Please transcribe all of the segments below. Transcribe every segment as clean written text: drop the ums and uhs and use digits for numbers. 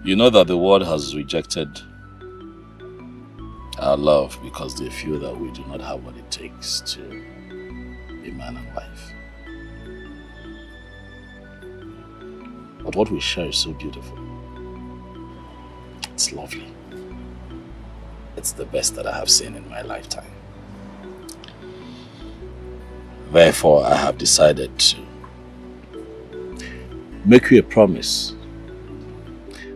You know that the world has rejected our love because they feel that we do not have what it takes to be man and wife. But what we share is so beautiful. It's lovely. It's the best that I have seen in my lifetime. Therefore, I have decided to make you a promise,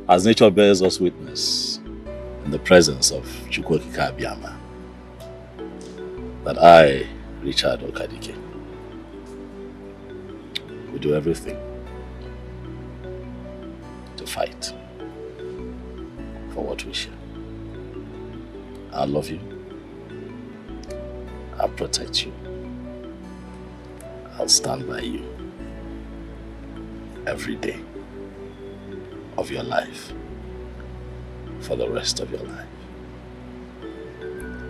as nature bears us witness in the presence of Chukwokika Abiyama, that I, Richard Okadike, will do everything to fight for what we share. I'll love you. I'll protect you. I'll stand by you every day of your life for the rest of your life.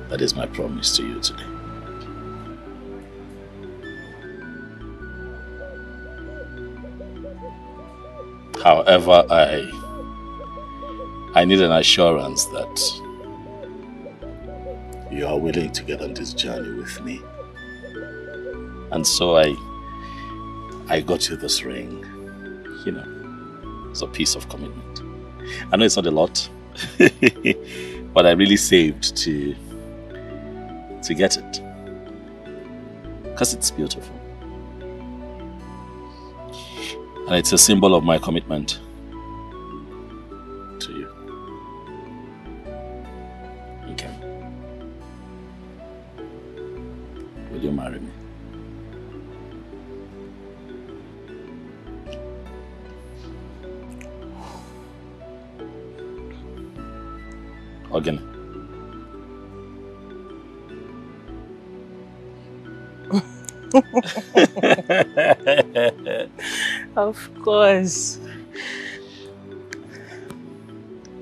That is my promise to you today. However, I need an assurance that you are willing to get on this journey with me. And so I got you this ring. You know, it's a piece of commitment. I know it's not a lot, but I really saved to get it. Because it's beautiful. And it's a symbol of my commitment to you. Okay. Will you marry me? Again. Of course.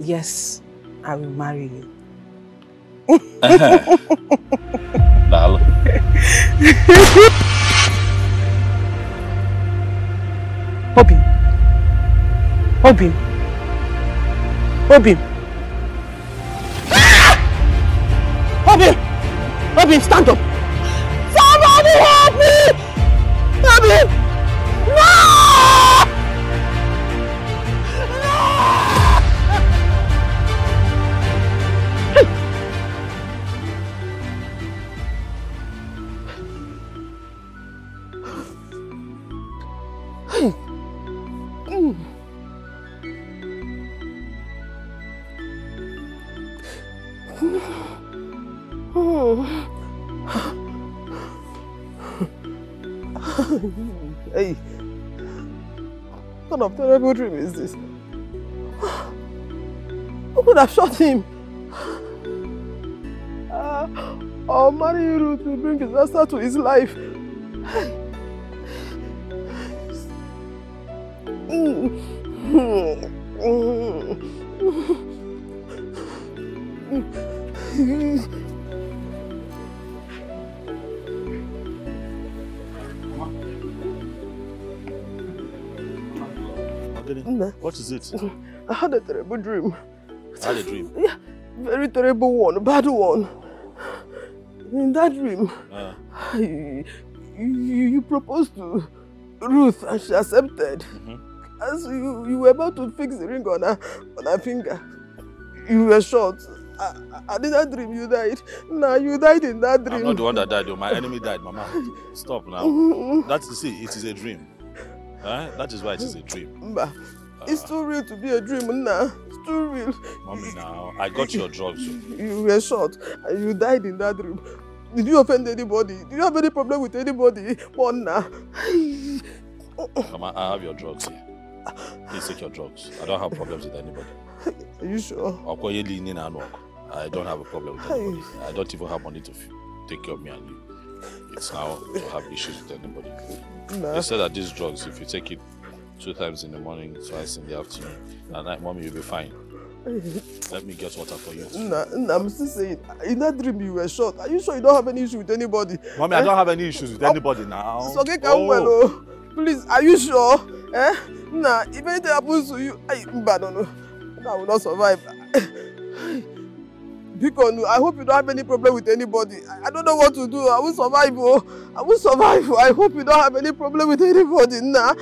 Yes, I will marry you. Obim. Obim. Obim. Obim! Obim, stand up! Somebody help me! Obim! No! Hey, what kind of terrible dream is this? Who could have shot him? I'll marry you to bring disaster to his life. What is it? I had a terrible dream. I had a dream? Yeah, very terrible one, a bad one. In that dream, you proposed to Ruth and she accepted. As you were about to fix the ring on her finger, you were shot. I did that dream, you died. Nah, you died in that dream. I'm not the one that died, my enemy died, Mama. Stop now. That's to see, it is a dream. That is why it is a dream. It's too real to be a dream, nah. It's too real. Mommy, now, I got your drugs. You were shot and you died in that dream. Did you offend anybody? Did you have any problem with anybody? Mama, I have your drugs here. Please take your drugs. I don't have problems with anybody. Are you sure? I don't have a problem with anybody. I don't even have money to take care of me and you. It's now to have issues with anybody. They said that these drugs, if you take it 2 times in the morning, twice in the afternoon, at night, Mommy, you'll be fine. Let me get water for you. Nah, I'm still saying, in that dream you were shot. Are you sure you don't have any issue with anybody? Mommy, I don't have any issues with anybody now. It's okay, please, are you sure? Nah, if anything happens to you, no. I will not survive. Bikonu, I hope you don't have any problem with anybody. I don't know what to do. I will survive. Oh. I will survive. I hope you don't have any problem with anybody. Nah.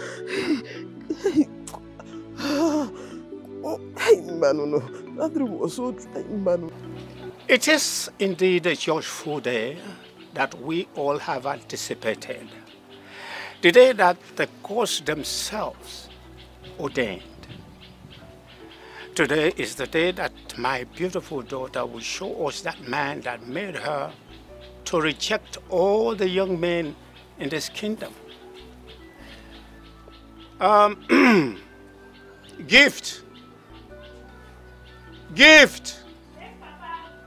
Hey, Manu, that dream was so Manu. It is indeed a joyful day that we all have anticipated. The day that the gods themselves ordained. Today is the day that my beautiful daughter will show us that man that made her to reject all the young men in this kingdom. Gift. Gift.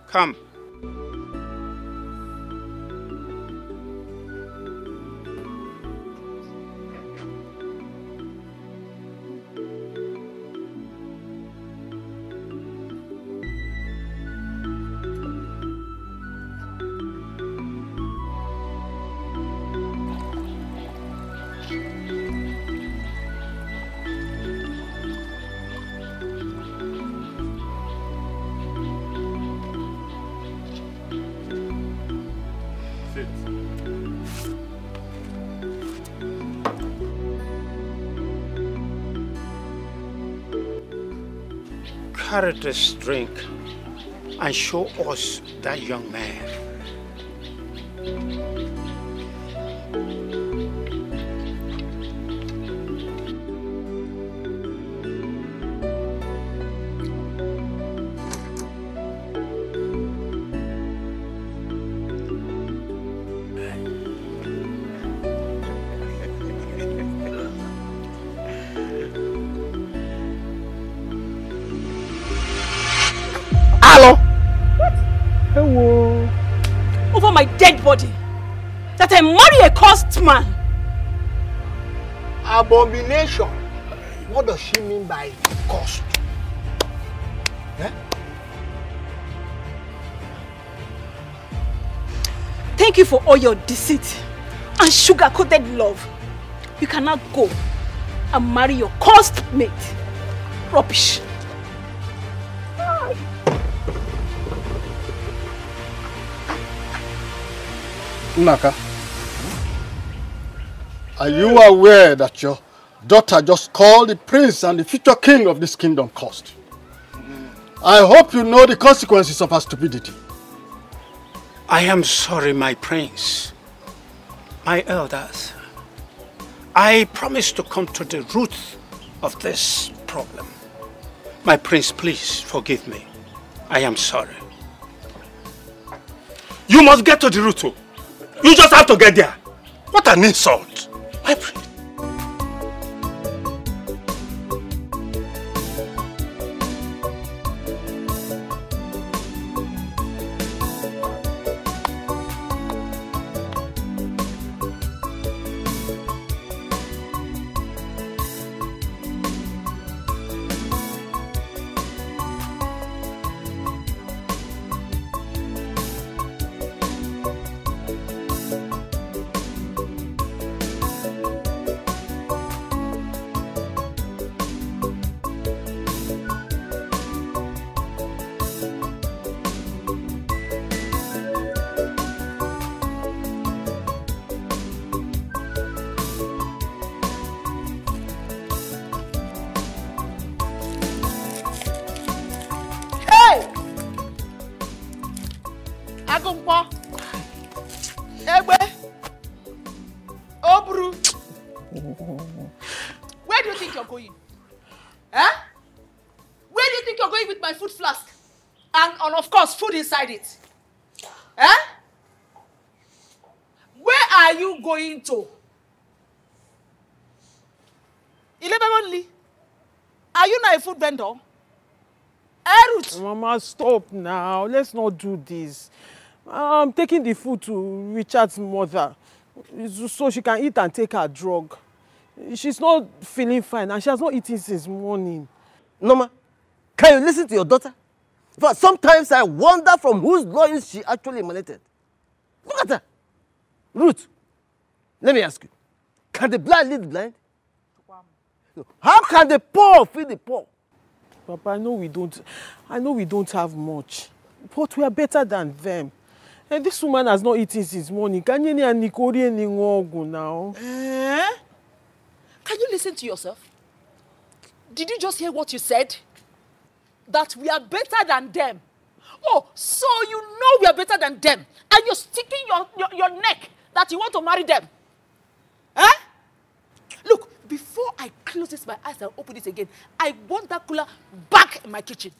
Come. Carry this drink and show us that young man. Over my dead body, that I marry a cursed man. Abomination. What does she mean by cursed? Eh? Thank you for all your deceit and sugar-coated love. You cannot go and marry your cursed mate. Rubbish. Naka, are you aware that your daughter just called the prince and the future king of this kingdom cursed? I hope you know the consequences of her stupidity. I am sorry, my prince, my elders. I promise to come to the root of this problem. My prince, please forgive me. I am sorry. You must get to the root. You just have to get there. What an insult, my prince. Where do you think you're going? Huh? Where do you think you're going with my food flask? And of course, food inside it. Huh? Where are you going to? 11 only. Are you not a food vendor? Ruth. Mama, stop now. Let's not do this. I'm taking the food to Richard's mother so she can eat and take her drug. She's not feeling fine and she has not eaten since morning. Norma, can you listen to your daughter? But sometimes I wonder from whose loins she actually emanated. Look at her. Ruth, let me ask you. Can the blind lead the blind? How can the poor feed the poor? Papa, I know we don't have much, but we are better than them. And this woman has not eaten since morning. Can you now? Can you listen to yourself? Did you just hear what you said? That we are better than them. Oh, so you know we are better than them. And you're sticking your neck that you want to marry them. Eh? Look, before I close this my eyes and open it again, I want that cooler back in my kitchen.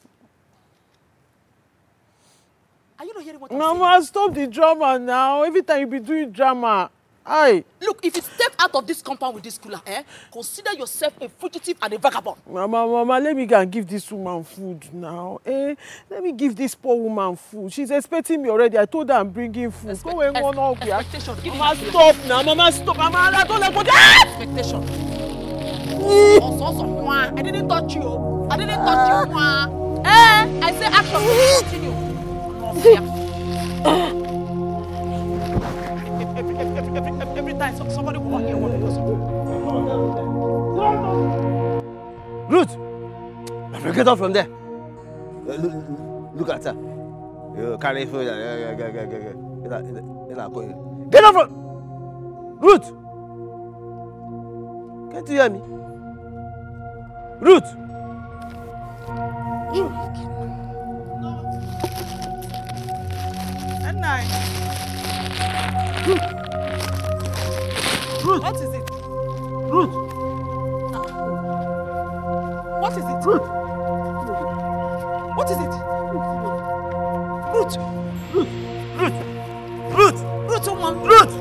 Are you not hearing what I'm saying? Mama, stop the drama now. Every time you be doing drama. Aye. Look, if you step out of this compound with this cooler, consider yourself a fugitive and a vagabond. Mama, let me go and give this woman food now. Let me give this poor woman food. She's expecting me already. I told her I'm bringing food. Expectation. Mama, stop now. Mama, stop. Mama, I don't let go. Expectation. I didn't touch you. I didn't touch you. I say action. Continue. Every time somebody will walk here, what does Ruth! My friend, get off from there. Look at her. You carry food. Get off from... Ruth! Can't you hear me? Ruth! And nine. Ruth! What is it? Ruth! What is it? Ruth! What is it? Ruth! Ruth, woman! Ruth!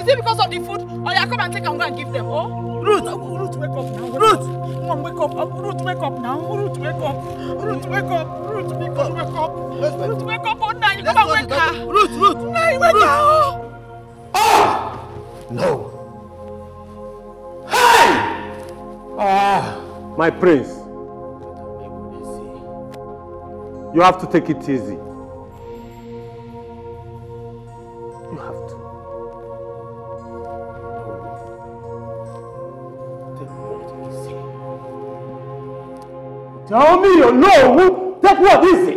Is it because of the food? Or you come and take and go and give them? Oh? Ruth, wake up now. Ruth! Mom, wake up. Ruth, wake up now. Ruth, wake up. Ruth, wake up. Ruth, wake up. Ruth, wake up. Oh, now you come and wake her. Ruth! Now you wake her. No. Hey! My prince. You have to take it easy. You have to. Take what easy. Tell me you know. Take what easy.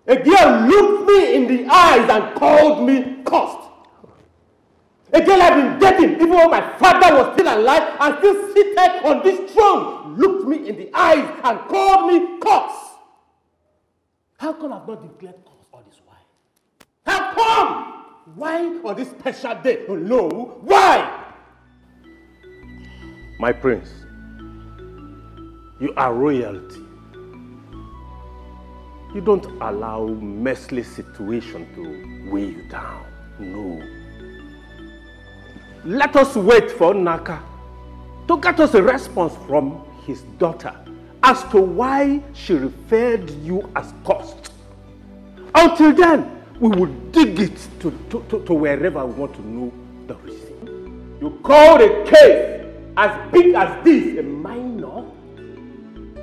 A girl looked me in the eyes and called me cursed. A girl I've been dating even when my father was still alive and still seated on this throne looked me in the eyes and called me cursed. How come I've not declared curse all this while? How come? Why on this special day? Oh no, why? My prince, you are royalty. You don't allow merciless situation to weigh you down. No. Let us wait for Naka to get us a response from his daughter as to why she referred you as cursed. Until then, we will dig it to wherever we want to know the reason. You call a case as big as this a minor?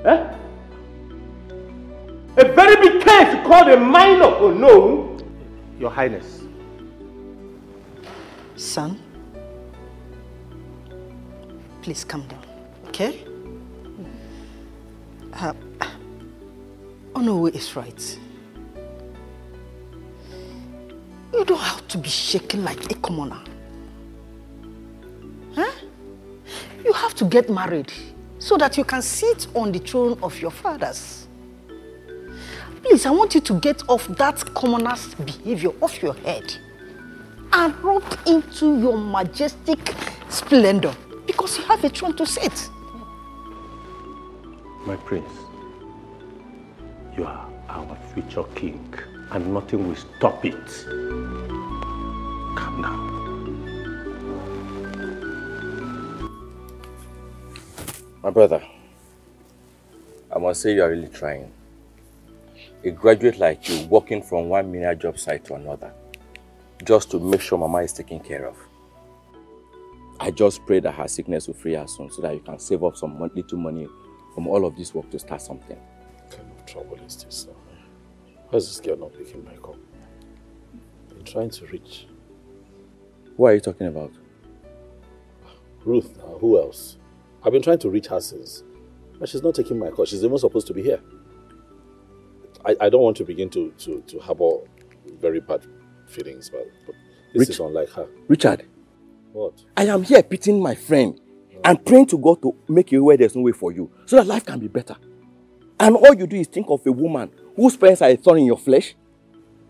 Eh? A very big case you call a minor? Oh no, Your Highness. Son, please calm down, okay? Onowe is right. You don't have to be shaken like a commoner. Huh? You have to get married so that you can sit on the throne of your fathers. Please, I want you to get off that commoner's behavior off your head and rock into your majestic splendor because you have a throne to sit. My prince, you are our future king and nothing will stop it. Come now. My brother, I must say you are really trying. A graduate like you walking from one menial job site to another just to make sure Mama is taken care of. I just pray that her sickness will free her soon so that you can save up some little money from all of this work to start something. What kind of trouble is this now? Why is this girl not picking my call? I'm trying to reach. Who are you talking about? Ruth, who else? I've been trying to reach her since. And she's not taking my call. She's even supposed to be here. I don't want to begin to harbor very bad feelings, but this is unlike her. Richard. What? I am here pitying my friend and praying to God to make you where there's no way for you, so that life can be better. And all you do is think of a woman whose parents are a thorn in your flesh?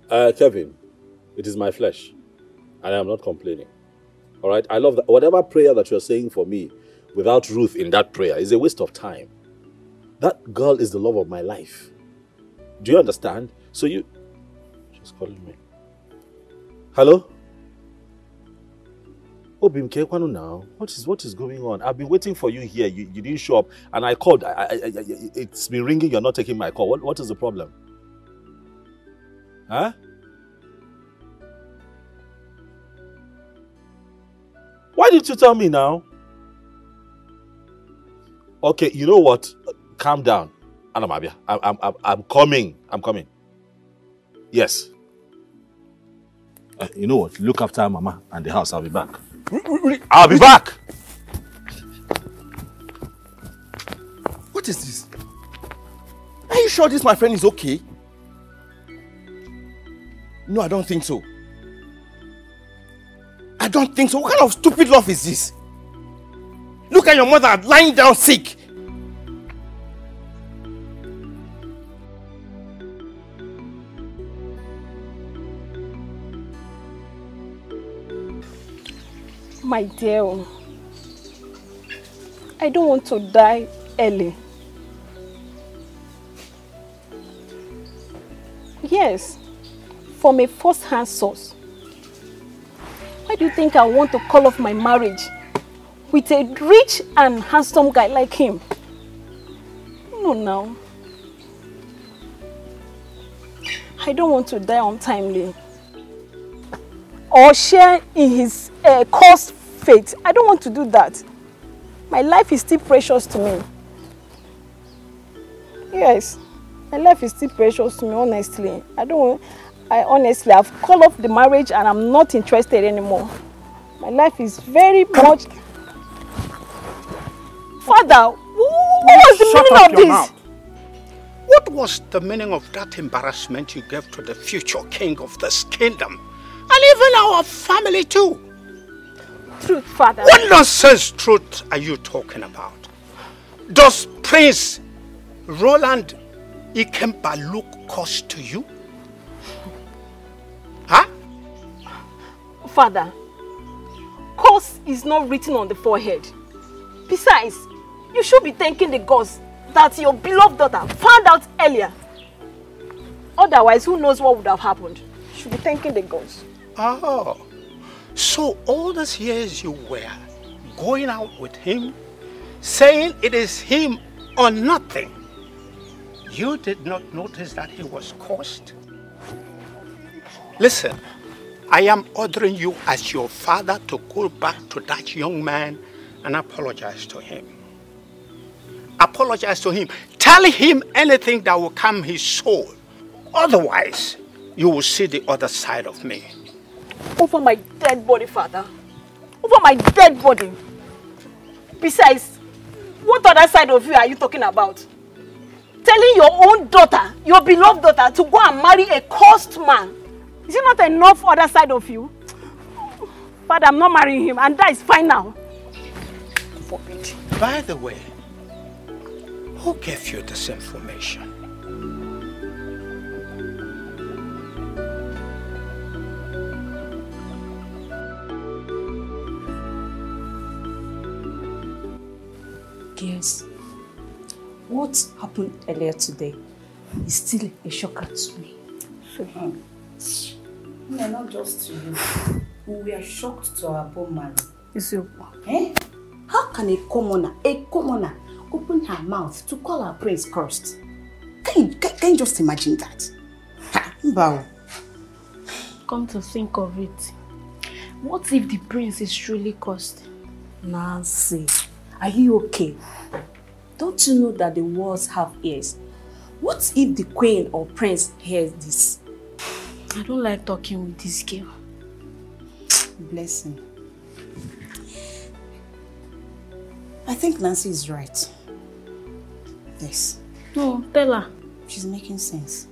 Kevin, it is my flesh, and I am not complaining. All right? I love that. Whatever prayer that you're saying for me, without Ruth in that prayer, is a waste of time. That girl is the love of my life. Do you understand? So you... She's calling me. Hello? Oh, Bimke Kwanu now. What is going on? I've been waiting for you here. You didn't show up. And I called. It's been ringing. You're not taking my call. What is the problem? Huh? Why didn't you tell me now? Okay, you know what? Calm down. Anamabia, I'm coming. I'm coming. Yes. You know what? Look after Mama and the house. I'll be back. I'll be back. What is this? Are you sure this, my friend, is okay? No, I don't think so. I don't think so. What kind of stupid love is this? Look at your mother lying down sick. My dear, I don't want to die early. Yes, from a first-hand source. Why do you think I want to call off my marriage with a rich and handsome guy like him? No, now. I don't want to die untimely. Or share in his cursed fate. I don't want to do that. My life is still precious to me. Yes, my life is still precious to me, honestly. I've called off the marriage and I'm not interested anymore. My life is very much... Father, what was the meaning of this? Mouth. What was the meaning of that embarrassment you gave to the future king of this kingdom? And even our family too. Truth, Father. What nonsense truth are you talking about? Does Prince Roland Ikemba look cursed to you? Huh? Father, curse is not written on the forehead. Besides, you should be thanking the gods that your beloved daughter found out earlier. Otherwise, who knows what would have happened? You should be thanking the gods. Oh, so all these years you were going out with him, saying it is him or nothing. You did not notice that he was cursed? Listen, I am ordering you as your father to go back to that young man and apologize to him. Apologize to him. Tell him anything that will calm his soul. Otherwise, you will see the other side of me. Over my dead body, Father. Over my dead body. Besides, what other side of you are you talking about? Telling your own daughter, your beloved daughter, to go and marry a cursed man. Is it not enough other side of you? Father, I'm not marrying him, and that is fine now. Forbid. By the way, who gave you this information? Yes. What happened earlier today is still a shocker to me. No, not just to you. We are shocked to our bone marrow. Eh? How can a commoner, open her mouth to call our prince cursed? Can you just imagine that? Bow. Come to think of it, what if the prince is truly cursed? Nancy, are you okay? Don't you know that the words have ears? What if the queen or prince hears this? I don't like talking with this girl. Bless him. I think Nancy is right. this. No, tell her. She's making sense.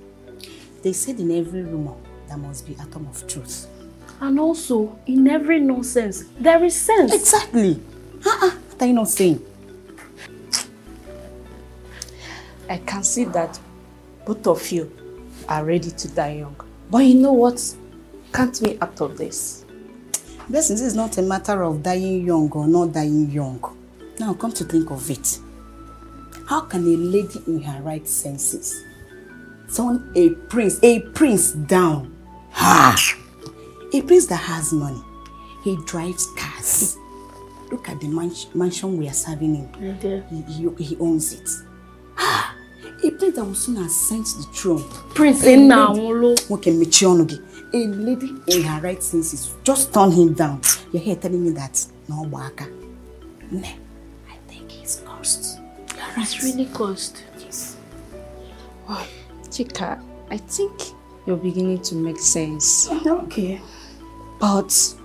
They said in every rumor there must be atom of truth. And also, in every nonsense, there is sense. Exactly. What are you not saying? I can see that both of you are ready to die young. But you know what? Can't we out of this? Blessing, this is not a matter of dying young or not dying young. Now, come to think of it. How can a lady in her right senses turn a prince down? A prince that has money. He drives cars. Look at the mansion we are serving him. He owns it. A prince that will soon ascend to the throne. Prince a lady in her right senses just turn him down. You're here telling me that no waka. No, I think he's cursed. Right. It's really cursed. Yes. Wow. Chika, I think you're beginning to make sense. Okay. But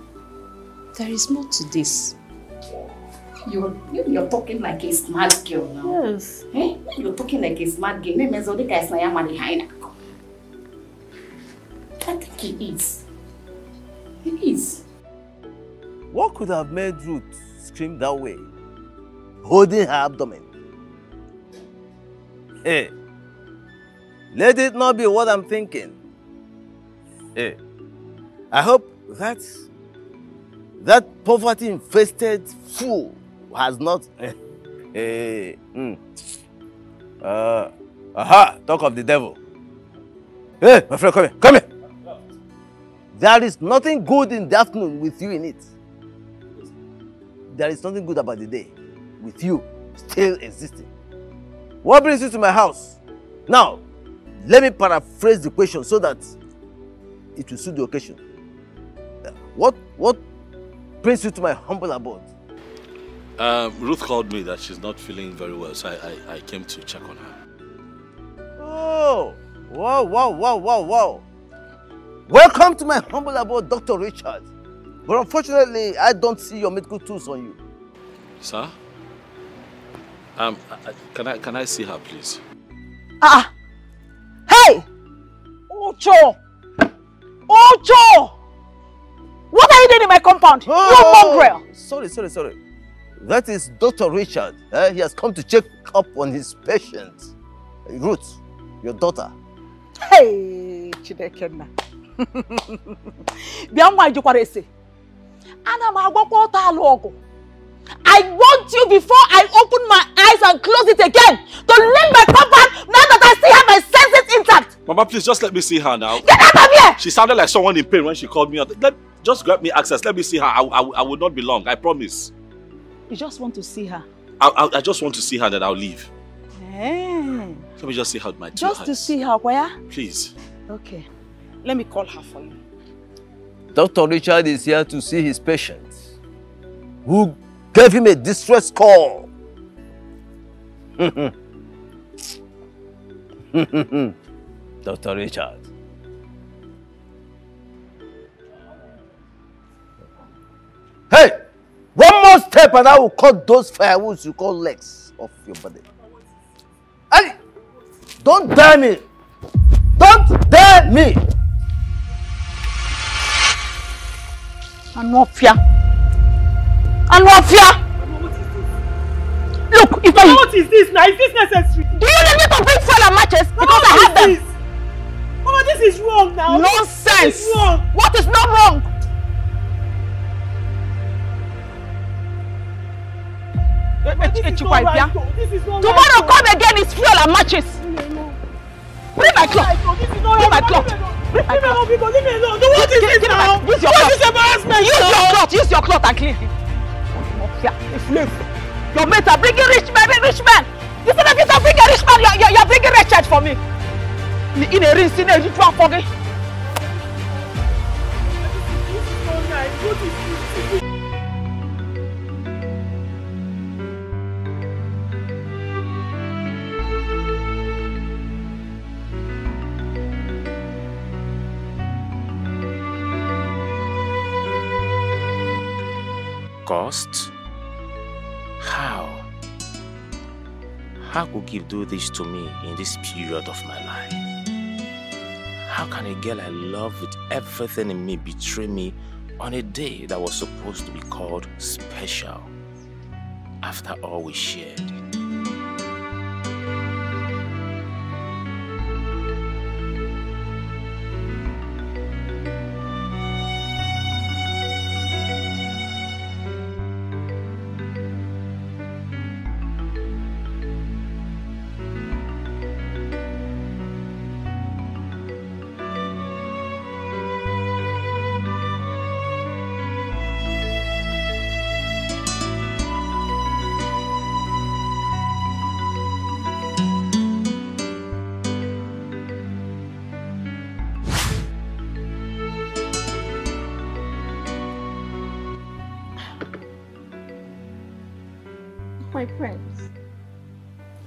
there is more to this. You're talking like a smart girl now. Yes. Eh? You're talking like a smart girl. I think he is. He is. What could have made Ruth scream that way, holding her abdomen? Hey, let it not be what I'm thinking. Hey, I hope that poverty-infested fool has not. Talk of the devil. Hey, my friend, come here. There is nothing good in the afternoon with you in it. There is nothing good about the day with you still existing. What brings you to my house? Now, let me paraphrase the question so that it will suit the occasion. What brings you to my humble abode? Ruth called me that she's not feeling very well, so I came to check on her. Oh, wow. Welcome to my humble abode, Dr. Richard. But unfortunately, I don't see your medical tools on you. Sir? Can I see her, please? Hey! Ocho! What are you doing in my compound? You mongrel! Sorry. That is Dr. Richard. He has come to check up on his patient. Ruth, your daughter. Hey, Chidekenna. I want you before I open my eyes and close it again to leave my compound now that I still have my senses intact. Mama, please just let me see her now. Get out of here! She sounded like someone in pain when she called me out. Just grab me access. Let me see her. I will not be long. I promise. You just want to see her? I just want to see her, then I'll leave. Hey. Let me just see her with my two Just eyes. to see her where? Please. Okay. Let me call her for you. Dr. Richard is here to see his patient, who gave him a distress call. Dr. Richard. Hey! One more step and I will cut those firewoods you call legs off your body. Hey! Don't dare me! Don't dare me! Anofia! Look, if I... What is this now? Is this necessary? Do you need me to bring fuel and matches? Because I have them. Mama, this is wrong now. Nonsense! This is wrong. What is not wrong? Tomorrow come again, it's fuel and matches. Bring my cloth. Bring my cloth. Bring my cloth. Leave me alone. What is this now? Use your What cloth. is embarrassment? Use your cloth and clean him. Your mates are bringing rich men. Instead of you to bring a rich man, you're bringing Richard for me. In a rinse, in a ritual for me. Cost? How? how could Gift do this to me in this period of my life? How can a girl I love with everything in me betray me on a day that was supposed to be called special after all we shared? My friends,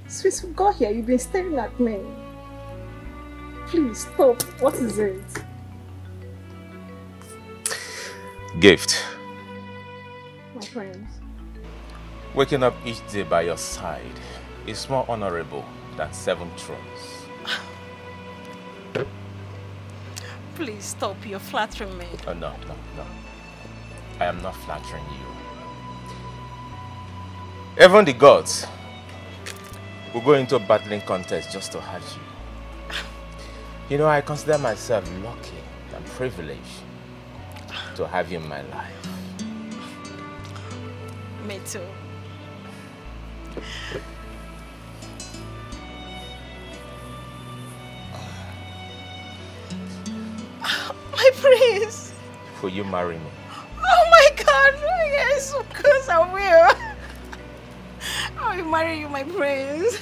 since we got here, you've been staring at me. Please stop. What is it? Gift. My friends. Waking up each day by your side is more honorable than 7 thrones. Please stop. You're flattering me. Oh, no. I am not flattering you. Even the gods will go into a battling contest just to have you. You know, I consider myself lucky and privileged to have you in my life. Me too. My prince! Will you marry me? Oh my God! Yes, of course I will. I will marry you, my prince.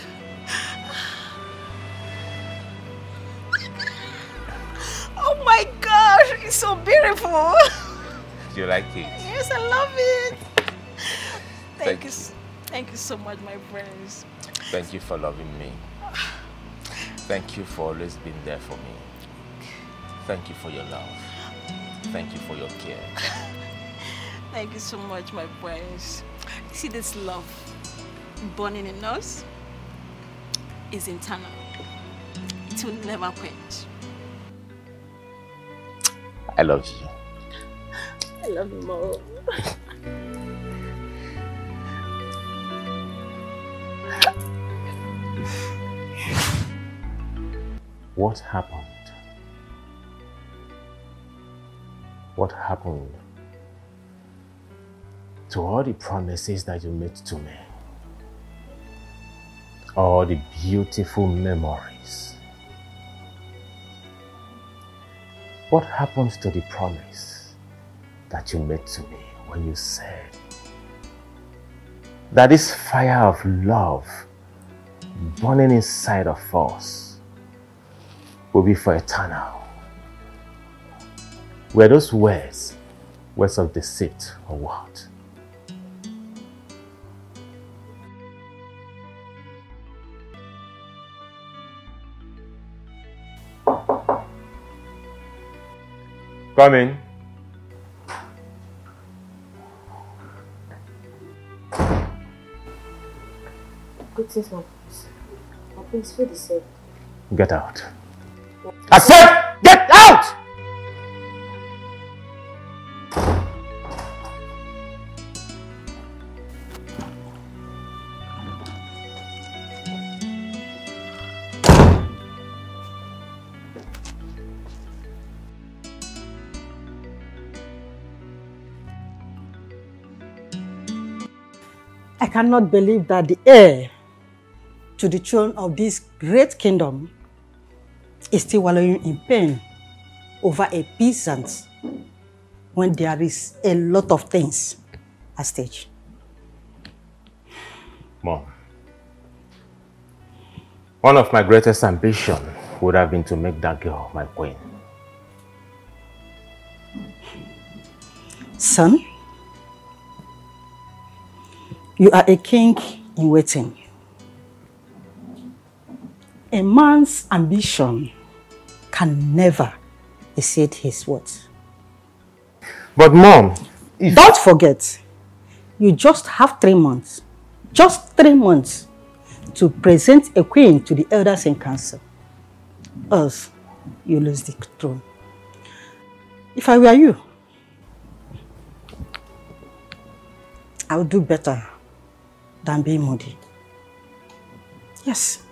Oh my gosh, it's so beautiful. Do you like it? Yes, I love it. Thank you. Thank you so much, my prince. Thank you for loving me. Thank you for always being there for me. Thank you for your love. Thank you for your care. Thank you so much, my prince. See, this love burning in us is internal. It will never quench. I love you. I love you more. What happened? What happened to all the promises that you made to me? All the beautiful memories. What happened to the promise that you made to me when you said that this fire of love burning inside of us will be for eternal? Were those words of deceit or what? Come in. Good things, my prince. My prince, feel the same. Get out. I said, get out! I cannot believe that the heir to the throne of this great kingdom is still wallowing in pain over a peasant when there is a lot of things at stake. Mom, one of my greatest ambitions would have been to make that girl my queen. Son, you are a king in waiting. A man's ambition can never exceed his worth. But Mom, don't forget, you just have 3 months, just 3 months to present a queen to the elders in council. Else, you lose the throne. If I were you, I would do better than being moody. Yes.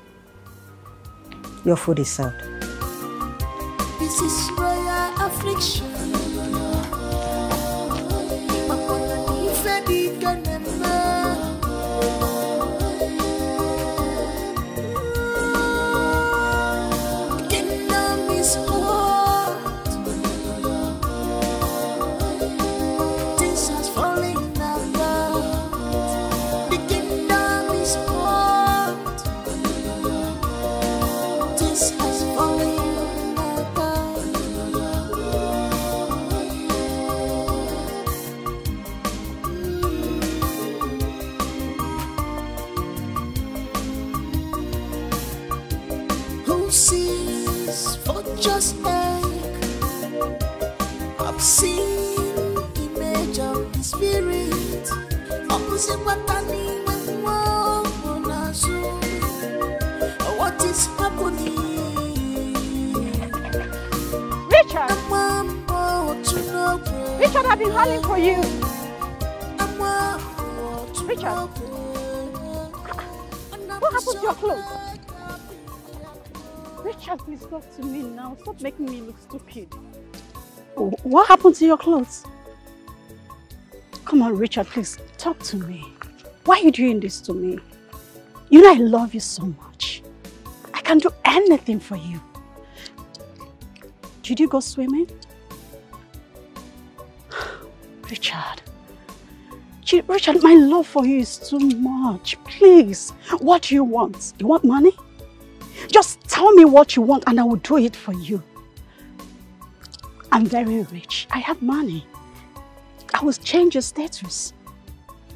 Your food is served. This is royal affliction. Just like I've seen image of the spirit. What is happening? Richard! Richard, I've been calling for you. Richard! What happened to your clothes? Richard, please talk to me now. Stop making me look stupid. What happened to your clothes? Come on, Richard, please talk to me. Why are you doing this to me? You know I love you so much. I can do anything for you. Did you go swimming? Richard. Richard, my love for you is too much. Please, what do you want? You want money? Just tell me what you want and I will do it for you. I'm very rich. I have money. I will change your status.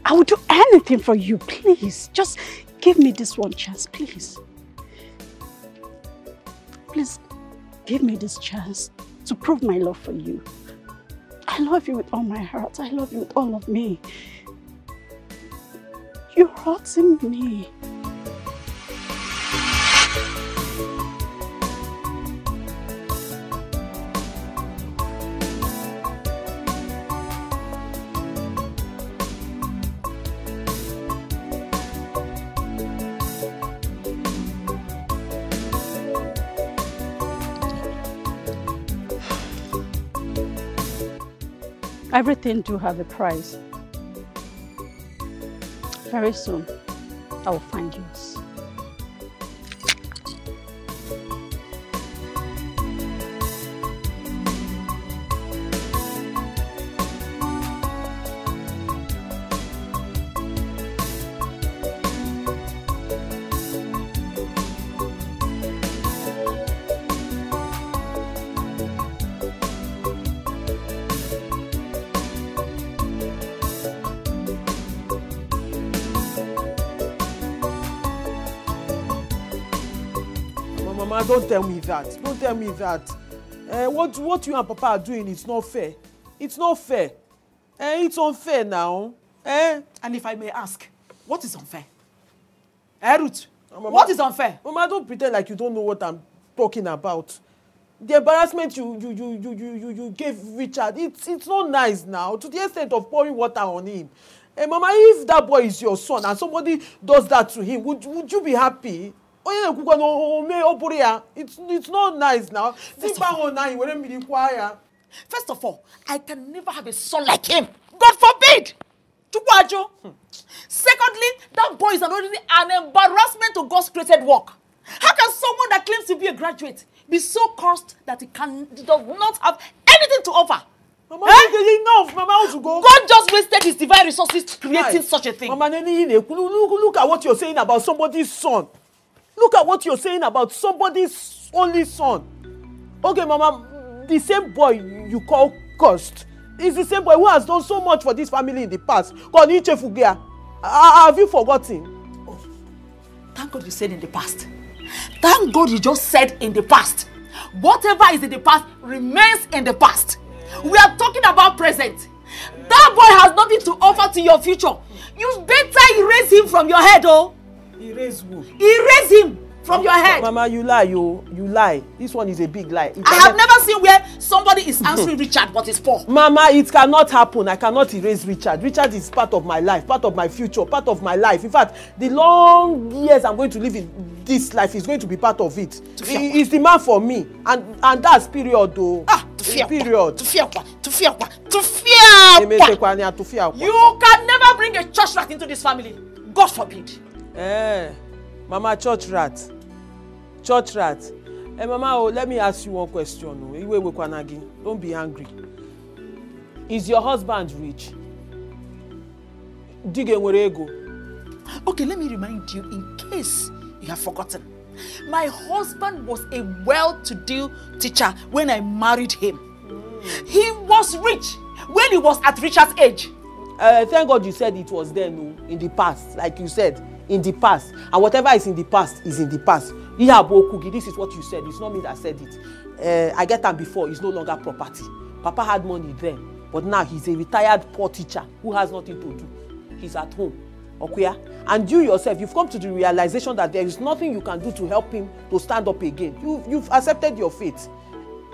I will do anything for you. Please, just give me this one chance, please. Please, give me this chance to prove my love for you. I love you with all my heart. I love you with all of me. You're hurting me. Everything do have a price. Very soon, I will find yours. Mama, don't tell me that. Don't tell me that. What you and Papa are doing is not fair. It's not fair. It's unfair now. And if I may ask, what is unfair? Ruth, Mama, what is unfair? Mama, don't pretend like you don't know what I'm talking about. The embarrassment you gave Richard, it's not nice now, to the extent of pouring water on him. Mama, if that boy is your son and somebody does that to him, would you be happy? It's not nice now. First of all, I can never have a son like him. God forbid! Secondly, that boy is already an embarrassment to God's created work. How can someone that claims to be a graduate be so cursed that he does not have anything to offer? Mama, enough. Mama, how to go? God just wasted his divine resources creating such a thing. Mama, look at what you're saying about somebody's son. Look at what you're saying about somebody's only son. Okay, Mama, the same boy you call cursed is the same boy who has done so much for this family in the past. Have you forgotten? Oh, thank God you said in the past. Thank God you just said in the past. Whatever is in the past remains in the past. We are talking about present. That boy has nothing to offer to your future. You better erase him from your head, oh. Erase who? Erase him from your head. Mama, you lie, you lie. This one is a big lie. I have never seen where somebody is answering Richard but is poor. Mama, it cannot happen. I cannot erase Richard. Richard is part of my life, part of my future, part of my life. In fact, the long years I'm going to live in this life is going to be part of it. He's the man for me. And that's period though. Period. You can never bring a church rat into this family. God forbid. Mama, church rat. Church rat. Mama, let me ask you one question. Don't be angry. Is your husband rich? Okay, let me remind you in case you have forgotten. My husband was a well-to-do teacher when I married him. He was rich when he was at Richard's age. Thank God you said it was then, in the past. Like you said, in the past. And whatever is in the past is in the past. This is what you said. It's not me that said it. I get that before. It's no longer property. Papa had money then. But now he's a retired poor teacher who has nothing to do. He's at home. Okay? And you yourself, you've come to the realization that there is nothing you can do to help him to stand up again. You've accepted your fate.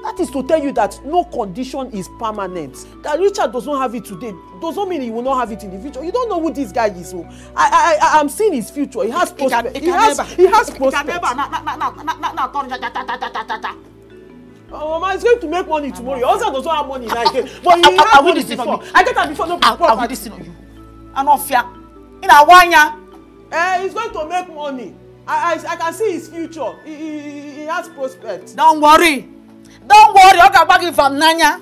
That is to tell you that no condition is permanent. That Richard does not have it today does not mean he will not have it in the future. You don't know who this guy is. So I'm seeing his future. He has prospects. He has prospects. Mama is going to make money tomorrow. Your husband does not have money now again. But he has money before. I get that before. No problem. I'll listen on you. I'm not fair. In a 1 year. He's going to make money. I can see his future. He has prospects. Don't worry. Don't worry. I'll come back from Nanya.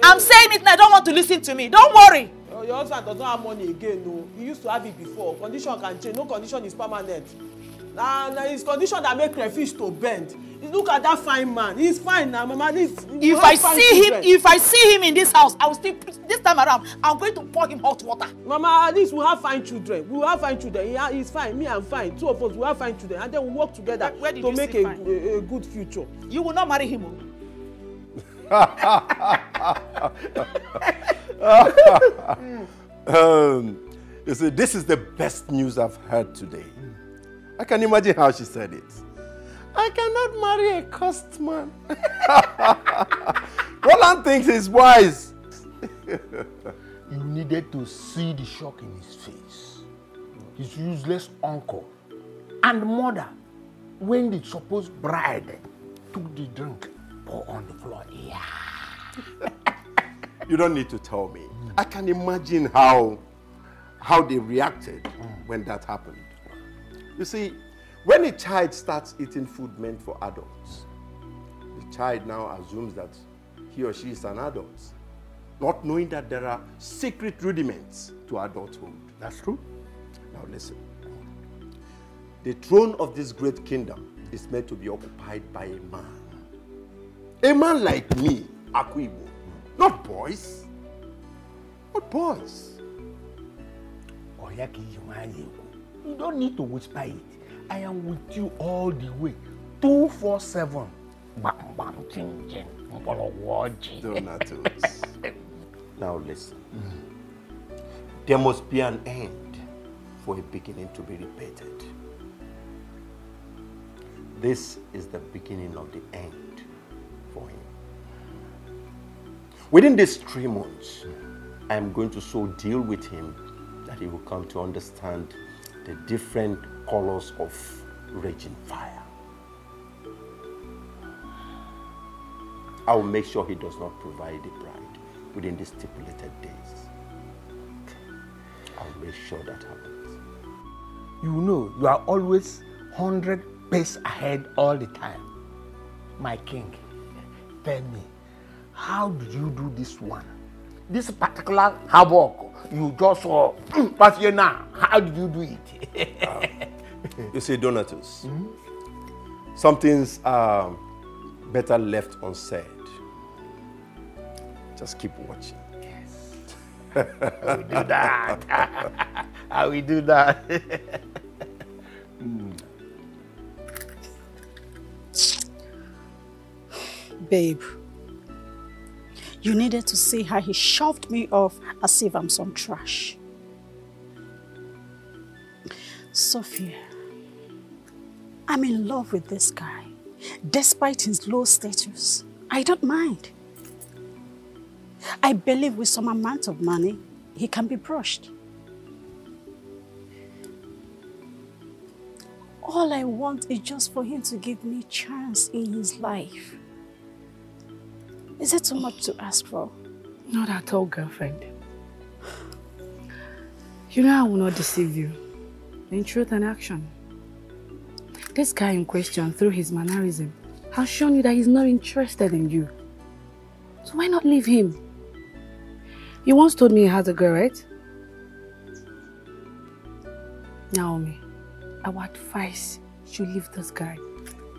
I'm saying it now. I don't want to listen to me. Don't worry. Your husband does not have money again. No. He used to have it before. Condition can change. No condition is permanent. Now it's condition that make crayfish to bend. Look at that fine man. He's fine now, Mama. If I see him in this house, I will still. This time around, I'm going to pour him hot water. Mama, at least we'll have fine children. We'll have fine children. He's fine. Me, I'm fine. Two of us, we'll have fine children, and then we'll work together to make a good future. You will not marry him. You see, this is the best news I've heard today. I can imagine how she said it. I cannot marry a cursed man. Roland thinks he's wise. You needed to see the shock in his face. His useless uncle and mother, when the supposed bride took the drink, pour on the floor. Yeah. You don't need to tell me. I can imagine how they reacted when that happened. You see, when a child starts eating food meant for adults, the child now assumes that he or she is an adult, not knowing that there are secret rudiments to adulthood. That's true. Now listen. The throne of this great kingdom is meant to be occupied by a man. A man like me, Akuibo. Not boys. Not boys. You don't need to whisper it. I am with you all the way. 247. Donatus. Now listen. There must be an end for a beginning to be repeated. This is the beginning of the end for him. Within these 3 months, I am going to so deal with him that he will come to understand the different colors of raging fire. I will make sure he does not provide a bride within the stipulated days. I'll make sure that happens. You know, you are always 100 paces ahead all the time. My king, tell me, how did you do this one? This particular havoc you just saw, but you now, how did you do it? You see, Donatus, some things are better left unsaid. Just keep watching. Yes. I will do that. I will do that. Babe, you needed to see how he shoved me off as if I'm some trash. Sophia, I'm in love with this guy. Despite his low status, I don't mind. I believe with some amount of money, he can be brushed. All I want is just for him to give me a chance in his life. Is it too much to ask for? Not at all, girlfriend. You know I will not deceive you. In truth and action. This guy in question, through his mannerism, has shown you that he's not interested in you. So why not leave him? You once told me he has a girl, right? Naomi, I would advise you leave this guy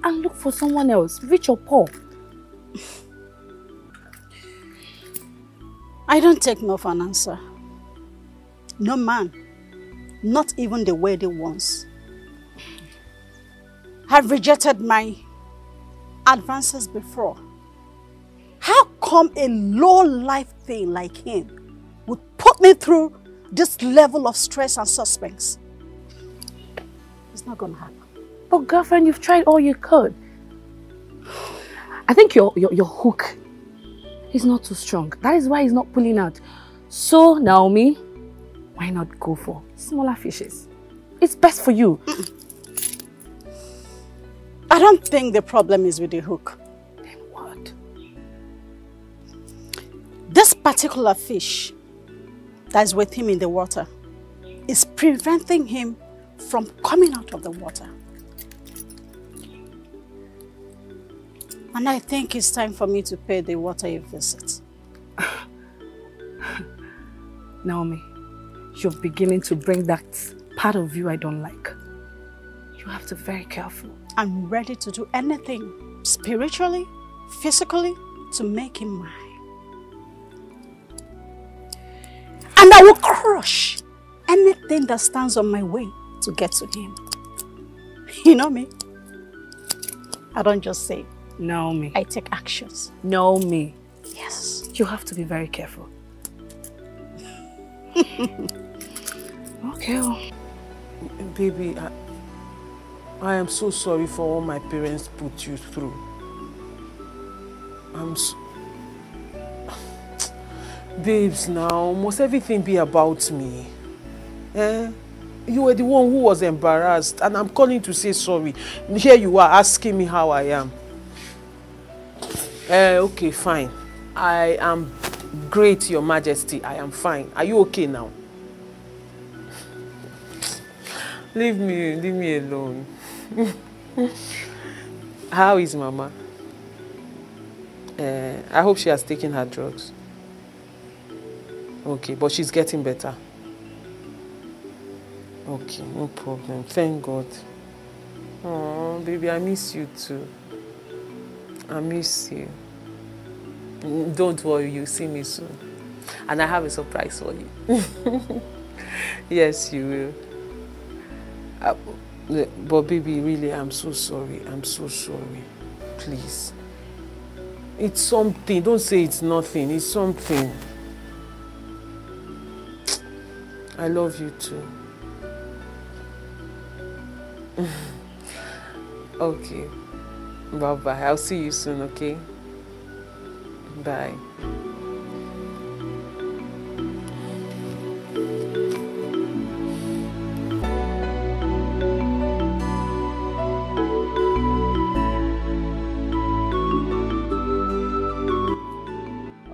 and look for someone else, rich or poor. I don't take no for an answer. No man, not even the wedding ones, have rejected my advances before. How come a low-life thing like him would put me through this level of stress and suspense? It's not gonna happen. But girlfriend, you've tried all you could. I think your hook is not too strong. That is why he's not pulling out. So, Naomi, why not go for smaller fishes? It's best for you. I don't think the problem is with the hook. Then what? This particular fish that is with him in the water is preventing him from coming out of the water. And I think it's time for me to pay the water a visit. Naomi, you're beginning to bring that part of you I don't like. You have to be very careful. I'm ready to do anything, spiritually, physically, to make him mine. And I will crush anything that stands on my way to get to him. You know me? I don't just say. Naomi. I take actions. Naomi. Yes. You have to be very careful. Okay. Well. Baby, I am so sorry for all my parents put you through. Babes, now, must everything be about me? Eh? You were the one who was embarrassed, and I'm calling to say sorry. Here you are asking me how I am. Okay, fine. I am great, Your Majesty. I am fine. Are you okay now? Leave me alone. How is Mama? I hope she has taken her drugs. Okay, but she's getting better. Okay, no problem. Thank God. Oh, baby, I miss you too. I miss you. Don't worry, you'll see me soon. And I have a surprise for you. Yes, you will. But baby, really, I'm so sorry. I'm so sorry. Please. It's something. Don't say it's nothing. It's something. I love you too. Okay. Bye-bye. I'll see you soon, okay? Bye.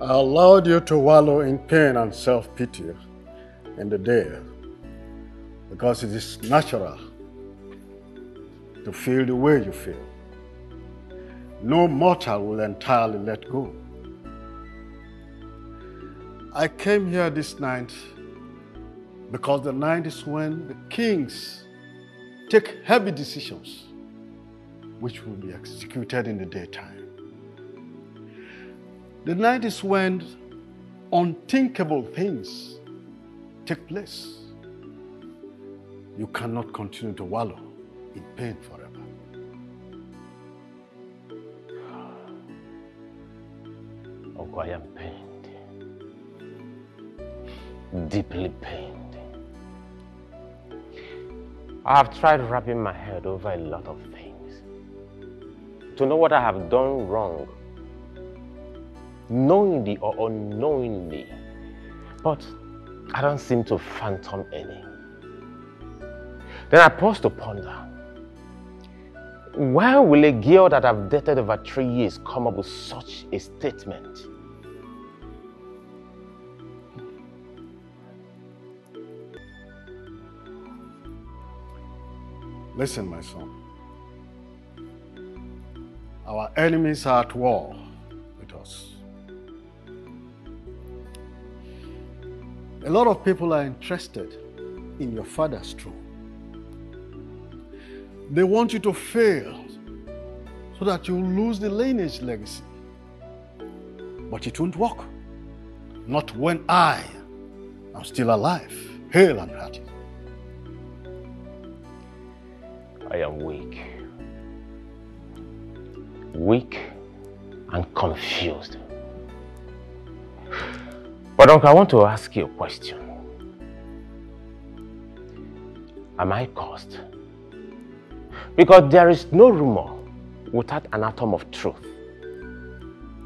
I allowed you to wallow in pain and self-pity in the day because it is natural to feel the way you feel. No mortal will entirely let go. I came here this night because the night is when the kings take heavy decisions which will be executed in the daytime. The night is when unthinkable things take place. You cannot continue to wallow in pain forever. Uncle, I am pained. Deeply pained. I have tried wrapping my head over a lot of things. to know what I have done wrong, knowingly or unknowingly, but I don't seem to phantom any. Then I paused to ponder. Why will a girl that I've dated over 3 years come up with such a statement? Listen, my son. Our enemies are at war with us. A lot of people are interested in your father's throne. They want you to fail so that you lose the lineage legacy. But it won't work. Not when I am still alive, hale and hearty. I am weak. Weak and confused. But Uncle, I want to ask you a question. Am I cursed? Because there is no rumor without an atom of truth.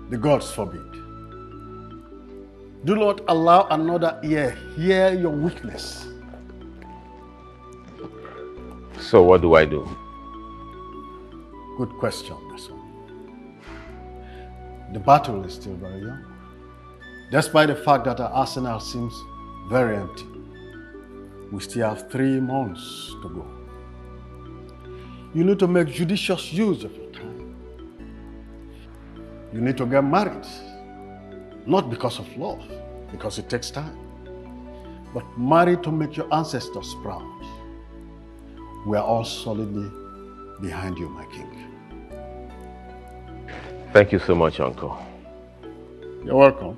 The gods forbid. Do not allow another ear hear your weakness. So what do I do? Good question, my son. The battle is still very young. Despite the fact that our arsenal seems very empty, we still have 3 months to go. You need to make judicious use of your time. You need to get married, not because of love, because it takes time, but marry to make your ancestors proud. We are all solidly behind you, my king. Thank you so much, Uncle. You're welcome.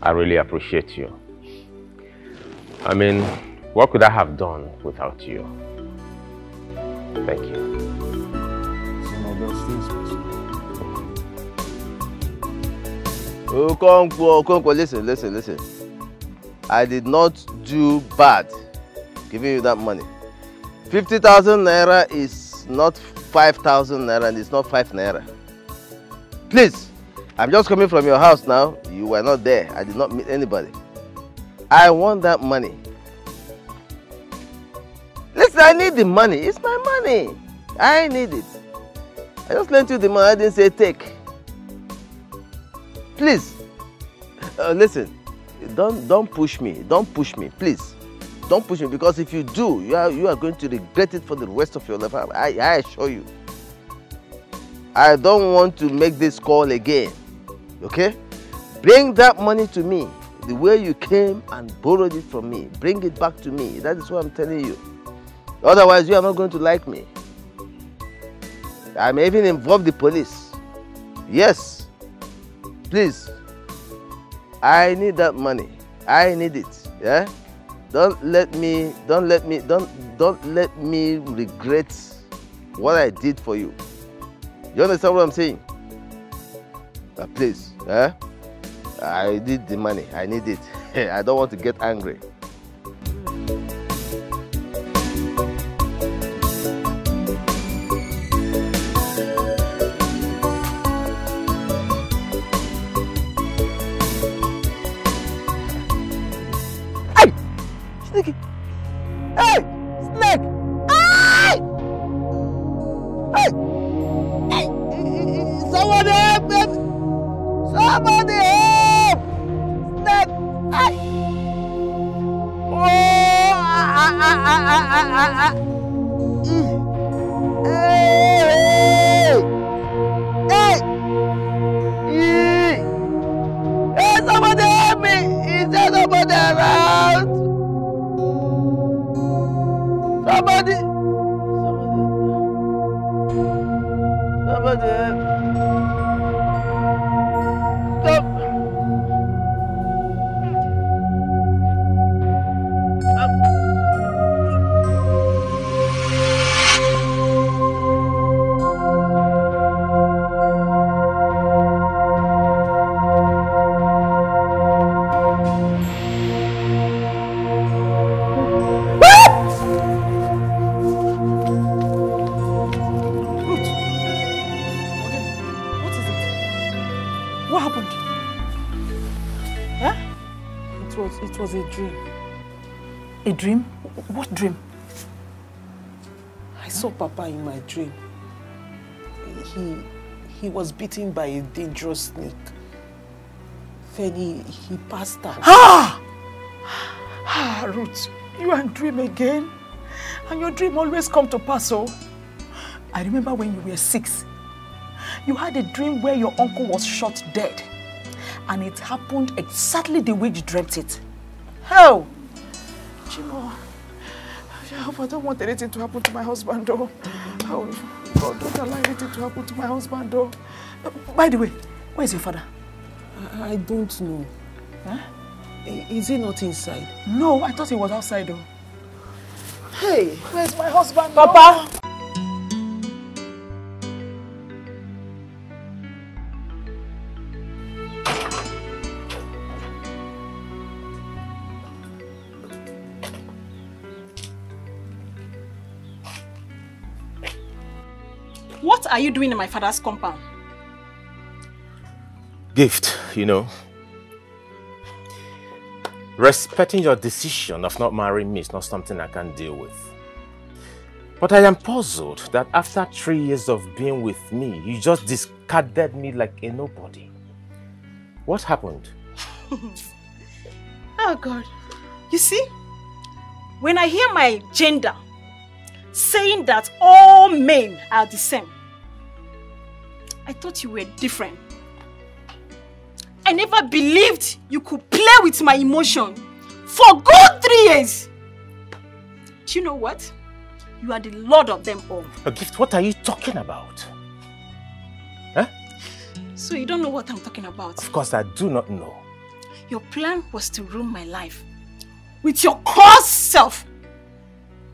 I really appreciate you. I mean, what could I have done without you? Thank you. Some of those things, Okonkwo, listen. I did not do bad giving you that money. 50,000 naira is not 5,000 naira and it's not 5 naira. Please, I'm just coming from your house now. You were not there. I did not meet anybody. I want that money. Listen, I need the money. It's my money. I need it. I just lent you the money. I didn't say take. Please, listen. Don't push me. Don't push me, please. Don't push me, because if you do, you are going to regret it for the rest of your life. I assure you. I don't want to make this call again. Okay? Bring that money to me. The way you came and borrowed it from me. Bring it back to me. That is what I'm telling you. Otherwise, you are not going to like me. I may even involve the police. Yes. Please. I need that money. I need it. Yeah? Don't let me regret what I did for you. You understand what I'm saying? Please, I need the money. I need it. I don't want to get angry. Hey! Sneaky! Hey! Snake! Hey! Hey! Somebody help me! Somebody help! Snake! Ay! Oh! Hey! Hey! Hey! Somebody help me! Is there nobody around? Somebody help! Stop! It was a dream. A dream? What dream? I saw Papa in my dream. He was bitten by a dangerous snake. Then he passed out. Ruth, you are in dream again? And your dream always come to pass, oh? I remember when you were 6. You had a dream where your uncle was shot dead. And it happened exactly the way you dreamt it. How? Chimo, I hope I don't want anything to happen to my husband, though. Oh, God, don't allow anything to happen to my husband, though. By the way, where's your father? I don't know. Huh? Is he not inside? No, I thought he was outside, though. Hey, where's my husband, Papa? Though? What are you doing in my father's compound? Gift, you know. Respecting your decision of not marrying me is not something I can deal with. But I am puzzled that after 3 years of being with me, you just discarded me like a nobody. What happened? Oh God. You see, when I hear my gender saying that all men are the same, I thought you were different. I never believed you could play with my emotion for good 3 years. Do you know what? You are the lord of them all. Gift, what are you talking about? Huh? So you don't know what I'm talking about? Of course I do not know. Your plan was to ruin my life with your cursed self.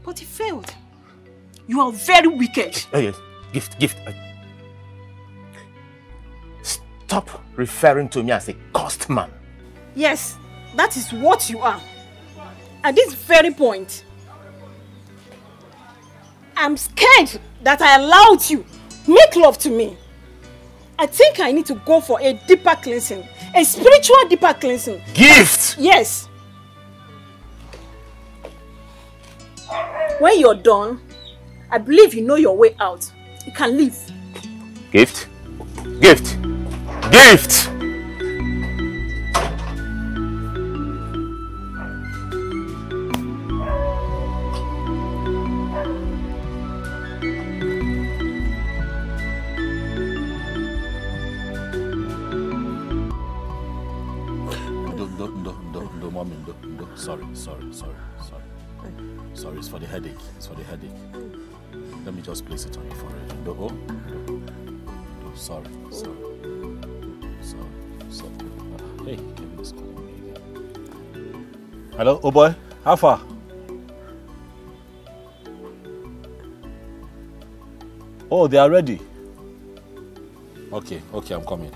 But it failed. You are very wicked. Hey, Gift. Stop referring to me as a cursed man. Yes, that is what you are. At this very point, I'm scared that I allowed you make love to me. I think I need to go for a deeper cleansing. A spiritual deeper cleansing. Gift! Yes. When you're done, I believe you know your way out. You can leave. Gift? Sorry, it's for the headache. Let me just place it on your forehead. Sorry. Hey, Kevin is calling me again. Hello, oh boy, how far? Oh, they are ready. Okay, I'm coming.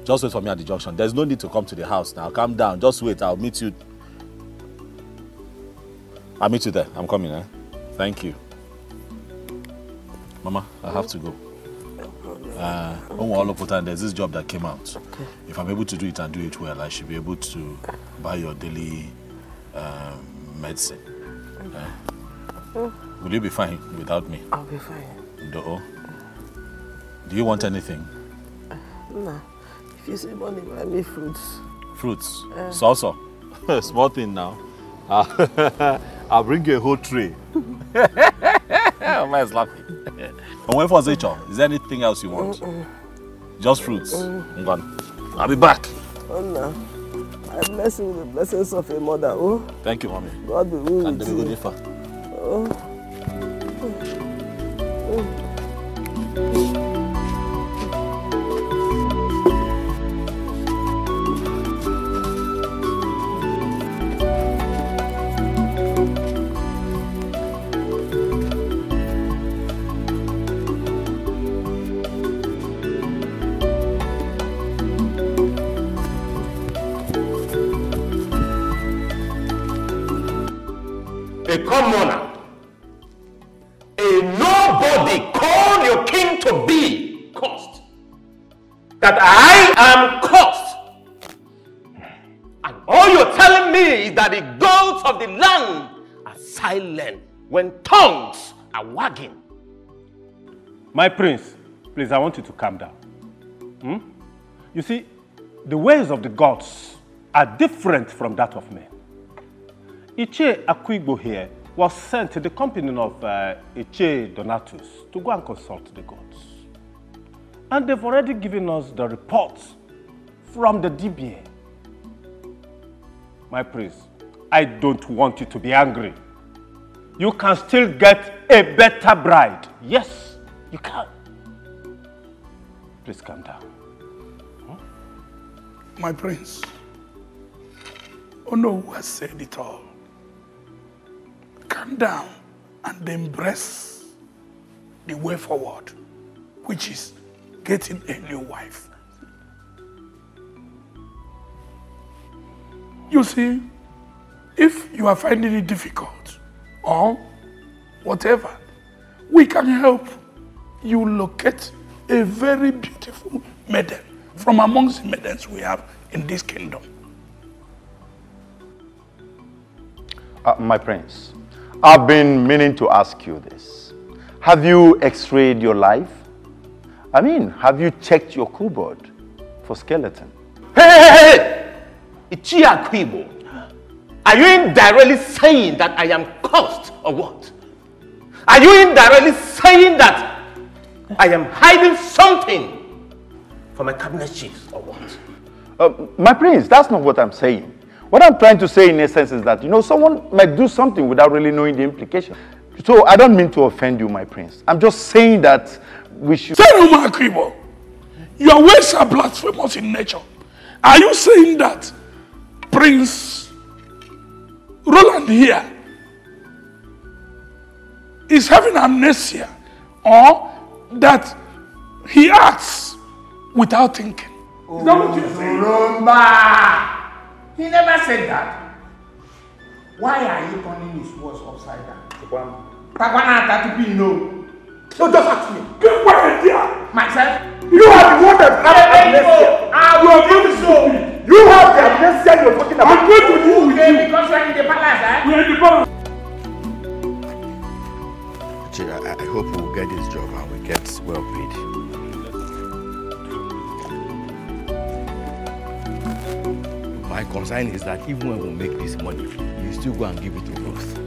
Just wait for me at the junction. There's no need to come to the house now. Calm down, just wait, I'll meet you there. I'm coming, eh? Thank you. Mama, I have to go. There's this job that came out. Okay. If I'm able to do it and do it well, I should be able to buy your daily medicine. Will you be fine without me? I'll be fine. Do you want anything? No. If you say money, buy me fruits. Fruits? So. Small thing now. I'll bring you a whole tray. Man's laughing. And when for Zecho, is there anything else you want? Just fruits. I'll be back. Oh no. I bless you with the blessings of a mother. Oh. Thank you, mommy. God be with you. A commoner, a nobody called your king to be cursed. That I am cursed. And all your is that the goats of the land are silent when tongues are wagging. My prince, please, I want you to calm down. You see, the ways of the gods are different from that of men. Iche Akuigbo here was sent to the company of Iche Donatus to go and consult the gods. And they've already given us the reports from the DBA. My prince, I don't want you to be angry. You can still get a better bride. Yes, you can. Please calm down. My prince, Ono has said it all. Calm down and embrace the way forward, which is getting a new wife. You see, if you are finding it difficult or whatever, we can help you locate a very beautiful maiden from amongst the maidens we have in this kingdom. My prince, I've been meaning to ask you this. Have you x-rayed your life? I mean, have you checked your cupboard for skeleton? Hey! Ichi Akuigbo, are you indirectly saying that I am cursed or what? Are you indirectly saying that I am hiding something from my cabinet chiefs or what? My prince, that's not what I'm saying. What I'm trying to say in essence is that, you know, someone might do something without really knowing the implication. So I don't mean to offend you, my prince. I'm just saying that we should... Say no, Akuigbo. Your ways are blasphemous in nature. Are you saying that Prince Roland here is having amnesia, or that he acts without thinking? Is that what you're saying? He never said that. Why are you turning his words upside down? No. So just ask me. Keep quiet here. Myself? You are the one that has amnesia. You are going so. You have the amnesia you're talking about. I'm going to deal with you. Because we're in the palace, eh? We're in the palace. I hope we'll get this job and we get well paid. My concern is that even when we make this money, you still go and give it to Ruth.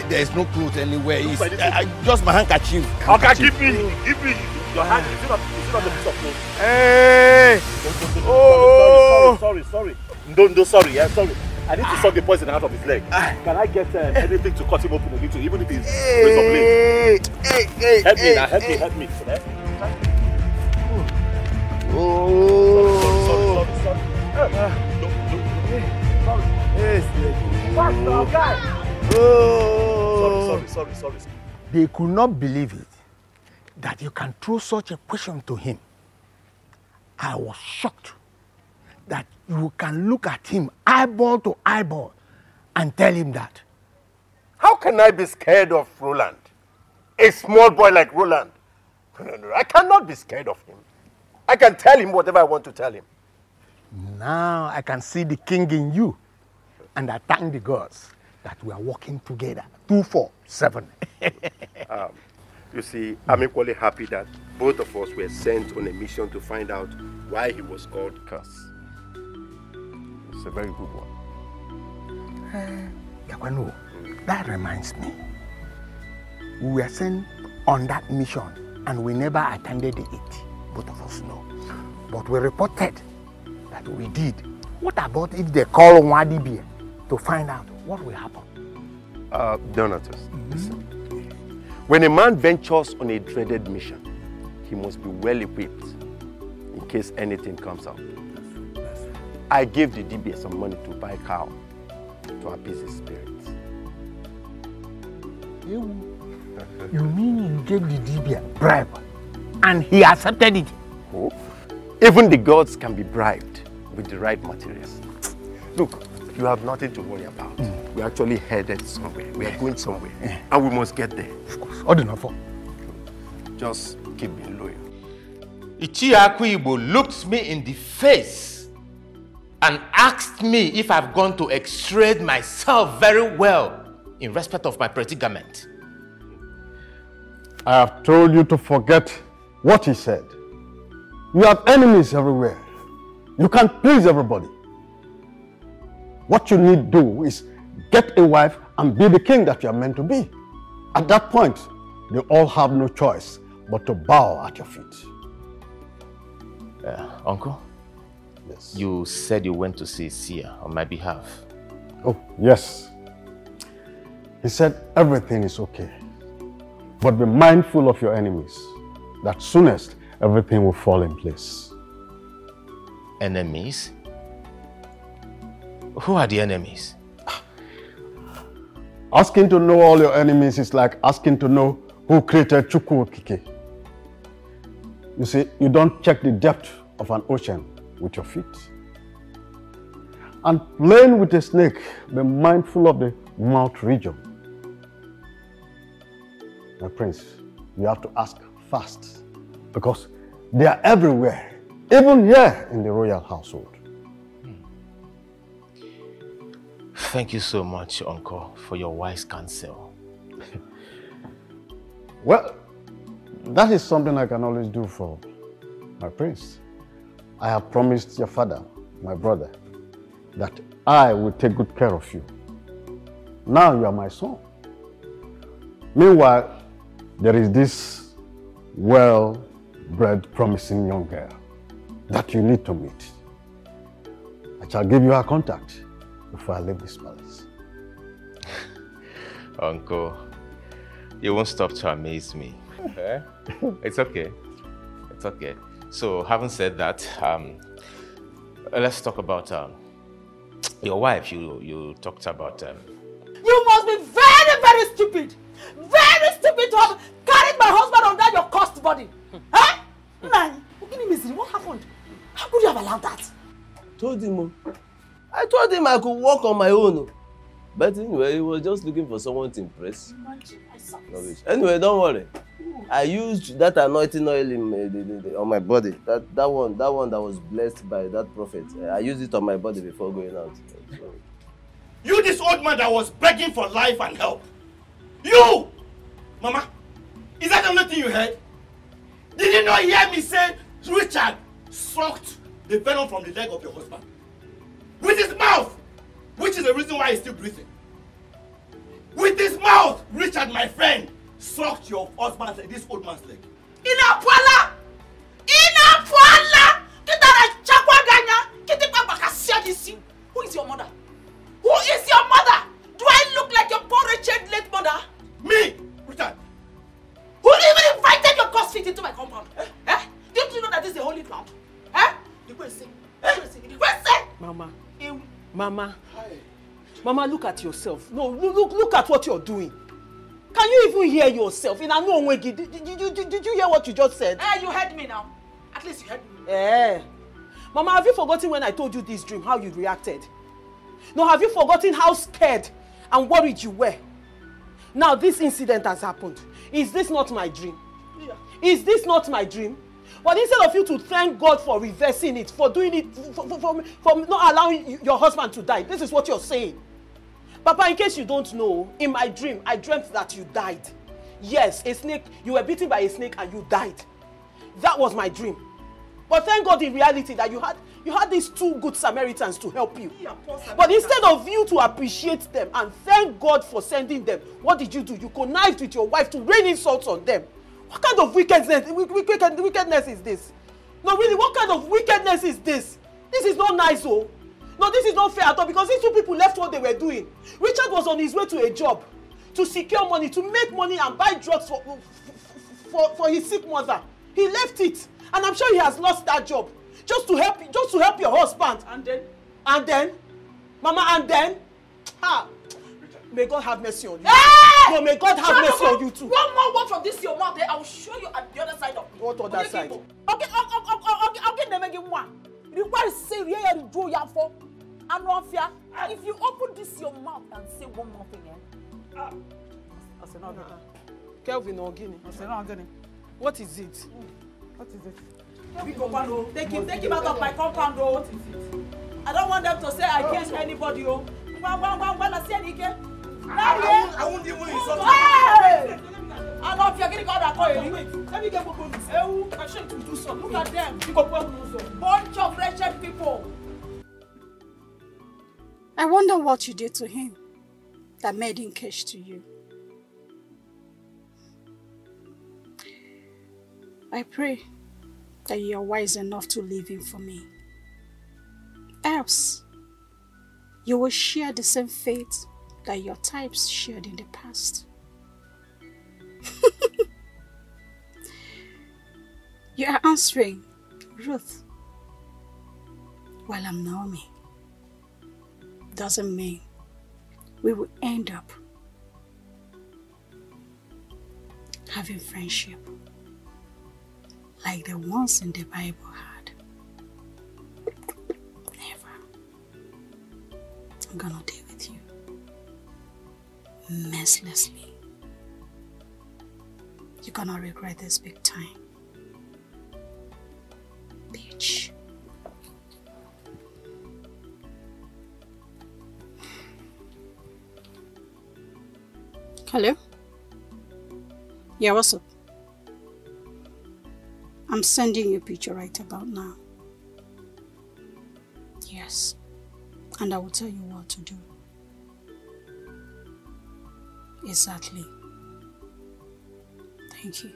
There's no clothes anywhere. It's just my handkerchief. Okay, give me your hand. Is it not the piece of clothes? Hey! Sorry. Don't sorry. Yeah, sorry. I need to suck the poison out of his leg. Can I get anything to cut him open a little, even if it's with some blade? Help me. Sorry. They could not believe it, that you can throw such a question to him. I was shocked that you can look at him eyeball to eyeball and tell him that. How can I be scared of Roland? A small boy like Roland. No, I cannot be scared of him. I can tell him whatever I want to tell him. Now I can see the king in you, and I thank the gods that we are working together 2-4-7. You see, I'm equally happy that both of us were sent on a mission to find out why he was called Curse. It's a very good one. Yakwano, that reminds me. We were sent on that mission and we never attended it. Both of us know. But we reported that we did. What about if they call Wadibi to find out what will happen? Donatus, listen. When a man ventures on a dreaded mission, he must be well equipped in case anything comes up. I gave the DBA some money to buy cow to appease his spirits. You mean you gave the DBA a bribe and he accepted it? Oh. Even the gods can be bribed with the right materials. Look, you have nothing to worry about. We're actually headed somewhere. We are going somewhere. And we must get there. Of course. Just keep being loyal. Ichiaku Igbo looked me in the face and asked me if I've gone to extrade myself very well in respect of my predicament. I have told you to forget what he said. You have enemies everywhere. You can't please everybody. What you need to do is get a wife and be the king that you are meant to be. At that point, they all have no choice but to bow at your feet. Uncle? Yes. You said you went to see Sia on my behalf. Oh, yes. He said everything is okay. But be mindful of your enemies. That soonest, everything will fall in place. Enemies? Who are the enemies? Asking to know all your enemies is like asking to know who created Chukwu Okike. You see, you don't check the depth of an ocean with your feet. And playing with a snake, be mindful of the mouth region. My prince, you have to ask fast because they are everywhere, even here in the royal household. Thank you so much, Uncle, for your wise counsel. Well, that is something I can always do for my prince. I have promised your father, my brother, that I will take good care of you. Now you are my son. Meanwhile, there is this well-bred, promising young girl that you need to meet. I shall give you her contact before I leave this palace. Uncle, you won't stop to amaze me. It's okay. It's okay. So, having said that, let's talk about your wife. You talked about. You must be very, very stupid. Very stupid to have carried my husband under your cursed body. Huh? What happened? How could you have allowed that? I told him I could walk on my own. But anyway, he was just looking for someone to impress. Anyway, don't worry. I used that anointing oil on my body. That one that was blessed by that prophet. I used it on my body before going out. So. You, this old man that was begging for life and help. You! Mama, is that the only thing you heard? Did you not hear me say Richard sucked the venom from the leg of your husband? With his mouth! Which is the reason why he's still breathing. With his mouth, Richard, my friend, sucked your husband's leg, this old man's leg. Inapuala! Inapuala! Who is your mother? Who is your mother? Do I look like your poor wretched late mother? Me, Richard. Who even invited your ghost feet into my compound? Eh? Don't you know that this is a holy ground? Eh? You go and say. Mama, look at yourself. No, look at what you're doing. Can you even hear yourself? In no way, did you hear what you just said? You heard me now. At least you heard me. Mama, have you forgotten when I told you this dream, how you reacted? No, have you forgotten how scared and worried you were? Now this incident has happened. Is this not my dream? Yeah. Is this not my dream? But instead of you to thank God for reversing it, for doing it, for not allowing your husband to die, this is what you're saying. Papa, in case you don't know, in my dream, I dreamt that you died. Yes, a snake, you were bitten by a snake and you died. That was my dream. But thank God in reality that you had these two good Samaritans to help you. Yeah, but instead of you to appreciate them and thank God for sending them, what did you do? You connived with your wife to rain insults on them. What kind of wickedness is this? No, really, what kind of wickedness is this? This is not nice, oh. No, this is not fair at all because these two people left what they were doing. Richard was on his way to a job to secure money, to make money and buy drugs for his sick mother. He left it, and I'm sure he has lost that job just to help your husband. And then, Mama, and then, may God have mercy on you. Hey! No, may God have mercy on you too. One more word from this your mouth, I will show you at the other side of me. What other side? Okay, never give one. Require say we are do ya for. I'm not fear. If you open this your mouth and say one more thing, I say no. Kelvin or Guinea? I say no, Guinea. What is it? What is it? Take him out of my compound, oh. I don't want them to say I against anybody, oh. I say again. I won't even insult you. I love you. Getting God that call you. Let me get police. I shouldn't do so. Look at them. Bunch of wretched people. I wonder what you did to him that made him cash to you. I pray that you are wise enough to leave him for me. Else, you will share the same fate that your types shared in the past. You are answering Ruth while I'm Naomi. Doesn't mean we will end up having friendship like the ones in the Bible had. Never. I'm gonna deal with you mercilessly. You're gonna regret this big time. Bitch. Hello? Yeah, what's up? I'm sending you a picture right about now. Yes. And I will tell you what to do. Exactly. Thank you.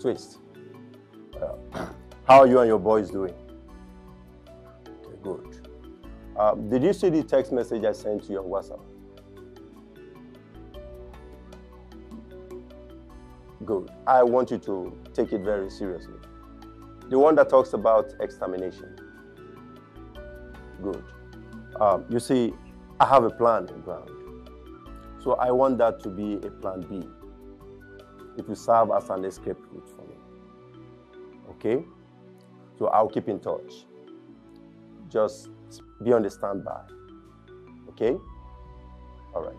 Twist. How are you and your boys doing? Okay, good. Did you see the text message I sent to you on WhatsApp? Good. I want you to take it very seriously. The one that talks about extermination. Good. You see, I have a plan in ground. So I want that to be a plan B. It will serve as an escape route for me. Okay? So I'll keep in touch. Just be on the standby. Okay? All right.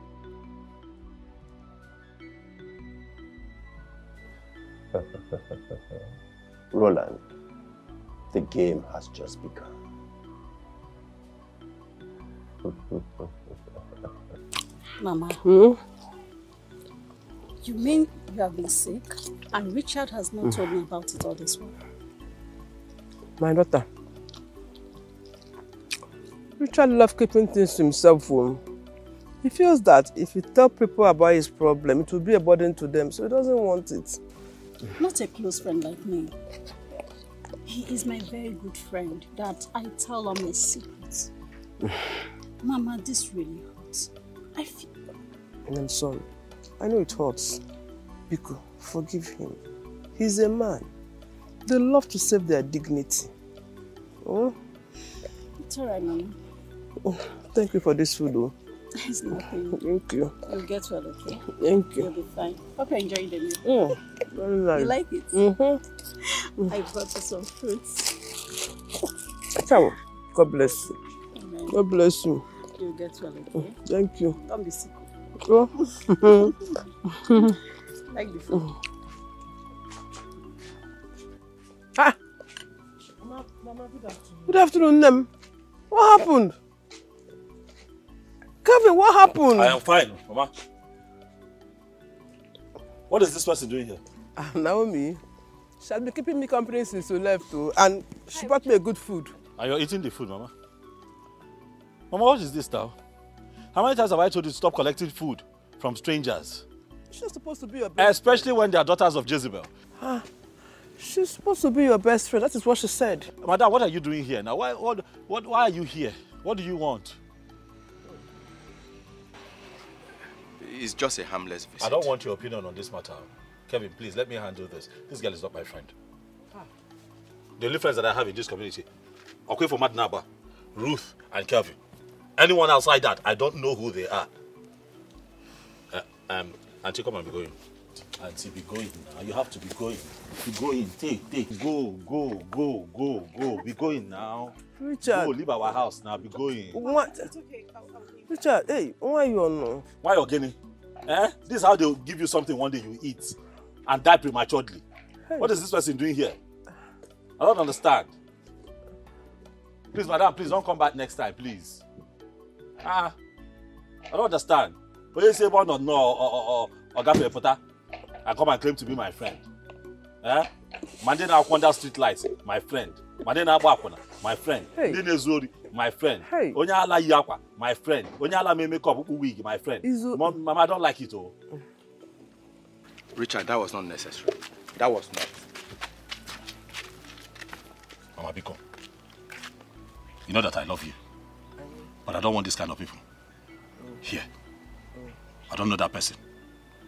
Roland, the game has just begun. Mama. You mean you have been sick and Richard has not told me about it all this while? My daughter, Richard loves keeping things to himself. He feels that if he tells people about his problem, it will be a burden to them, so he doesn't want it. Not a close friend like me. He is my very good friend that I tell him a secret. Mama, this really hurts. I feel... And I'm sorry. I know it hurts. Biko, forgive him. He's a man. They love to save their dignity. Oh? It's alright, Mama. Oh, thank you for this food, though. It's nothing. Thank you. You'll get well, okay? Thank you. You'll be fine. Hope you're enjoying the meal. Very nice. You like it? Mm-hmm. I brought you some fruits. Ciao. God bless you. Amen. God bless you. You'll get well, okay? Thank you. Don't be sick. Oh. Like the food. Ah. Mama, good afternoon. Good afternoon, Nem. What happened? Kevin, what happened? I am fine, Mama. What is this person doing here? Naomi. She has been keeping me company since you left, too, and she brought me a good food. And you're eating the food, Mama? Mama, what is this now? How many times have I told you to stop collecting food from strangers? She's supposed to be your best friend. Especially when they are daughters of Jezebel. She's supposed to be your best friend. That is what she said. Madam, what are you doing here now? Why are you here? What do you want? It's just a harmless visit. I don't want your opinion on this matter. Kevin, please, let me handle this. This girl is not my friend. The only friends that I have in this community, okay, for Madnaba, Ruth, and Kevin. Anyone outside that, I don't know who they are. Auntie, come and be going. Auntie, be going now. You have to be going. Be going. Take. Go. Be going now. Richard. Go, leave our house now. Be going. What? It's okay. Richard, hey, why you on now? Why you getting? This is how they'll give you something one day you eat and die prematurely. Hey. What is this person doing here? I don't understand. Please, madam, please don't come back next time, please. I don't understand. But you say one or no or Gafe Pota and come and claim to be my friend. Mandena Akwanda street lights, my friend. Mandena Abakona, my friend. Dine Zori, my friend. Onyala Yakwa, my friend. Onyala me make up wig, my friend. Mama, I don't like it all. Richard, that was not necessary. That was not. Mama Biko, you know that I love you. But I don't want this kind of people here. I don't know that person.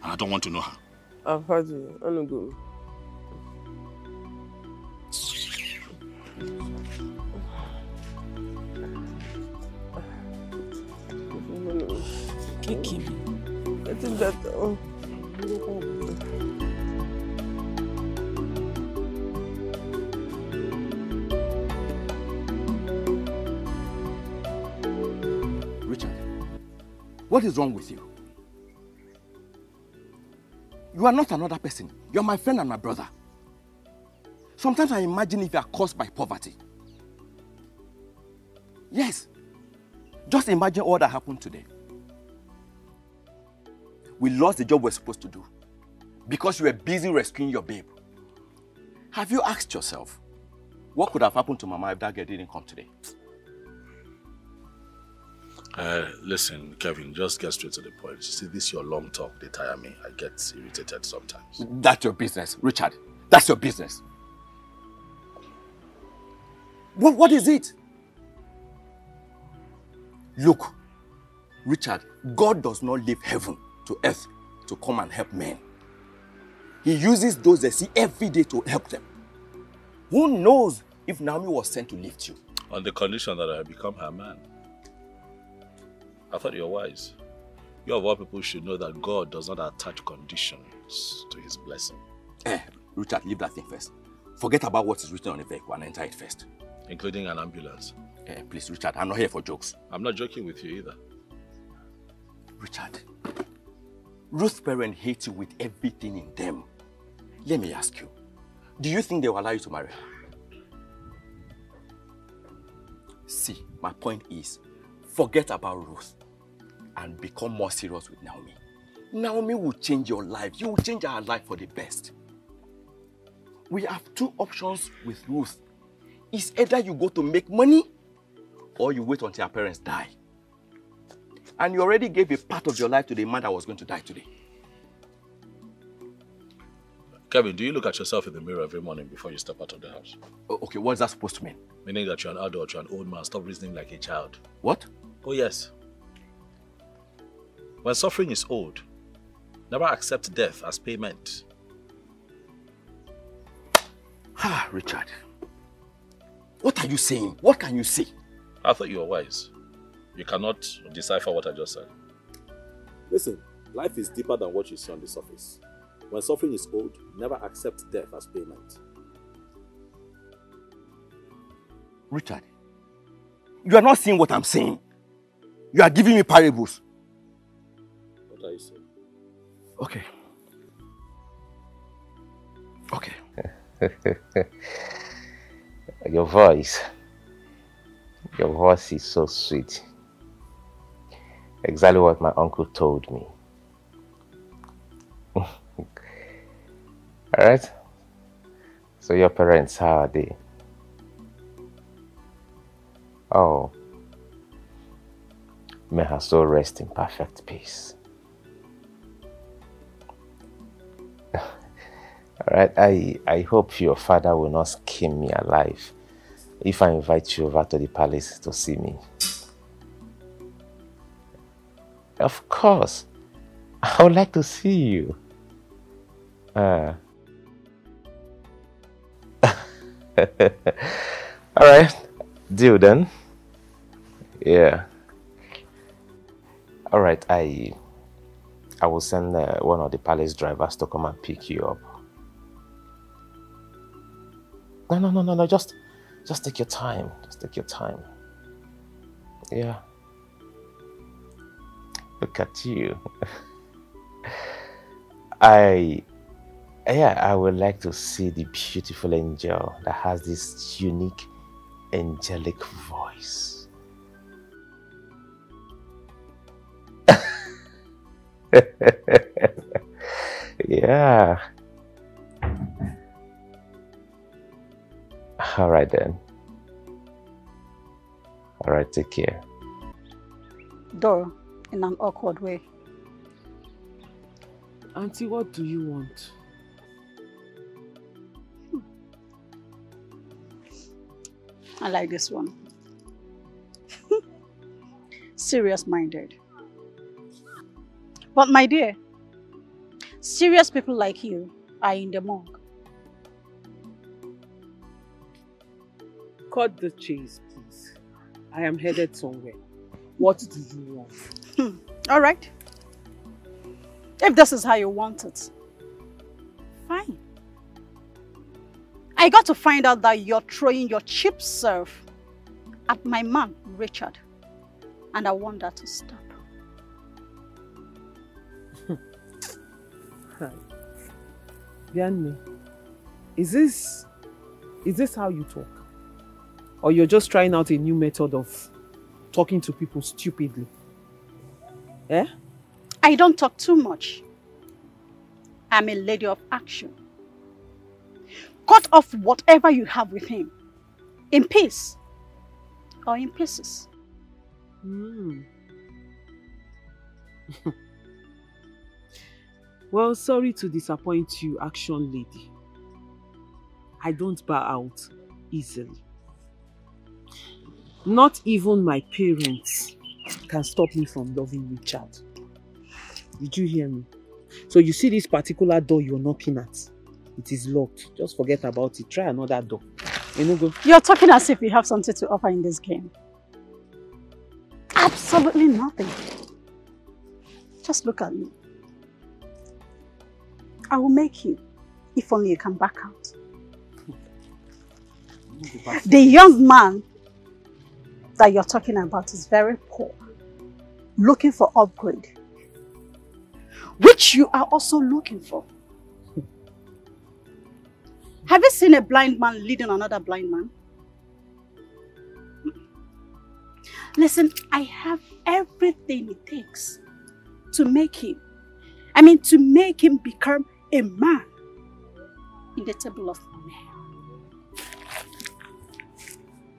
And I don't want to know her. I've heard you. I'm not good. I think that... Richard, what is wrong with you? You are not another person. You are my friend and my brother. Sometimes I imagine if you are caused by poverty. Yes. Just imagine all that happened today. We lost the job we were supposed to do because you were busy rescuing your babe. Have you asked yourself, what could have happened to Mama if that girl didn't come today? Listen, Kevin, just get straight to the point. You see, this your long talk, they tire me. I get irritated sometimes. That's your business, Richard. That's your business. What is it? Look, Richard, God does not leave heaven to earth to come and help men. He uses those they see every day to help them. Who knows if Naomi was sent to lift you? On the condition that I become her man. I thought you were wise. You of all people should know that God does not attach conditions to his blessing. Richard, leave that thing first. Forget about what is written on the vehicle and enter it first. Including an ambulance. Please, Richard, I'm not here for jokes. I'm not joking with you either. Richard, Ruth's parents hate you with everything in them. Let me ask you, do you think they will allow you to marry her? See, my point is, forget about Ruth and become more serious with Naomi. Naomi will change your life. You will change our life for the best. We have two options with Ruth. It's either you go to make money or you wait until your parents die. And you already gave a part of your life to the man that was going to die today. Kevin, do you look at yourself in the mirror every morning before you step out of the house? Okay, what's that supposed to mean? Meaning that you're an adult, you're an old man. Stop reasoning like a child. What? Oh, yes. When suffering is old, never accept death as payment. Ah, Richard. What are you saying? What can you say? I thought you were wise. You cannot decipher what I just said. Listen, life is deeper than what you see on the surface. When suffering is old, never accept death as payment. Richard, you are not seeing what I'm saying. You are giving me parables. What are you saying? Okay. Okay. Your voice is so sweet. Exactly what my uncle told me. Alright? So your parents, how are they? Oh. May her soul rest in perfect peace. Alright, I hope your father will not skin me alive if I invite you over to the palace to see me. Of course. I would like to see you. Alright, deal then. Yeah. Alright, I will send one of the palace drivers to come and pick you up. No, just take your time. Just take your time. Yeah. Look at you. I would like to see the beautiful angel that has this unique angelic voice. Yeah. All right then. All right, take care. Doro, in an awkward way. Auntie, what do you want? I like this one. Serious-minded. But my dear, serious people like you are in the morgue. Cut the chase, please. I am headed somewhere. What do you want? All right. If this is how you want it, fine. I got to find out that you're throwing your cheap serve at my man, Richard. And I want that to stop. Hi. Bianme, is this how you talk? Or you're just trying out a new method of talking to people stupidly? Eh? I don't talk too much. I'm a lady of action. Cut off whatever you have with him. In peace. Or in pieces. Well, sorry to disappoint you, action lady. I don't bow out easily. Not even my parents can stop me from loving Richard. Did you hear me? So you see this particular door you're knocking at? It is locked. Just forget about it. Try another door. You're talking as if you have something to offer in this game. Absolutely nothing. Just look at me. I will make you, if only you can back out. The young man that you're talking about is very poor, looking for upgrade, which you are also looking for. Have you seen a blind man leading another blind man? Listen, I have everything it takes to make him become a man in the table of men.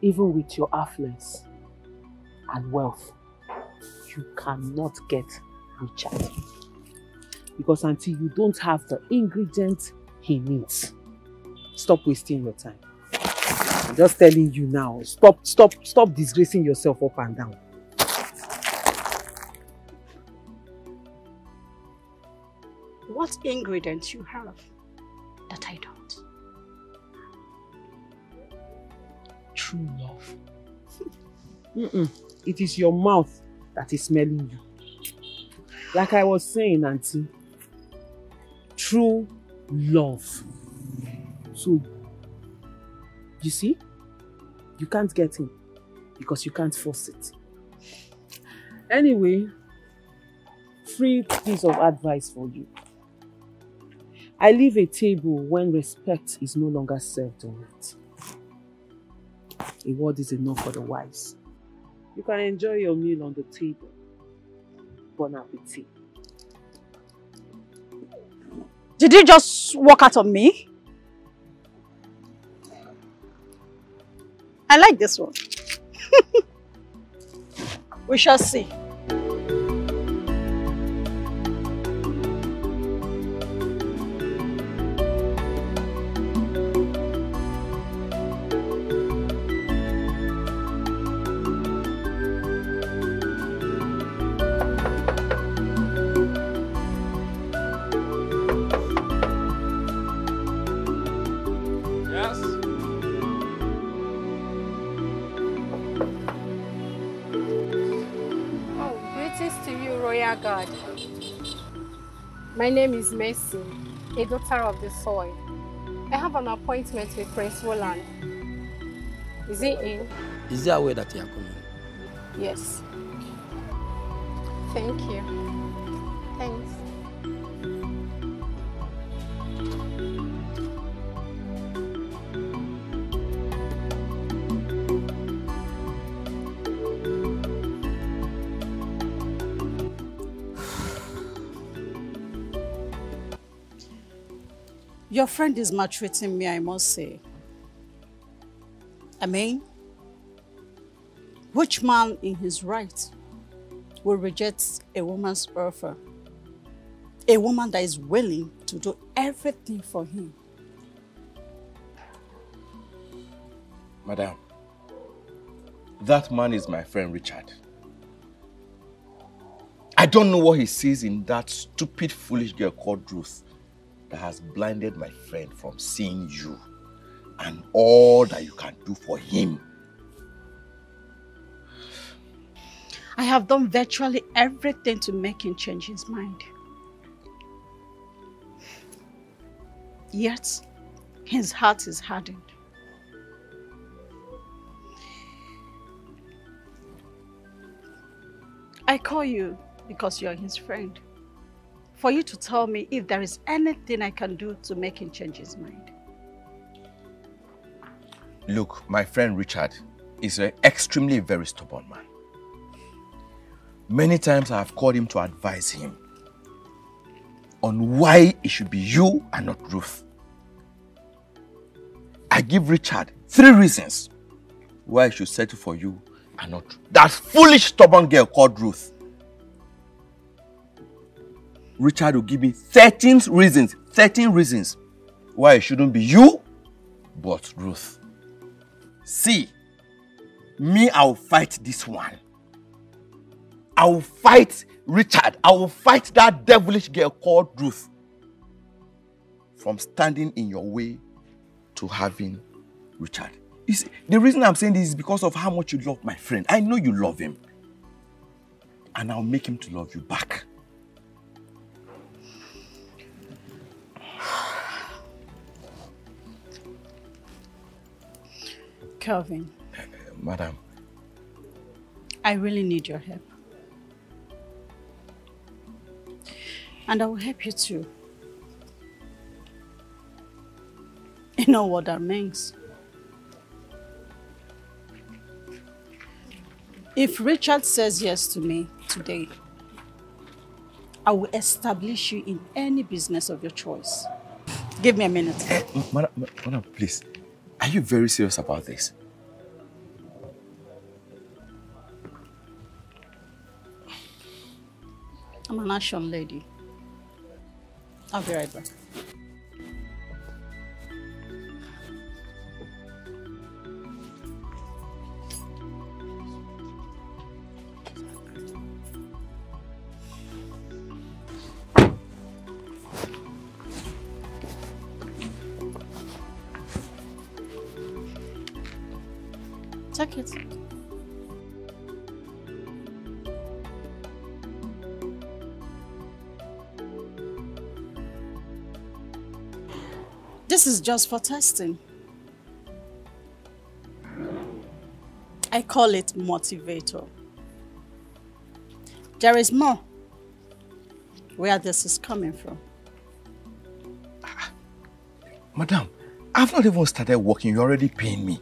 Even with your affluence and wealth, you cannot get Richard. Because until you don't have the ingredients he means. Stop wasting your time. I'm just telling you now. Stop disgracing yourself up and down. What ingredients you have that I don't? True love. It is your mouth that is smelling you. Like I was saying, Auntie, true love. So, you see, you can't get him because you can't force it. Anyway, free piece of advice for you. I leave a table when respect is no longer served on it. A word is enough for the wise. You can enjoy your meal on the table. Bon appetit. Did you just walk out on me? I like this one. We shall see. God. My name is Mercy, a daughter of the soil. I have an appointment with Prince Roland. Is he in? Is there a way that you are coming? Yes. Thank you. Thanks. Your friend is maltreating me, I must say. I mean, which man in his right will reject a woman's offer? A woman that is willing to do everything for him. Madam, that man is my friend Richard. I don't know what he sees in that stupid, foolish girl called Ruth that has blinded my friend from seeing you and all that you can do for him. I have done virtually everything to make him change his mind. Yet, his heart is hardened. I call you because you're his friend, for you to tell me if there is anything I can do to make him change his mind. Look, my friend Richard is an extremely very stubborn man. Many times I have called him to advise him on why it should be you and not Ruth. I give Richard 3 reasons why he should settle for you and not that foolish stubborn girl called Ruth. Richard will give me 13 reasons why it shouldn't be you, but Ruth. See, me, I will fight this one. I will fight Richard. I will fight that devilish girl called Ruth from standing in your way to having Richard. You see, the reason I'm saying this is because of how much you love my friend. I know you love him. And I'll make him to love you back. Kelvin. Madam. I really need your help. And I will help you too. You know what that means? If Richard says yes to me today, I will establish you in any business of your choice. Give me a minute. Madam, please. Are you very serious about this? I'm an action lady. I'll be right back. Check it. This is just for testing. I call it motivator. There is more where this is coming from. Madam, I've not even started working. You're already paying me.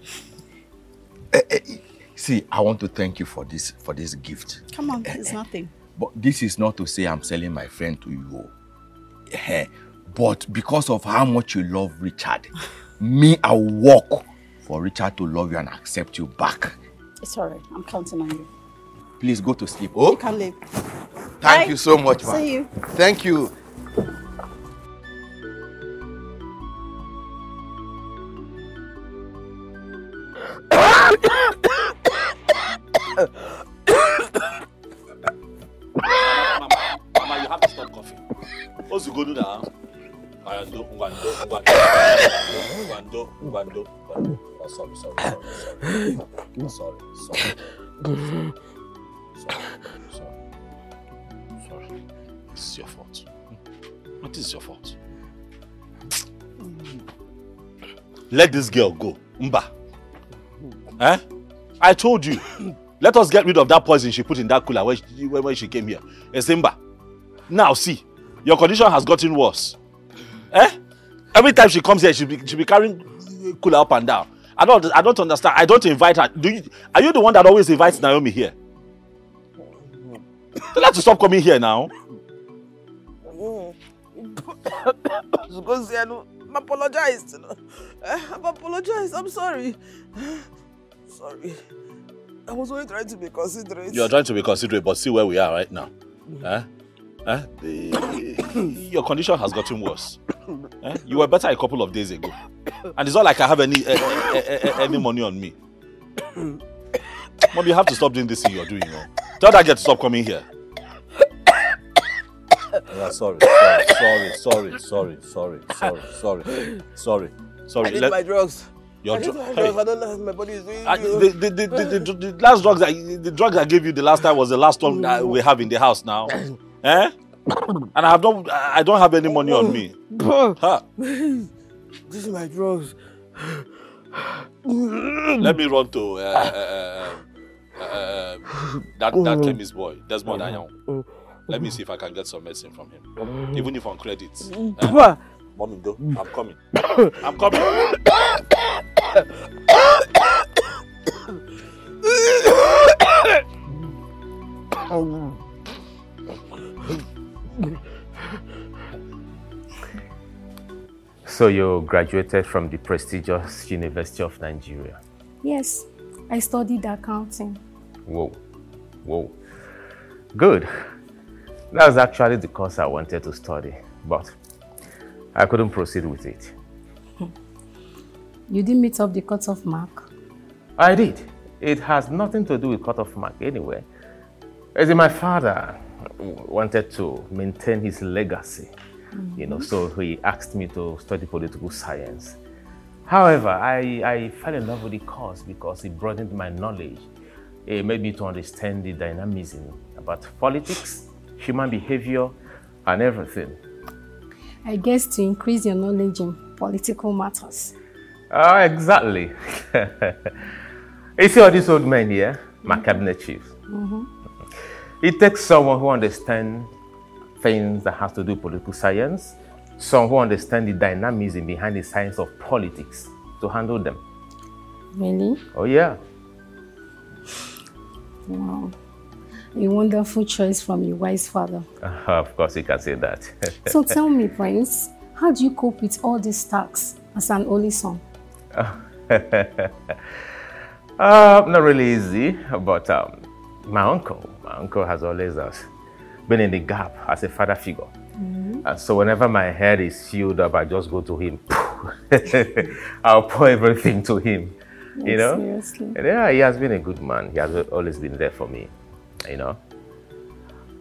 See, I want to thank you for this gift. Come on, it's nothing. But this is not to say I'm selling my friend to you. But because of how much you love Richard, me, I'll work for Richard to love you and accept you back. It's all right. I'm counting on you. Please go to sleep. Oh, you can leave. Thank you so much, man. See you. Thank you. Mama, you have to stop coughing. What's going to do now? Gwando. Oh, sorry. This is your fault. What is your fault? Let this girl go. Mba. Eh? I told you. Let us get rid of that poison she put in that cooler when she came here. Simba. Now see, your condition has gotten worse. Eh? Every time she comes here, she be carrying cooler up and down. I don't understand. I don't invite her. Are you the one that always invites Naomi here? Tell her to stop coming here now. I'm apologized. I've apologized. I'm sorry. Sorry. I was only trying to be considerate. You are trying to be considerate, but see where we are right now. Your condition has gotten worse. You were better a couple of days ago. And it's not like I have any money on me. Mom, you have to stop doing this thing you're doing. Tell that girl to stop coming here. Yeah, sorry. I need my drugs. Your I don't know how my body is doing. The last drugs, the drugs I gave you the last time was the last one that we have in the house now. Eh? And I don't have any money on me. Huh? This is my drugs. Let me run to that chemist boy, Desmond Ayan. Let me see if I can get some medicine from him, even if on credit. Mommy, go. I'm coming. I'm coming. So you graduated from the prestigious University of Nigeria? Yes, I studied accounting. Whoa. Good. That was actually the course I wanted to study, but I couldn't proceed with it. You didn't meet up the cutoff mark? I did. It has nothing to do with cutoff mark anyway. As in, my father wanted to maintain his legacy, so he asked me to study political science. However, I fell in love with the course because it broadened my knowledge. It made me to understand the dynamism about politics, human behavior, and everything. I guess to increase your knowledge in political matters. Exactly. You see all these old men here, my cabinet chiefs. It takes someone who understands things that has to do with political science, someone who understands the dynamism behind the science of politics to handle them. Really? Oh, yeah. Wow. A wonderful choice from your wise father. Of course, you can say that. So tell me, Prince, how do you cope with all these tasks as an only son? Not really easy, but my uncle has always been in the gap as a father figure. So whenever my head is filled up, I just go to him. I'll pour everything to him, Seriously? And yeah, he has been a good man. He has always been there for me,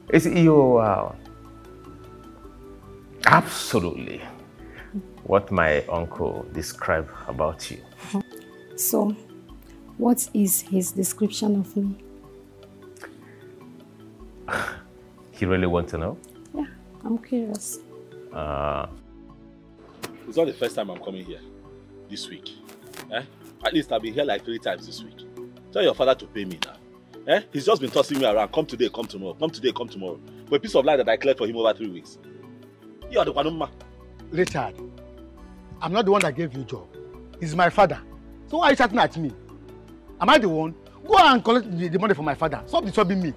It's absolutely what my uncle described about you. So, What is his description of me? You really want to know? Yeah, I'm curious. It's not the first time I'm coming here this week. At least I've been here like 3 times this week. Tell your father to pay me now. He's just been tossing me around. Come today, come tomorrow. Come today, come tomorrow. For a piece of land that I cleared for him over 3 weeks. You are the one, ma. Richard, I'm not the one that gave you a job. He's my father. So why are you shouting at me? Am I the one? Go and collect the money from my father. Stop disturbing me.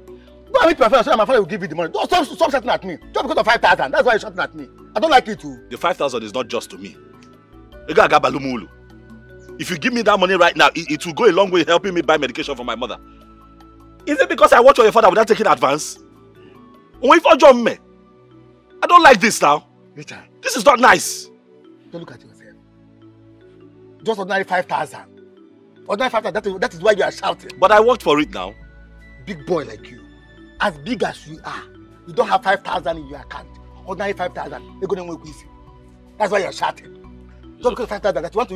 Go and meet my father so that my father will give you the money. Don't stop shouting at me. Just because of 5,000. That's why you're shouting at me. I don't like it too. The 5,000 is not just to me. If you give me that money right now, it will go a long way helping me buy medication for my mother. Is it because I watch your father without taking advance? I don't like this now. Richard, this is not nice. Don't look at yourself. Just ordinary 5,000. Ordinary 5,000, that is why you are shouting. But I worked for it now. Big boy like you, as big as you are, you don't have 5,000 in your account. Ordinary 5,000, they're going to work easy. That's why you're shouting. Just because 5,000, that you want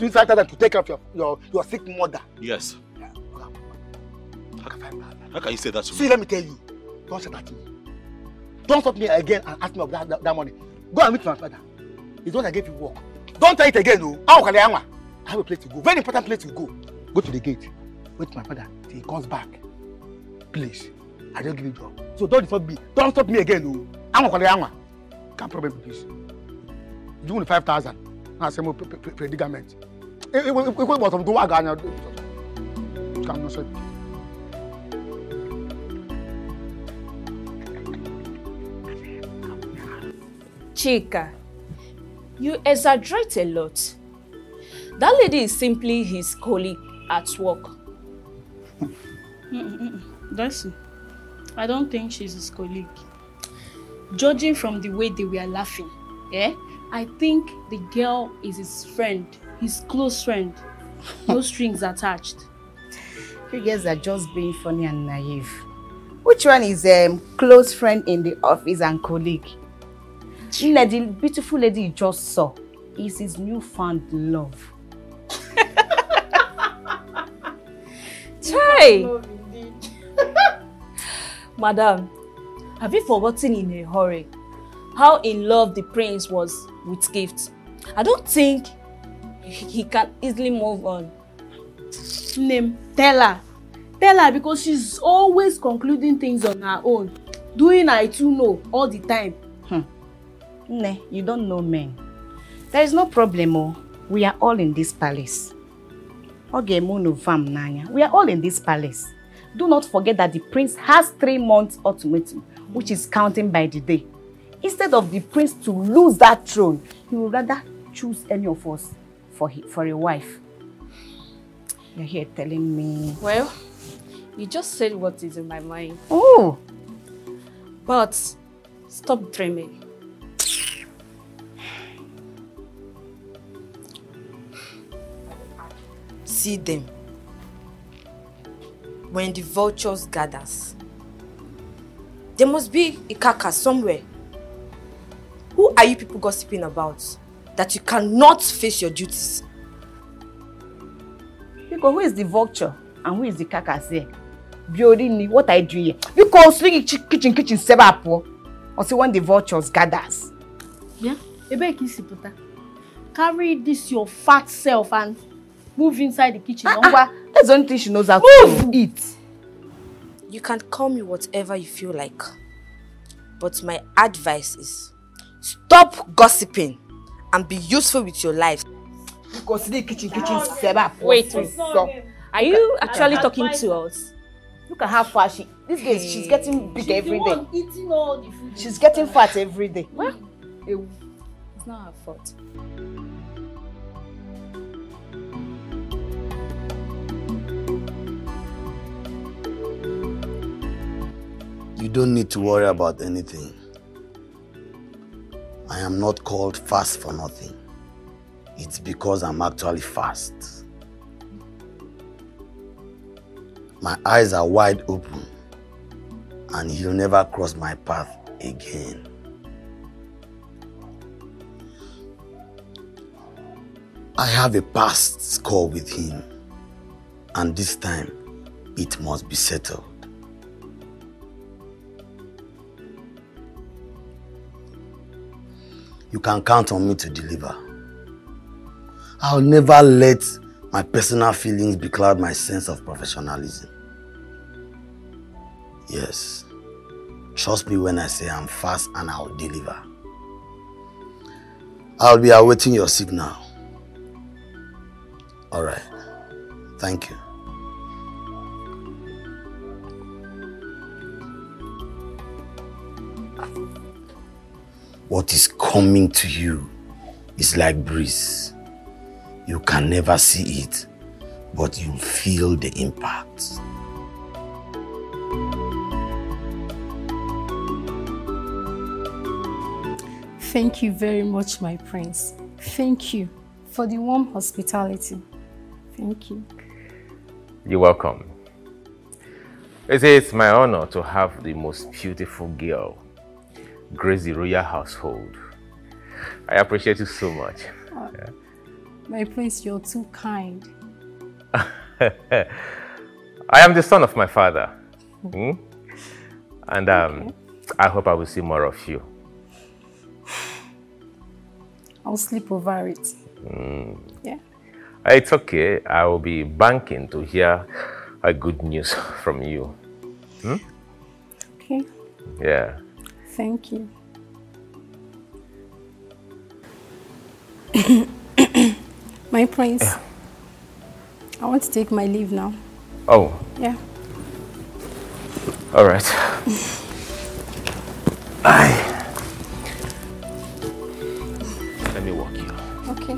to use 5,000 to take care of your sick mother. Yes. Yeah. How can you say that to me? See, let me tell you, don't shout at me. Don't stop me again and ask me of that money. Go and meet my father. He's the one that gave you work. Don't try it again, no. I have a place to go. Very important place to go. Go to the gate. Wait for my father till he comes back. Please. I don't give you a job. So don't stop me. Don't stop me again, no. Can't problem with this. You want 5,000. I say more predicament. If we want to do again, can't say. Chika, you exaggerate a lot. That lady is simply his colleague at work. Darcy, I don't think she's his colleague. Judging from the way they were laughing, I think the girl is his friend, his close friend. No strings attached. You guys are just being funny and naive. Which one is close friend in the office and colleague? The beautiful lady you just saw is his newfound love. Chai! Madam, have you forgotten in a hurry how in love the prince was with Gift? I don't think he can easily move on. Name, tell her because she's always concluding things on her own, doing I too know all the time. Ne, you don't know men. There is no problem. We are all in this palace. We are all in this palace. Do not forget that the prince has 3 months ultimatum, which is counting by the day. Instead of the prince to lose that throne, he would rather choose any of us for a wife. You're here telling me... Well, you just said what is in my mind. Oh! But stop dreaming. See them. When the vultures gathers, there must be a carcass somewhere. Who are you people gossiping about? That you cannot face your duties? Because who is the vulture and who is the carcass here? Biorini, what I do here? Because kitchen sebapo. Or see when the vultures gathers. Yeah, carry this your fat self and move inside the kitchen. That's the only thing she knows how to eat. You can call me whatever you feel like. But my advice is, stop gossiping and be useful with your life. Because the kitchen setup. Wait. Are you actually talking to us? Look at how far these days she's getting big every day. Eating all the food. She's getting fat every day. Well, it's not her fault. You don't need to worry about anything. I am not called fast for nothing. It's because I'm actually fast. My eyes are wide open, and he'll never cross my path again. I have a past score with him, And this time, it must be settled. You can count on me to deliver. I'll never let my personal feelings becloud my sense of professionalism. Yes, trust me when I say I'm fast and I'll deliver. I'll be awaiting your signal. All right, thank you. What is coming to you is like breeze. You can never see it, but you feel the impact. Thank you very much, my prince. Thank you for the warm hospitality. Thank you. You're welcome. It's my honor to have the most beautiful girl grace the royal household. I appreciate you so much. Yeah. My prince, you're too kind. I am the son of my father. And I hope I will see more of you. I'll sleep over it. Yeah. It's okay. I will be banking to hear a good news from you. Okay. Yeah. Thank you. My prince, I want to take my leave now. Oh. Yeah. All right. Let me walk you. Okay.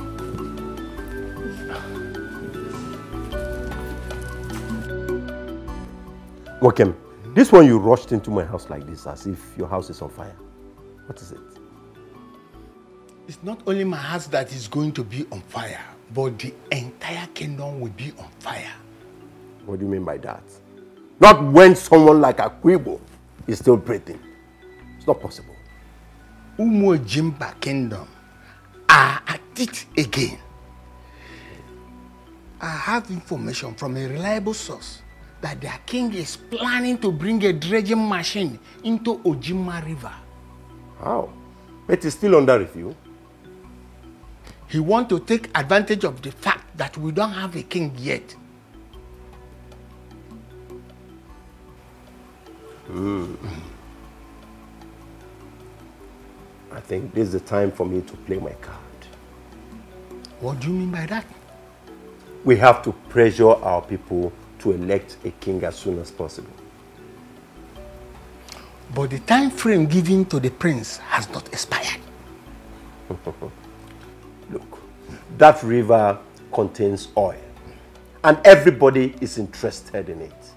Welcome. This one you rushed into my house like this as if your house is on fire. What is it? It's not only my house that is going to be on fire, but the entire kingdom will be on fire. What do you mean by that? Not when someone like Akwibo is still breathing. It's not possible. Umo Jimba kingdom are at it again. I have information from a reliable source that their king is planning to bring a dredging machine into Ojima River. How? It is still under review. He wants to take advantage of the fact that we don't have a king yet. I think this is the time for me to play my card. What do you mean by that? We have to pressure our people to elect a king as soon as possible. But the time frame given to the prince has not expired. Look, that river contains oil and everybody is interested in it.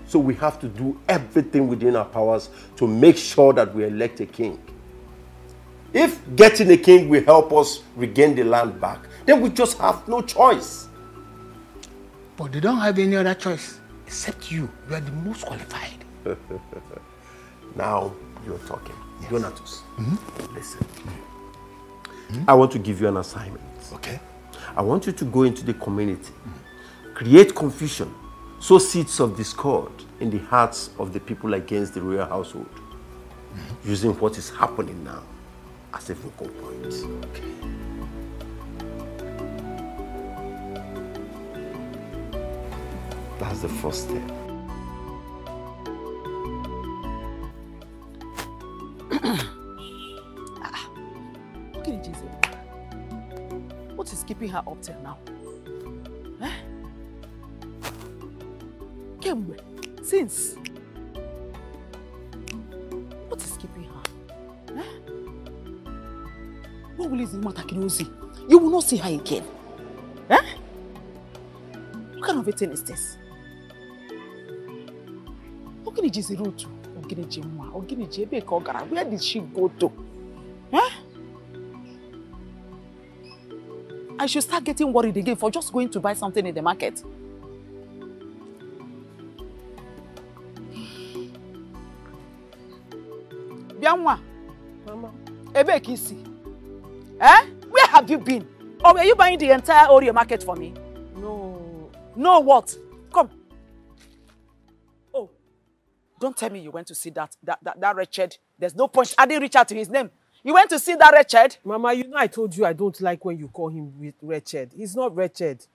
So we have to do everything within our powers to make sure that we elect a king. If getting a king will help us regain the land back, then we just have no choice. But they don't have any other choice except you. You are the most qualified. Now you're talking. Yes. Donatus, listen. I want to give you an assignment. Okay. I want you to go into the community, create confusion, sow seeds of discord in the hearts of the people against the royal household, using what is happening now as a focal point. Okay. That's the first step. What is keeping her up till now? Kemwe, since? What is keeping her? What will is the matter, Kinuzi? You will not see her again. What kind of a thing is this? Where did she go to? I should start getting worried again for just going to buy something in the market. Bianwa, Mama, Ebe Kisi, where have you been? Or were you buying the entire Oreo market for me? No, No what? Come. Oh, don't tell me you went to see that wretched. There's no point. I didn't reach out to his name. You went to see that wretched? Mama, you know I told you I don't like when you call him wretched. He's not wretched.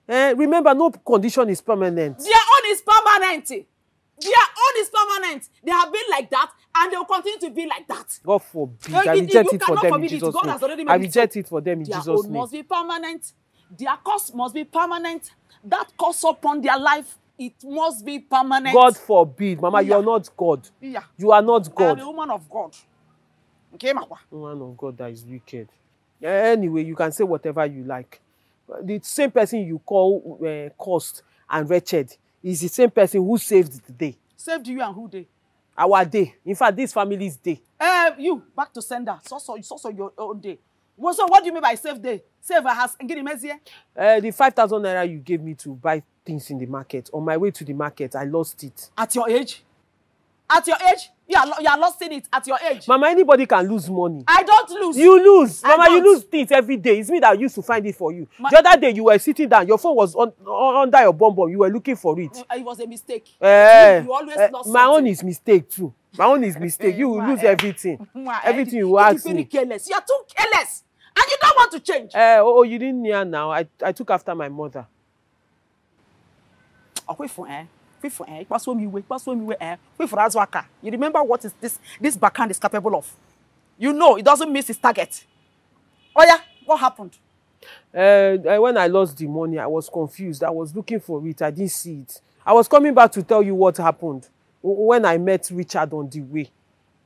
Remember, no condition is permanent. Their own is permanent. Their own is permanent. They have been like that, and they will continue to be like that. God forbid. I reject it for them in Jesus' name. I reject it for them in Jesus' name. Their own must be permanent. Their curse must be permanent. That curse upon their life, it must be permanent. God forbid. Mama, you are not God. Yeah. You are not God. I am a woman of God. Okay, Mama? Woman of God that is wicked. Anyway, you can say whatever you like. The same person you call cursed and wretched is the same person who saved the day. Saved you and who day? Our day. In fact, this family's day. You, back to sender. It's also your own day. Well, so what do you mean by save day? Save a house and get him here? The 5,000 naira you gave me to buy things in the market. On my way to the market, I lost it. At your age? At your age? You are losing it at your age. Mama, anybody can lose money. I don't lose. You lose. Mama, you lose things every day. It's me that used to find it for you. The other day, you were sitting down. Your phone was under your bum. You were looking for it. It was a mistake. You always lost my own is mistake too. My own is mistake. You will lose everything. Everything you ask me. You're careless. You're too careless. And you don't want to change. You didn't hear now. I took after my mother. You remember what is this backhand is capable of? You know it doesn't miss its target. Oh yeah, what happened? When I lost the money, I was confused. I was looking for it. I didn't see it. I was coming back to tell you what happened when I met Richard on the way.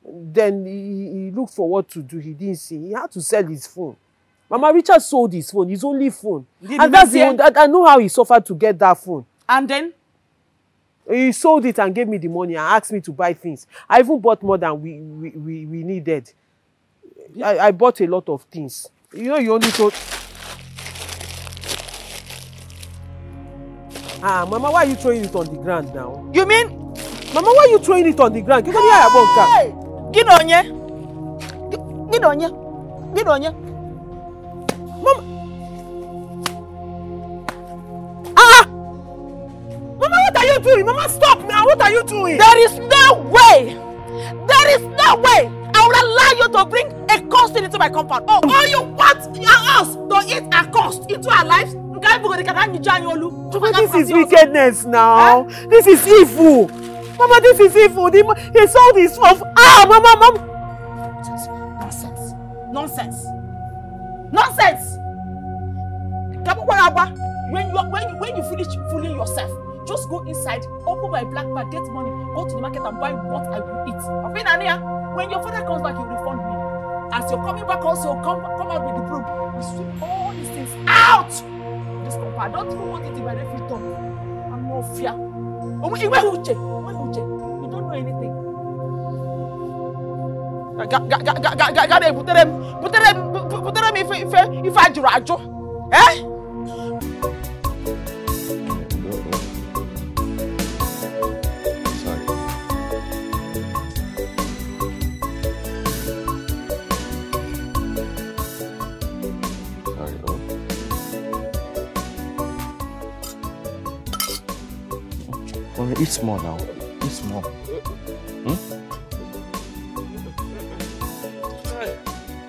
Then he looked for what to do. He didn't see. He had to sell his phone. Mama, Richard sold his phone, his only phone. And that's the one. I know how he suffered to get that phone. And then? He sold it and gave me the money and asked me to buy things. I even bought more than we needed. I bought a lot of things. You know, you only told... Mama, why are you throwing it on the ground now? You mean? Mama, why are you throwing it on the ground? Hey! Mama! Mama, what are you doing? Mama, stop now! What are you doing? There is no way! There is no way! I will allow you to bring a cost into my compound. Oh, you want us to eat a cost into our lives? This is wickedness now. This is evil. Mama, this is evil. He sold his phone. Mama. Nonsense. When you finish fooling yourself, just go inside, open my black bag, get money, go to the market and buy what I will eat. When your father comes back, he will refund me. As you're coming back also, come out with the broom. We sweep all these things out! This compound, I don't even want it in my refrigerator. I'm no fear. You don't know anything. If I do, eh? Eat small now. Eat small.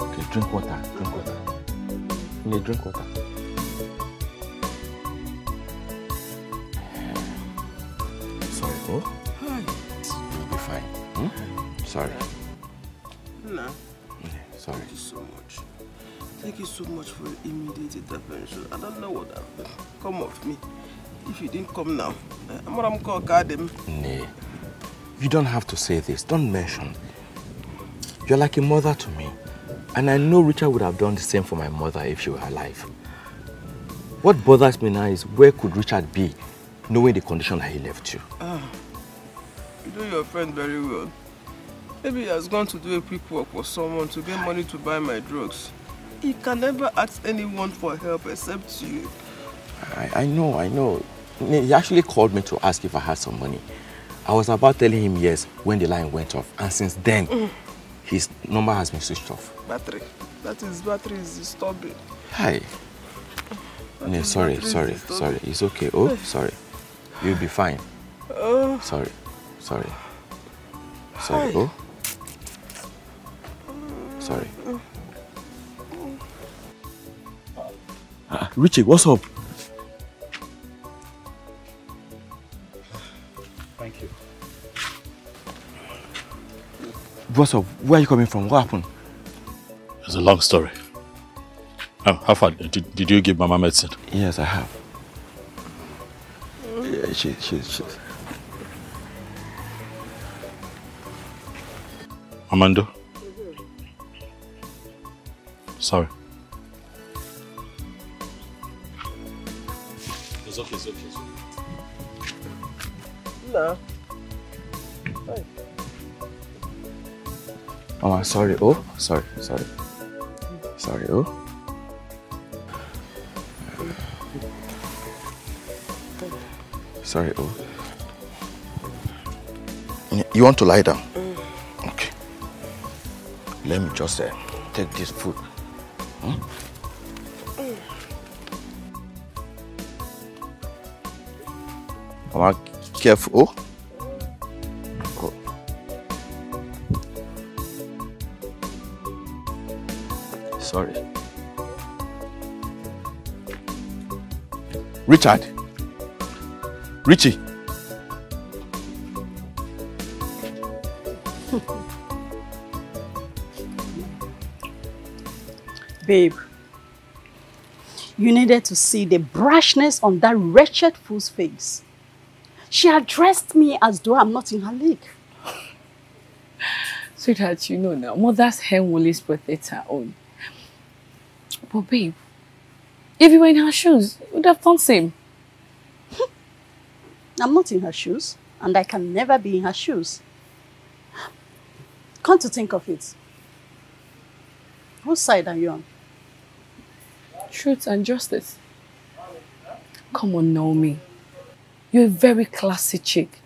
Okay, drink water. You drink water. Sorry, You'll be fine. Sorry. No. Okay, sorry. Thank you so much. Thank you so much for your immediate intervention. I don't know what happened. Come off me. If you didn't come now, I'm going to call Garden. Nay, you don't have to say this. Don't mention. You're like a mother to me. And I know Richard would have done the same for my mother if she were alive. What bothers me now is where could Richard be, knowing the condition that he left you? You know your friend very well. Maybe he has gone to do a quick work for someone to get money to buy my drugs. He can never ask anyone for help except you. I know. He actually called me to ask if I had some money. I was about telling him yes when the line went off. And since then, his number has been switched off. Battery. That is, battery is disturbing. Hi. No, sorry. It's okay. Oh, sorry. You'll be fine. Sorry. Oh. Sorry. Richie, what's up? Thank you. What's up? Where are you coming from? What happened? It's a long story. How far? Did you give Mama medicine? Yes, I have. Yeah, she's... Amando? Sorry. It's okay. No. Hey. Oh, sorry. Oh, sorry. Oh. Sorry. Oh. You want to lie down? Okay. Let me just take this food. Mama, careful. Oh. Sorry. Richie. Babe, you needed to see the brashness on that wretched fool's face. She addressed me as though I'm not in her league. Sweetheart, you know now, mother's hen will always protect her own. But babe, if you were in her shoes, you would have done the same. I'm not in her shoes, and I can never be in her shoes. Come to think of it, whose side are you on? Truth and justice. Come on, Naomi. You're a very classy chick.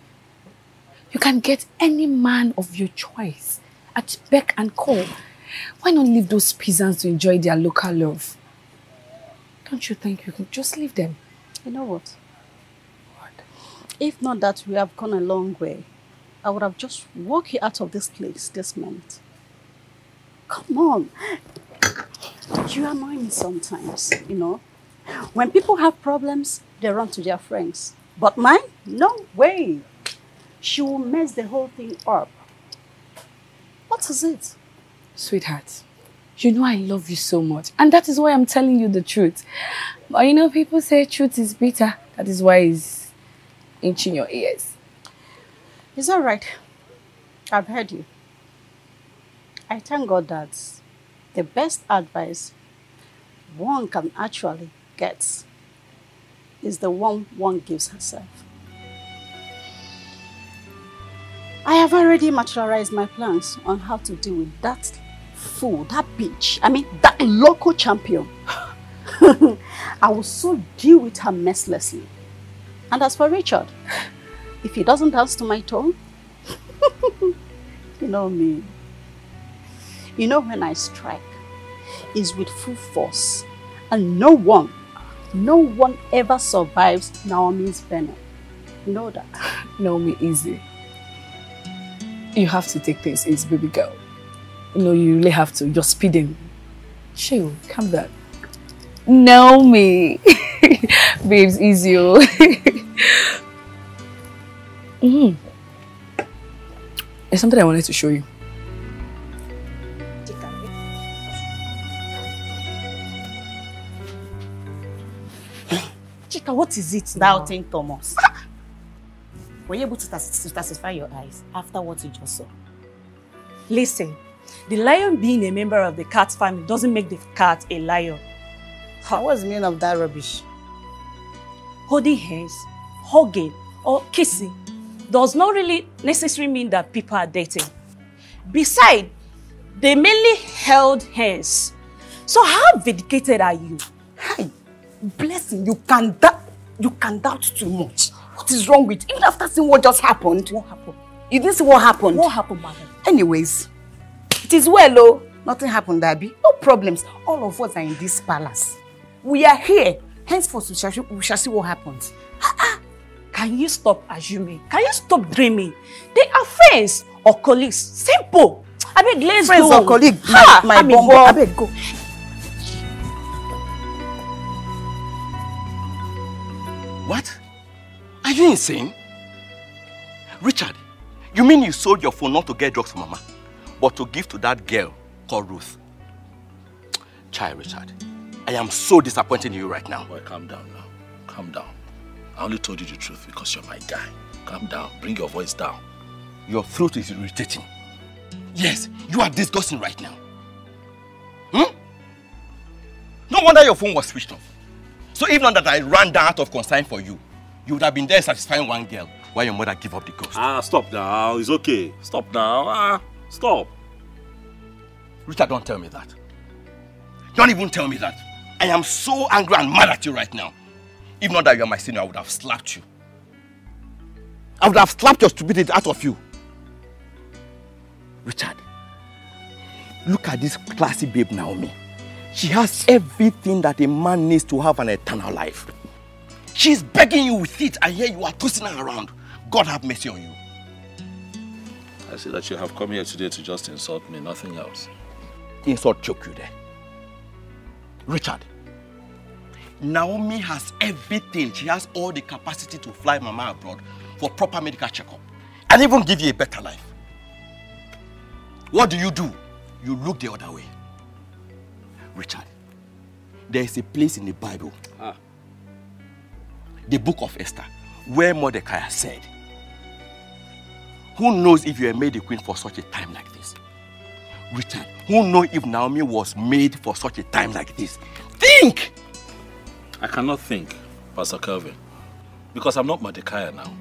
You can get any man of your choice at beck and call. Why not leave those peasants to enjoy their local love? Don't you think you can just leave them? You know what? If not that we have gone a long way, I would have just walked you out of this place this minute. Come on. You annoy me sometimes, you know. When people have problems, they run to their friends. But mine? No way. She will mess the whole thing up. What is it? Sweetheart, you know I love you so much. And that is why I'm telling you the truth. But you know, people say truth is bitter. That is why it's inching your ears. Is that right? I've heard you. I thank God that the best advice one can actually get is the one gives herself. I have already materialized my plans on how to deal with that fool, that bitch. I mean, that local champion. I will so deal with her mercilessly. And as for Richard, if he doesn't dance to my tone, you know me. You know when I strike, it's with full force. And no one ever survives Naomi's venom. You know that? Naomi, easy. You have to take things easy, baby girl. You know, you really have to. You're speeding. Chill, calm down. Naomi. Babes, easy. There's something I wanted to show you. Chika, what is it thou think, Thomas? Were you able to satisfy your eyes after what you just saw? Listen, the lion being a member of the cat family doesn't make the cat a lion. What's the meaning of that rubbish? Holding hands, hugging, or kissing does not really necessarily mean that people are dating. Besides, they mainly held hands. So how vindicated are you? Hi, blessing, you can doubt too much. What is wrong with you? Even after seeing what just happened. What happened? You didn't see what happened? What happened, madam? Anyways, it is well, oh. Nothing happened, Abby. No problems. All of us are in this palace. We are here Henceforth, we shall see what happens. Can you stop assuming? Can you stop dreaming? They are friends or colleagues. Simple. I beg, let's friends go. Or colleagues, my bumbo. I beg, go. What? Are you insane? Richard, you mean you sold your phone not to get drugs for Mama, but to give to that girl called Ruth? Child, Richard, I am so disappointed in you right now. Boy, calm down now. Calm down. I only told you the truth because you're my guy. Calm down. Bring your voice down. Your throat is irritating. Yes, you are disgusting right now. No wonder your phone was switched off. So even that I ran down out of concern for you, you would have been there satisfying one girl while your mother gave up the ghost. Stop now. It's okay. Stop now. Stop. Richard, don't tell me that. Don't even tell me that. I am so angry and mad at you right now. If not that you are my senior, I would have slapped you. I would have slapped your stupidity out of you. Richard, look at this classy babe Naomi. She has everything that a man needs to have an eternal life. She's begging you with it, and here you are twisting her around. God have mercy on you. I see that you have come here today to just insult me, nothing else. Insult choke you there. Richard, Naomi has everything. She has all the capacity to fly Mama abroad for proper medical checkup and even give you a better life. What do? You look the other way. Richard, there is a place in the Bible, the book of Esther, where Mordecai said, who knows if you are made a queen for such a time like this? Richard, who knows if Naomi was made for such a time like this? Think! I cannot think, Pastor Kelvin, because I'm not Mordecai now.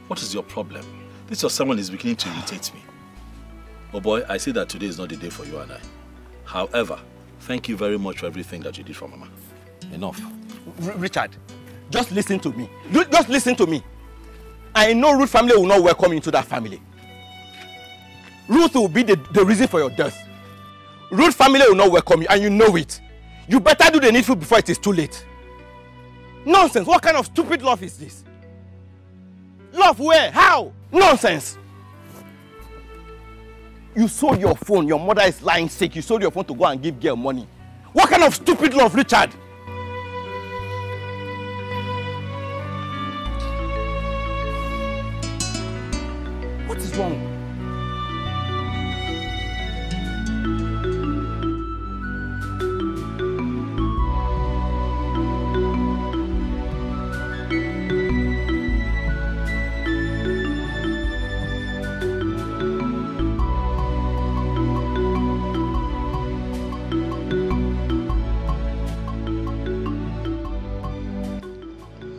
What is your problem? This your sermon is beginning to irritate me. Oh boy, I see that today is not the day for you and I. However, thank you very much for everything that you did for Mama. Enough. Richard, just listen to me. Just listen to me. I know Ruth family will not welcome you into that family. Ruth will be the reason for your death. Ruth family will not welcome you, and you know it. You better do the needful before it is too late. Nonsense. What kind of stupid love is this? Love where? How? Nonsense. You sold your phone. Your mother is lying sick. You sold your phone to go and give girl money. What kind of stupid love, Richard? What is wrong?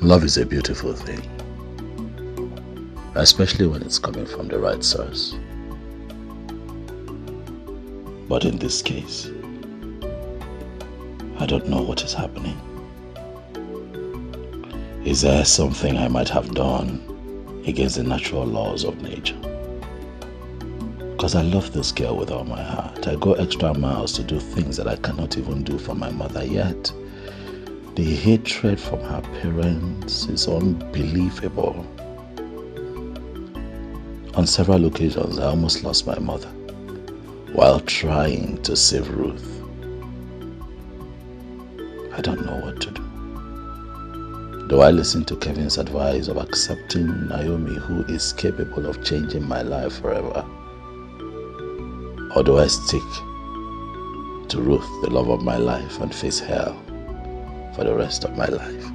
Love is a beautiful thing, especially when it's coming from the right source. But in this case, I don't know what is happening. Is there something I might have done against the natural laws of nature? Because I love this girl with all my heart. I go extra miles to do things that I cannot even do for my mother yet. The hatred from her parents is unbelievable. On several occasions, I almost lost my mother while trying to save Ruth. I don't know what to do. Do I listen to Kevin's advice of accepting Naomi, who is capable of changing my life forever? Or do I stick to Ruth, the love of my life, and face hell for the rest of my life?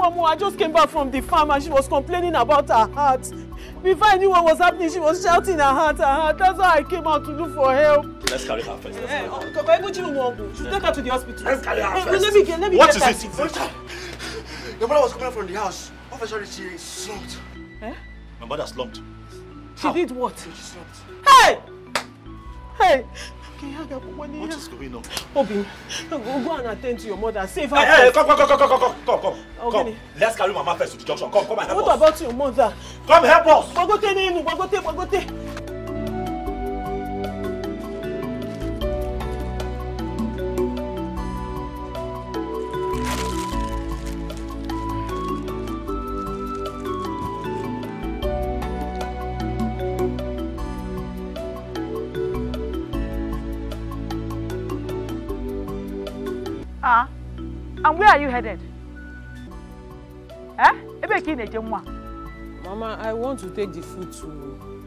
I just came back from the farm and she was complaining about her heart. Before I knew what was happening, she was shouting her heart, her heart. That's why I came out to look for help. Let's carry her first. Should take her to the hospital. Let's carry her first. Let me What get is her. it? Your mother was coming from the house. Officer, she slumped. Eh? My mother slumped. She did what? She slumped. Hey! Hey! What is going on? Obi, go and attend to your mother. Save her. Hey, come. Okay. Let's carry Mama first to the junction. Come and help us. What about your mother? Come help us. Bagote. And where are you headed? Mama, I want to take the food to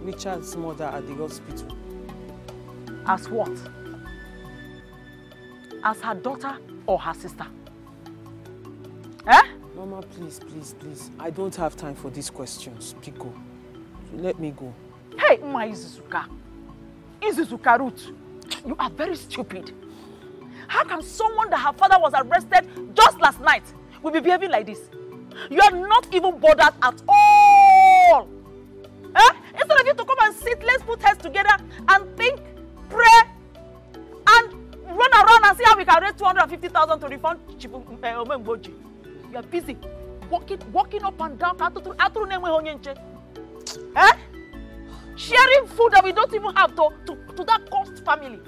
Richard's mother at the hospital. As what? As her daughter or her sister? Mama, please. I don't have time for these questions. Pico, let me go. Hey, my Izuzuka Ruth, you are very stupid. How can someone that her father was arrested just last night will be behaving like this? You are not even bothered at all. Instead of you to come and sit, let's put heads together and think, pray, and run around and see how we can raise 250,000 to refund Chifu Omemboji. You are busy walking up and down. Sharing food that we don't even have to that cost family.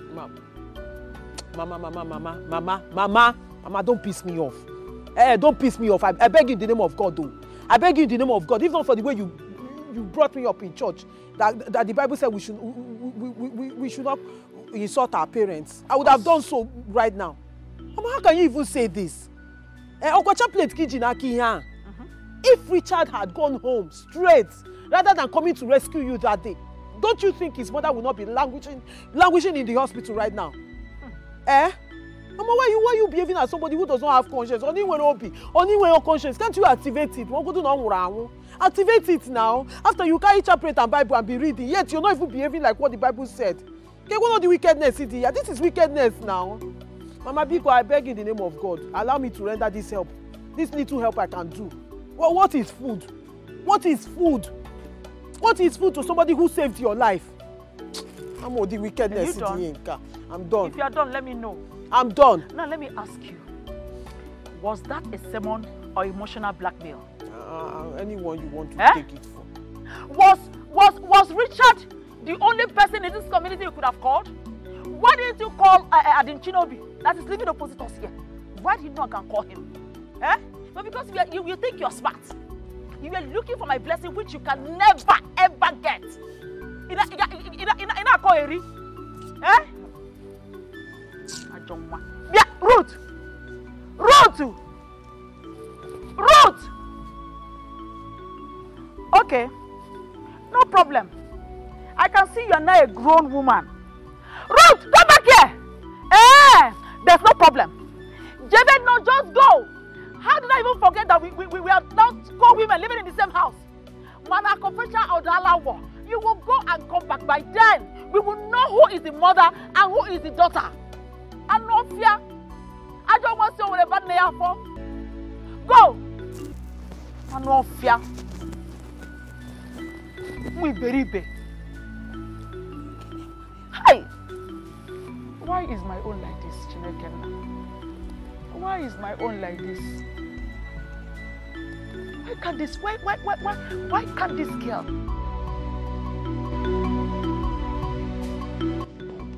Mama, don't piss me off. Don't piss me off. I beg you in the name of God, though. I beg you in the name of God. If not for the way you brought me up in church, that the Bible said we should not insult our parents, I would have done so right now. Mama, how can you even say this? If Richard had gone home straight, rather than coming to rescue you that day, don't you think his mother will not be languishing in the hospital right now? Mama, why you behaving as somebody who does not have conscience? Only when your conscience, can't you activate it? Activate it now. After you carry chaplet and Bible and be reading, yet you're not even behaving like what the Bible said. Okay, what are the wickedness in here? This is wickedness now. Mama Biko, I beg in the name of God, allow me to render this help. This little help I can do. Well, what is food? What is food? What is food to somebody who saved your life? I'm all the wickedness in here. I'm done. If you are done, let me know. I'm done. Now let me ask you, was that a sermon or emotional blackmail? Anyone you want to take it for. Was Richard the only person in this community you could have called? Why didn't you call Adin Chinobi that is living opposite us here? Why did you not call him? But because you think you're smart. You were looking for my blessing which you can never ever get. In a koeri. Yeah, Ruth! Okay, no problem. I can see you are now a grown woman. Ruth, come back here! There's no problem. Javen, no, just go. How did I even forget that we are not co-women living in the same house? You will go and come back. By then, we will know who is the mother and who is the daughter. And no fear. I don't want to say whatever they are for. Go. And no fear. Hi. Why is my own like this, Chineke? Why is my own like this? Why can't this? Why can't this girl?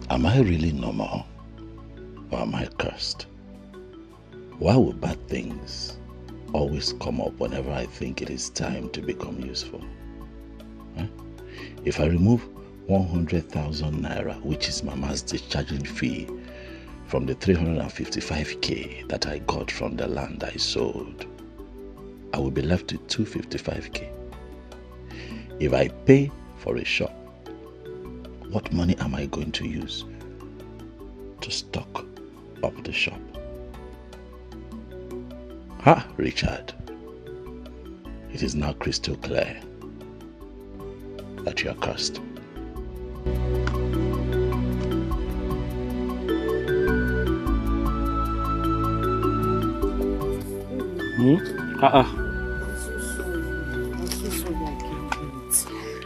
Am I really normal? Or am I cursed? Why will bad things always come up whenever I think it is time to become useful? If I remove 100,000 naira, which is Mama's discharging fee, from the 355k that I got from the land I sold, I will be left with 255k. If I pay for a shop, what money am I going to use to stock up the shop? Richard, It is now crystal clear that you are cursed.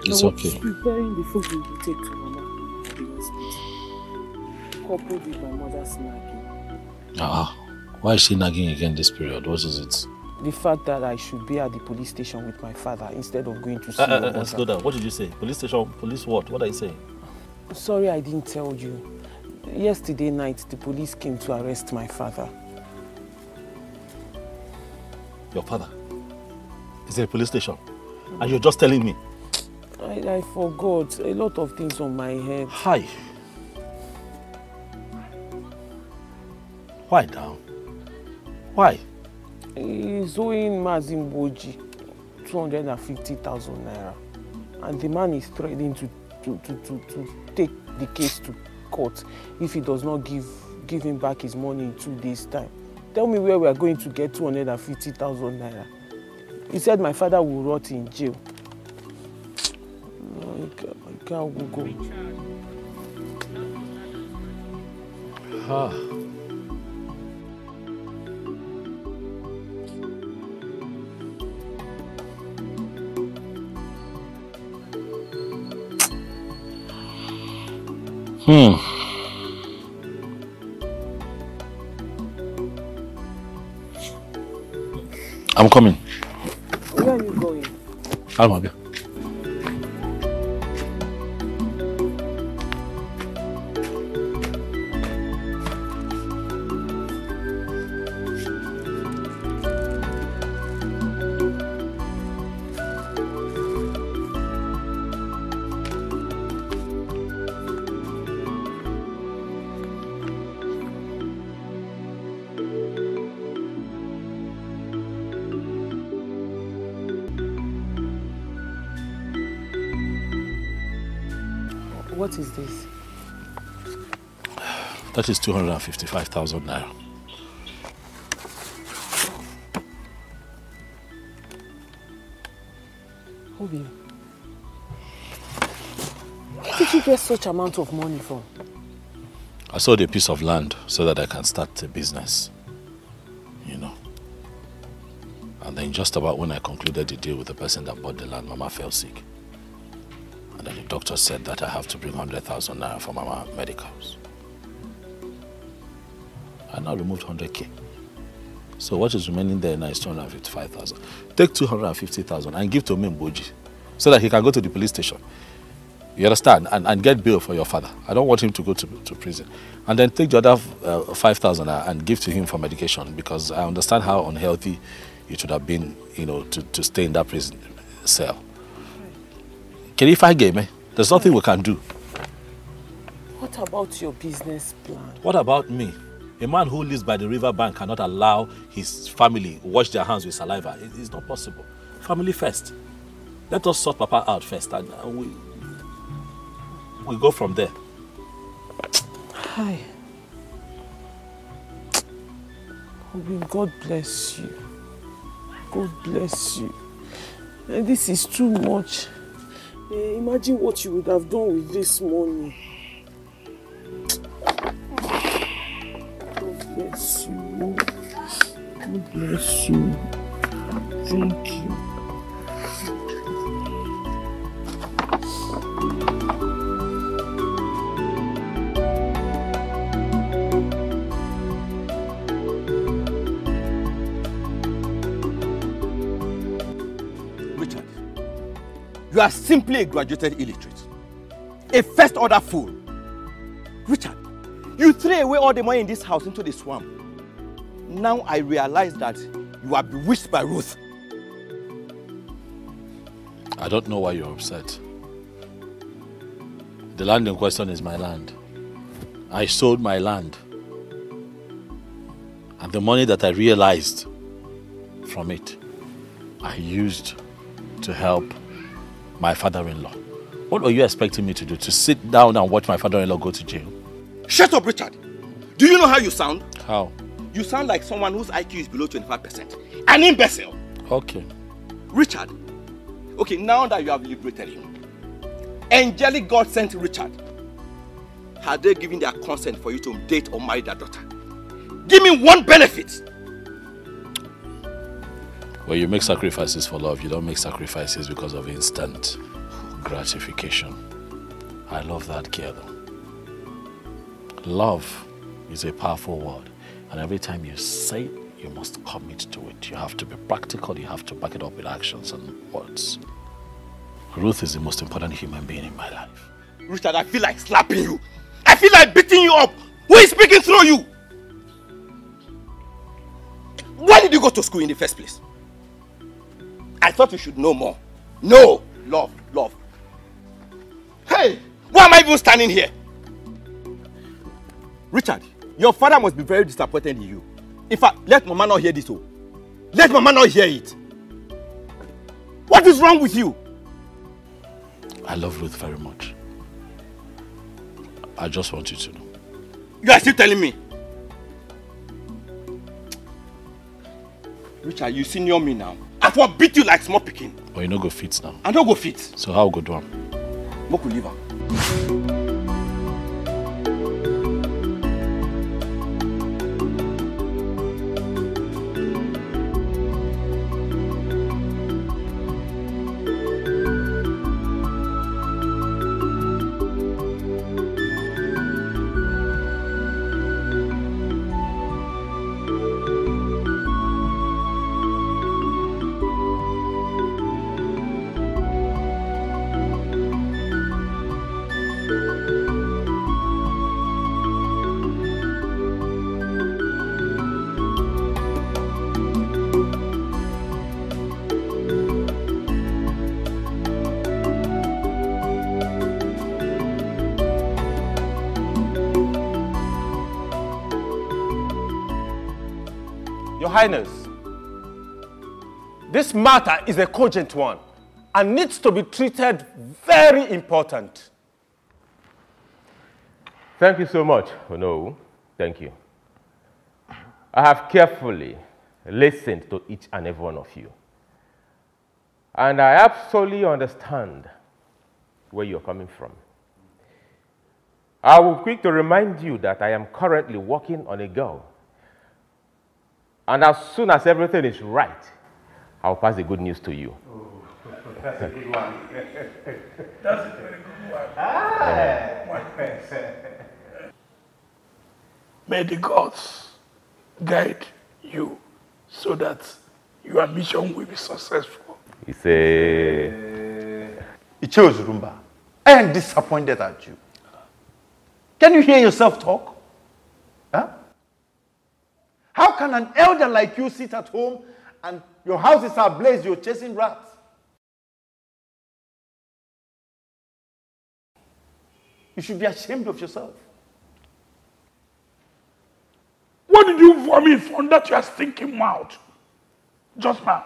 It's okay. Preparing the food we will take to Mama at the hospital. Coupled with my mother's nagging. Why is she nagging again this period? What is it? The fact that I should be at the police station with my father instead of going to see your mother. Slow down. What did you say? Police station? Police what? What are you saying? Sorry I didn't tell you. Yesterday night, the police came to arrest my father. Your father? Is at a police station? And you're just telling me? I forgot. A lot of things on my head. Hi. Why now? Why? He's owing Mazin Boji 250,000 naira. And the man is threatening to take the case to court if he does not give him back his money in 2 days' time. Tell me where we are going to get 250,000 naira. He said my father will rot in jail. I can't go. I'm coming. Where are you going? Almabia. What is this? That is 255,000 naira. Obi, where did you get such amount of money from? I sold a piece of land so that I can start a business, you know. And then just about when I concluded the deal with the person that bought the land, Mama fell sick. And then the doctor said that I have to bring 100,000 naira for Mama medicals. I now removed 100k. So what is remaining there now is 255,000. Take 250,000 and give to Mboji so that he can go to the police station. You understand? And get bail for your father. I don't want him to go to prison. And then take the other 5,000 and give to him for medication, because I understand how unhealthy it would have been, you know, to stay in that prison cell. Can you find game? There's nothing we can do. What about your business plan? What about me? A man who lives by the river bank cannot allow his family wash their hands with saliva. It's not possible. Family first. Let us sort Papa out first, and we go from there. Hi. God bless you. God bless you. This is too much. Imagine what you would have done with this money. God bless you. God bless you. Thank you. You are simply a graduated illiterate. A first order fool. Richard, you threw away all the money in this house into the swamp. Now I realize that you are bewitched by Ruth. I don't know why you're upset. The land in question is my land. I sold my land. And the money that I realized from it, I used to help my father-in-law. What were you expecting me to do? To sit down and watch my father-in-law go to jail? Shut up, Richard. Do you know how you sound? How? You sound like someone whose IQ is below 25%. An imbecile. Okay. Richard. Okay, now that you have liberated him, angelic God sent Richard. Had they given their consent for you to date or marry their daughter? Give me one benefit. When you make sacrifices for love, you don't make sacrifices because of instant gratification. I love that, girl. Love is a powerful word, and every time you say it, you must commit to it. You have to be practical, you have to back it up with actions and words. Ruth is the most important human being in my life. Richard, I feel like slapping you. I feel like beating you up. Who is speaking through you? Why did you go to school in the first place? I thought you should know more. No, love. Hey, why am I even standing here? Richard, your father must be very disappointed in you. In fact, let Mama not hear this. Let Mama not hear it. What is wrong with you? I love Ruth very much. I just want you to know. You are still telling me? Richard, you senior me now. I will beat you like small picking. But you no go fit now. I don't go fit. So how go do am? Moku leave am. Highness, this matter is a cogent one and needs to be treated very important. Thank you so much, Ono. Thank you. I have carefully listened to each and every one of you. And I absolutely understand where you're coming from. I will be quick to remind you that I am currently working on a girl. And as soon as everything is right, I'll pass the good news to you. Oh, that's a good one. That's a very good one. May the gods guide you so that your mission will be successful. It chose Rumba. I am disappointed at you. Can you hear yourself talk? Huh? How can an elder like you sit at home and your house is ablaze, you're chasing rats? You should be ashamed of yourself. What did you vomit from that your stinking mouth? Just now.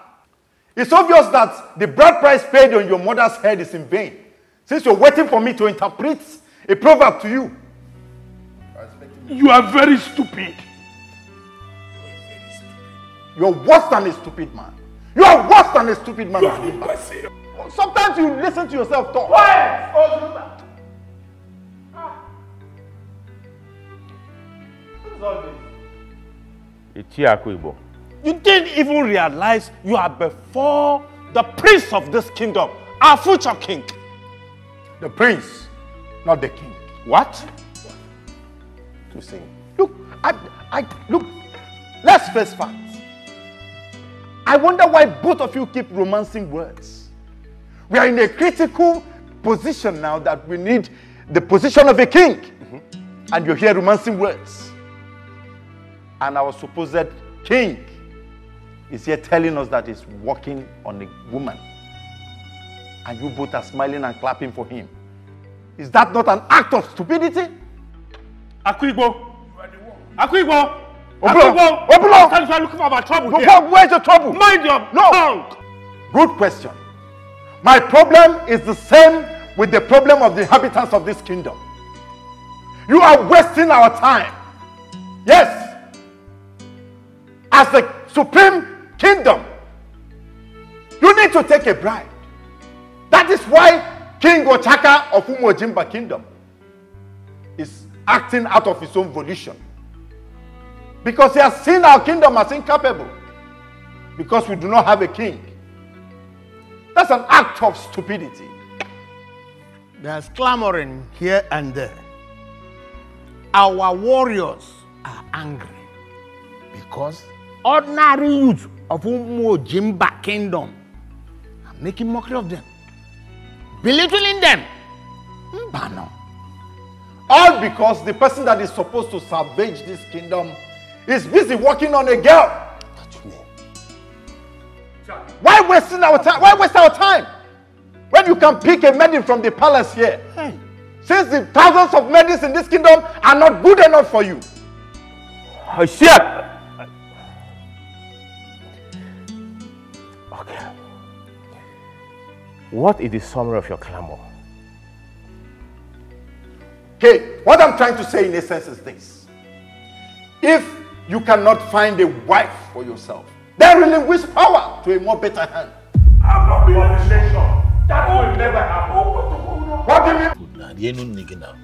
It's obvious that the bride price paid on your mother's head is in vain, since you're waiting for me to interpret a proverb to you. You are very stupid. You're worse than a stupid man. You are worse than a stupid man. Sometimes you listen to yourself talk. Quiet! You didn't even realize you are before the prince of this kingdom, our future king. The prince, not the king. What? To say, look, look, let's face facts. I wonder why both of you keep romancing words. We are in a critical position now that we need the position of a king. And you're here romancing words. And our supposed king is here telling us that he's working on a woman. And you both are smiling and clapping for him. Is that not an act of stupidity? Akwibo! Akwibo! Oblo! I'm looking for my trouble here. Where's your trouble? Mind your tongue! Good question. My problem is the same with the problem of the inhabitants of this kingdom. You are wasting our time. Yes. As the supreme kingdom, you need to take a bribe. That is why King Ochaka of Umojimba Kingdom is acting out of his own volition. Because he has seen our kingdom as incapable. Because we do not have a king. That's an act of stupidity. There's clamoring here and there. Our warriors are angry because ordinary youth of Umojimba Kingdom are making mockery of them, belittling them. Mbano. All because the person that is supposed to salvage this kingdom is busy working on a girl. Why wasting our time? Why waste our time when you can pick a maiden from the palace here? Hey. Since the thousands of maidens in this kingdom are not good enough for you. Shit! Okay. What is the summary of your clamor? Okay, what I'm trying to say in essence is this. If you cannot find a wife for yourself, then relinquish power to a more better hand. I'm not being a nation. That will never happen. What do you mean? Food now. You ain't no nigga now.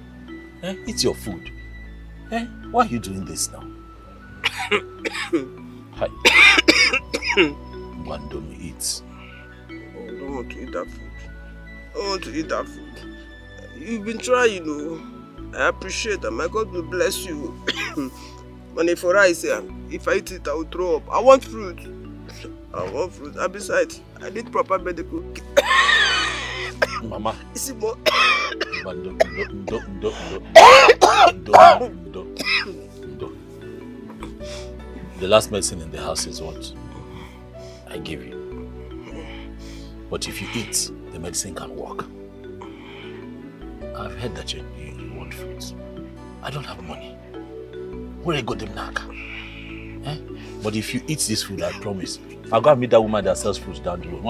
Eat your food. Why are you doing this now? Hi. One don't eat. Oh, I don't want to eat that food. I don't want to eat that food. You've been trying, you know. I appreciate that. My God will bless you. Money for rice, if I eat it, I will throw up. I want fruit. I want fruit. And besides, I need proper medical care. Mama. Is it more? The last medicine in the house is what I give you. But if you eat, the medicine can work. I've heard that you want fruits. I don't have money. Where I got them knack? But if you eat this food, I promise, I'll go and meet that woman that sells fruits down the road.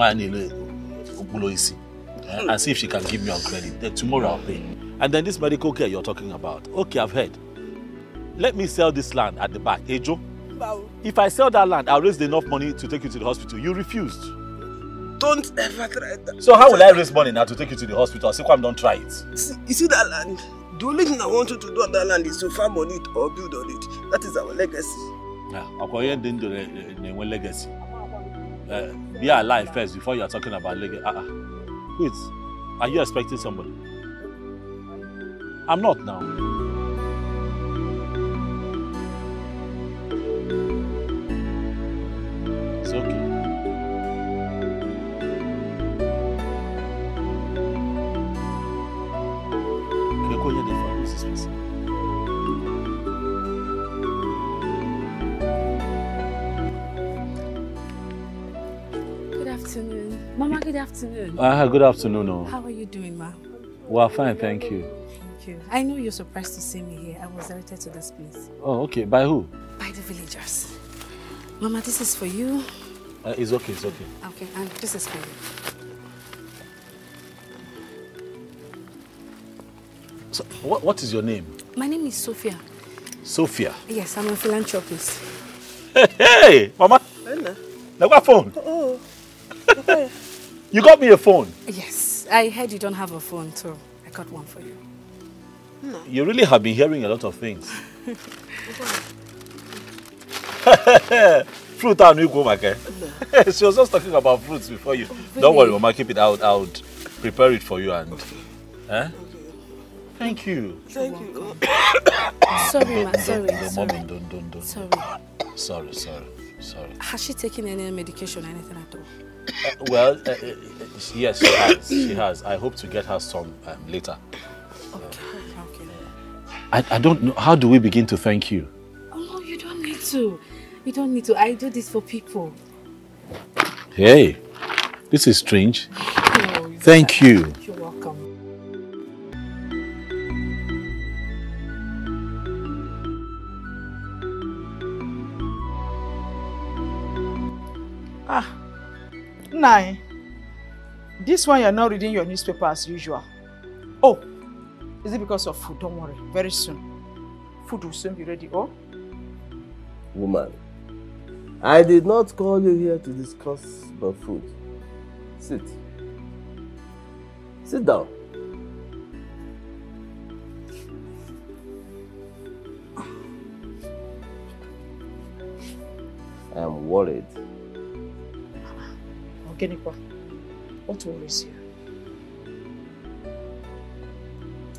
And see if she can give me on credit. Then tomorrow I'll pay. And then this medical care you're talking about. Okay, I've heard. Let me sell this land at the back. Hey, Joe? If I sell that land, I'll raise enough money to take you to the hospital. You refused. Don't ever try that. So how will I raise money now to take you to the hospital? Sequam, don't try it. You see that land? The only thing I want you to do on that land is to farm on it or build on it. That is our legacy. Legacy. Be alive first before you are talking about legacy. Wait, are you expecting somebody? I'm not now. It's okay. Good afternoon. Mama, good afternoon. Good afternoon. No. How are you doing, Ma? Well, fine, thank you. Thank you. I know you're surprised to see me here. I was directed to this place. Oh, okay. By who? By the villagers. Mama, this is for you. It's okay, it's okay. Okay, and this is for you. So, what is your name? My name is Sophia. Sophia? Yes, I'm a philanthropist. Hey, Mama. Now got a phone. Oh. You got me a phone? Yes, I heard you don't have a phone, so I got one for you. No. You really have been hearing a lot of things. Fruit and you go, Maka. She was just talking about fruits before you. Really? Don't worry, Mama, keep it out. I'll prepare it for you and... Okay. Thank you. Thank you. Sorry, Ma. Sorry. Don't. Sorry. Sorry. Has she taken any medication or anything at all? Well, yes, she has. She has. I hope to get her some later. Okay. I don't know. How do we begin to thank you? Oh, no, you don't need to. You don't need to. I do this for people. Hey, this is strange. Oh, thank you. You're welcome. Nai, this one you're not reading your newspaper as usual. Oh, is it because of food? Don't worry, very soon. Food will soon be ready, oh? Woman, I did not call you here to discuss the food. Sit. Sit down. I am worried. Ogenikwa, what worries you?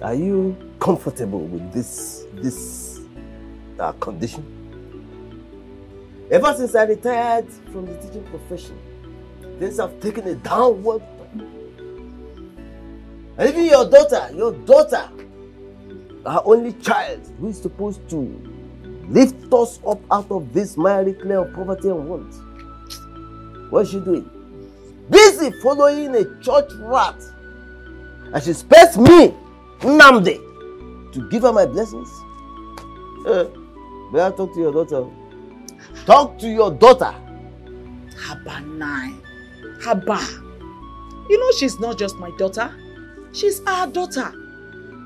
Are you comfortable with this condition? Ever since I retired from the teaching profession, things have taken a downward trend. And even your daughter, our only child, who is supposed to lift us up out of this miry clay of poverty and want. What is she doing? Busy following a church rat. And she expects me, Nnamdi, to give her my blessings. Better talk to your daughter. Talk to your daughter. Haba nine. Haba. You know she's not just my daughter. She's our daughter.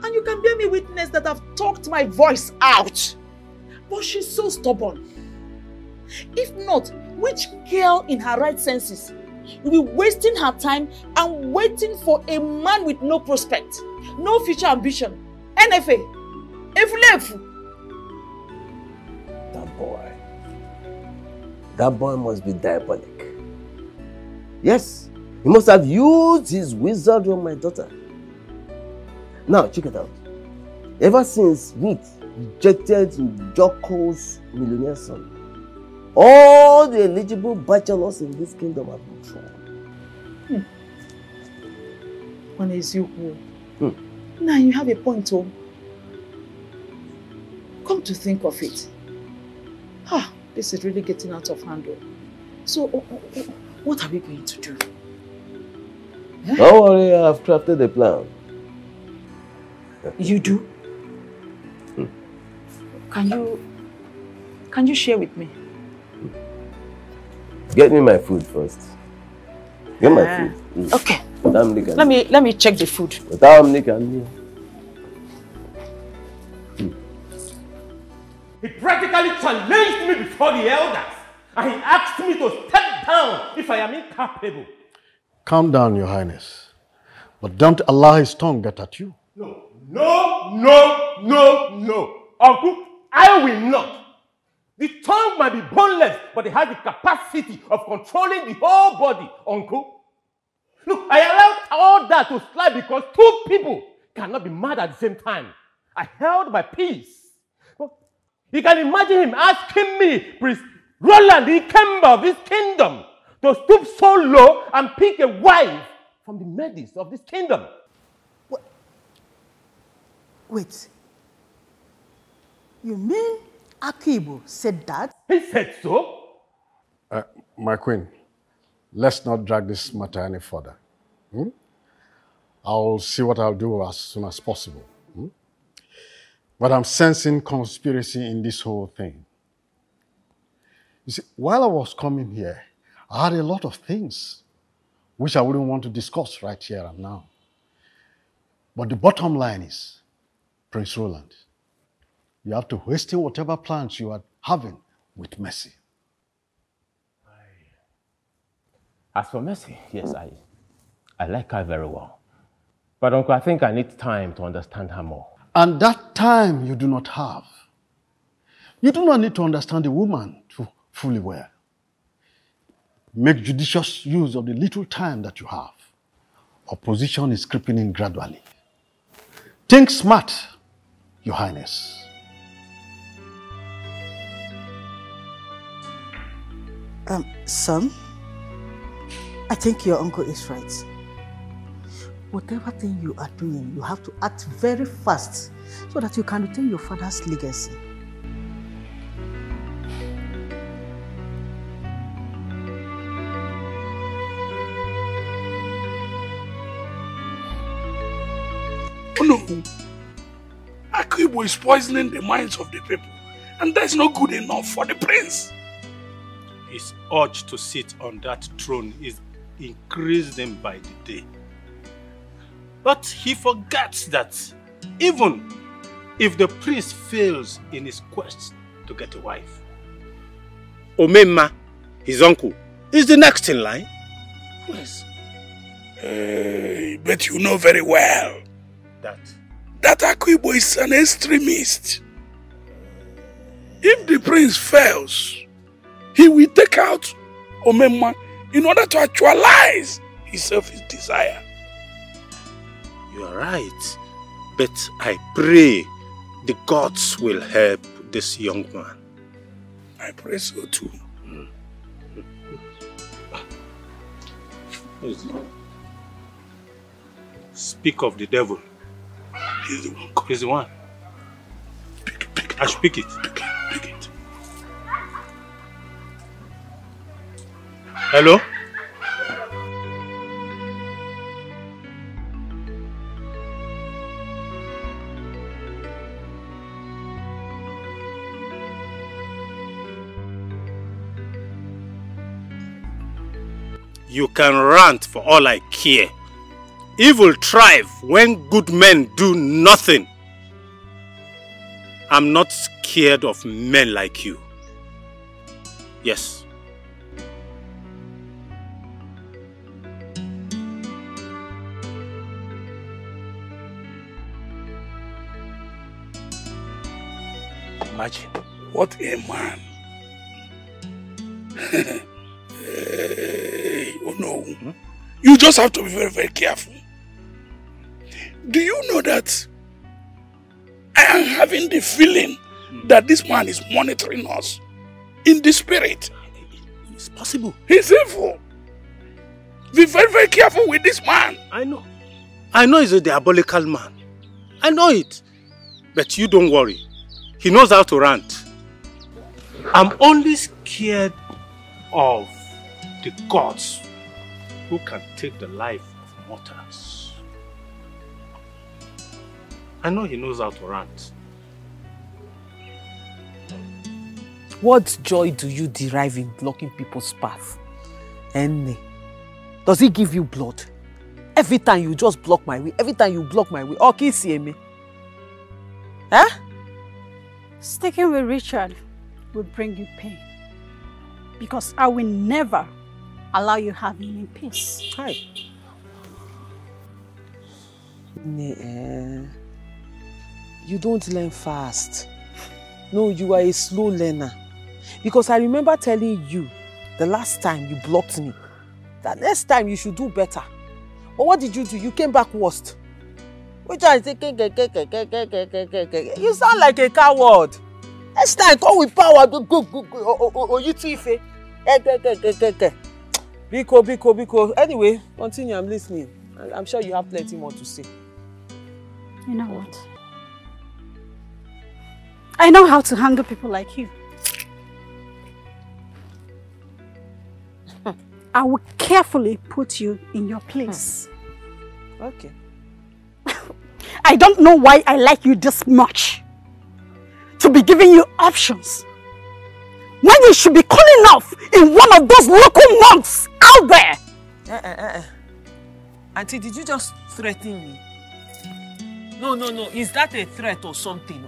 And you can bear me witness that I've talked my voice out. But she's so stubborn. If not, which girl in her right senses will be wasting her time and waiting for a man with no prospect, no future ambition? NFA. Efulefu. That boy must be diabolic. Yes, he must have used his wizard on my daughter. Now, check it out. Ever since Meat rejected Joko's millionaire son, all the eligible bachelors in this kingdom have been thrown. Now you have a point, oh. Come to think of it. This is really getting out of hand. So, what are we going to do? Don't worry, I've crafted a plan. You do? Can you share with me? Get me my food first. Get my food. Okay. Let me check the food. He practically challenged me before the elders, and he asked me to step down if I am incapable. Calm down, Your Highness. But don't allow his tongue get at you. No. Uncle, I will not. The tongue might be boneless, but it has the capacity of controlling the whole body, Uncle. Look, I allowed all that to slide because two people cannot be mad at the same time. I held my peace. You can imagine him asking me, Priest Roland, the Ikemba of this kingdom, to stoop so low and pick a wife from the midst of this kingdom. Wait. You mean Akibo said that? He said so. My queen, let's not drag this matter any further. I'll see what I'll do as soon as possible. But I'm sensing conspiracy in this whole thing. You see, while I was coming here, I had a lot of things which I wouldn't want to discuss right here and now. But the bottom line is, Prince Roland, you have to hasten whatever plans you are having with Mercy. As for Mercy, yes, I like her very well. But Uncle, I think I need time to understand her more. And that time you do not have. You do not need to understand the woman fully well. Make judicious use of the little time that you have. Opposition is creeping in gradually. Think smart, Your Highness. Son, I think your uncle is right. Whatever thing you are doing, you have to act very fast so that you can retain your father's legacy. Oh no, Akibo is poisoning the minds of the people, and that's not good enough for the prince. His urge to sit on that throne is increasing by the day. But he forgets that even if the priest fails in his quest to get a wife, Omema, his uncle, is the next in line. Yes, But you know very well that Akuibo is an extremist. If the prince fails, he will take out Omemma in order to actualize his selfish desire. You are right, but I pray the gods will help this young man. I pray so too. Speak of the devil. He's the one. He's the one. I should pick it. Pick it. Hello? You can rant for all I care. Evil thrive when good men do nothing. I'm not scared of men like you. Yes. Imagine. What a man. Oh no. You just have to be very, very careful. Do you know that I am having the feeling that this man is monitoring us in the spirit? It's possible. He's evil. Be very, very careful with this man. I know. I know he's a diabolical man. I know it. But you don't worry. He knows how to rant. I'm only scared of the gods who can take the life of mortals. I know he knows how to rant. What joy do you derive in blocking people's path? Enne, does he give you blood? Every time you just block my way, every time you block my way, okay, see me. Huh? Sticking with Richard will bring you pain. Because I will never allow you have him in peace. Hi. You don't learn fast. No, you are a slow learner. Because I remember telling you the last time you blocked me that next time you should do better. But what did you do? You came back worst. Which I say, you sound like a coward. Next time, come with power. Go, you thief. Biko. Anyway, continue. I'm listening. I'm sure you have plenty more to say. You know what? I know how to handle people like you. I will carefully put you in your place. Okay. I don't know why I like you this much. To be giving you options. When you should be calling off in one of those local monks out there. Auntie, did you just threaten me? No. Is that a threat or something?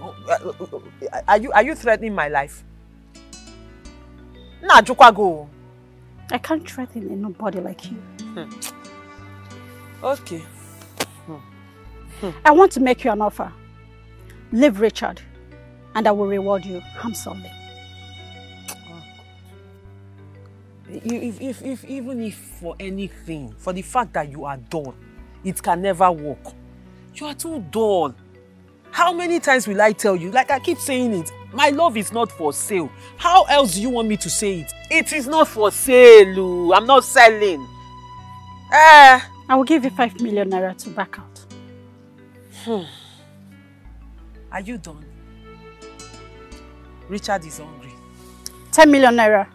Are you threatening my life? Nah, Jukwago. I can't threaten anybody like you. Okay. I want to make you an offer. Leave Richard, and I will reward you handsomely. Even if for anything, for the fact that you are dull, it can never work. You are too dull. How many times will I tell you? Like I keep saying it, my love is not for sale. How else do you want me to say it? It is not for sale, Lou. I'm not selling. I will give you 5 million naira to back out. Are you done? Richard is hungry. 10 million naira.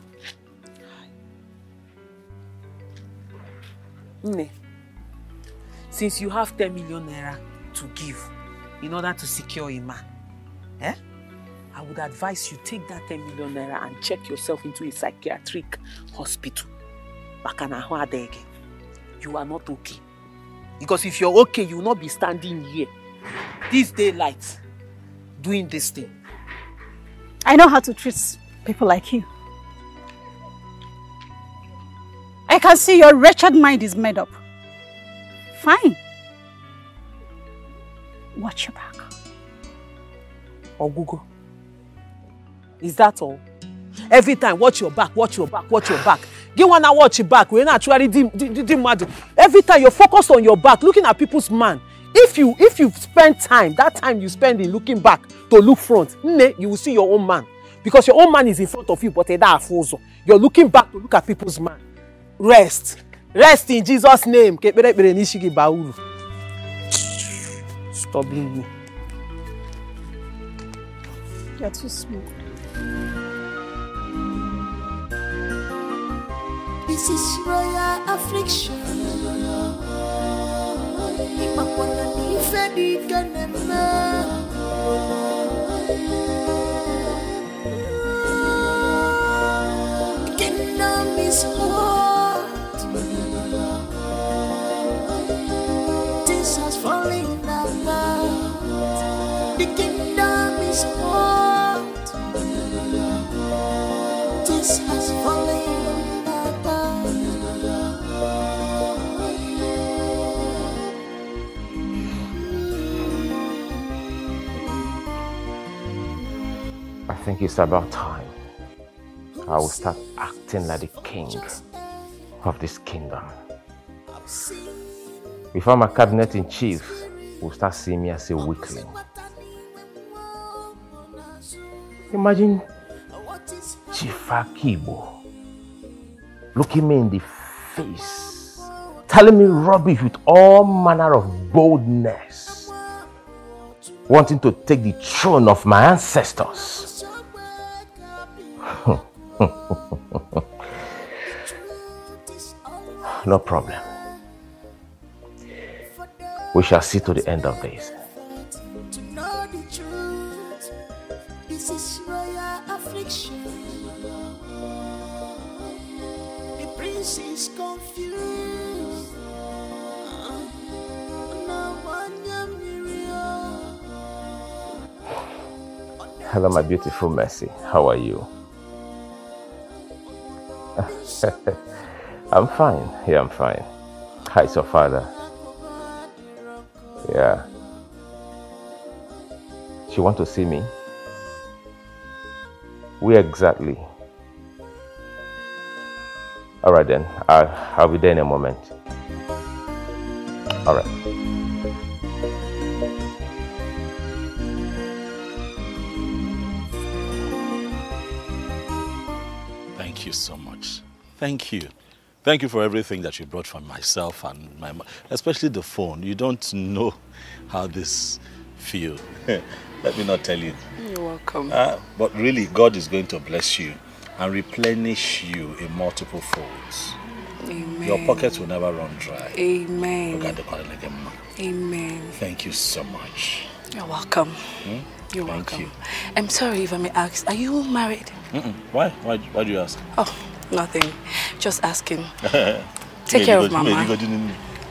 Nne, since you have 10 million naira to give in order to secure a man, I would advise you take that 10 million naira and check yourself into a psychiatric hospital. You are not okay. Because if you're okay, you will not be standing here, this daylight, doing this thing. I know how to treat people like you. I can see your wretched mind is made up. Fine. Watch your back. Ogugo. Is that all? Every time, watch your back, watch your back, watch your back. Give one now, watch your back. We're not actually mad. Every time you're focused on your back, looking at people's man. If you spend time, that time you spend in looking back to look front, you will see your own man. Because your own man is in front of you, but you're looking back to look at people's man. Rest. Rest in Jesus' name. Stop being me. You're too small. This is royal affliction. Kingdom is what? This has fallen down. The kingdom is what? This has fallen. I think it's about time I will start acting like the king of this kingdom. Before my cabinet in chief will start seeing me as a weakling. Imagine Chief Akibo looking me in the face, telling me rubbish with all manner of boldness, wanting to take the throne of my ancestors. No problem. We shall see to the end of this. To know the truth, this is royal affliction. The prince is confused. Hello, my beautiful Mercy. How are you? I'm fine. Yeah, I'm fine. How's your father? Yeah. She want to see me? Where exactly? All right then. I'll be there in a moment. All right. Thank you so much. Thank you. Thank you for everything that you brought for myself and my mom, especially the phone. You don't know how this feels. Let me not tell you. You're welcome. But really, God is going to bless you and replenish you in multiple folds. Amen. Your pockets will never run dry. Amen. Amen. Thank you so much. You're welcome. You're welcome. You. I'm sorry if I may ask, are you married? Why? Why do you ask? Oh, nothing. Just asking. Take care of Mama.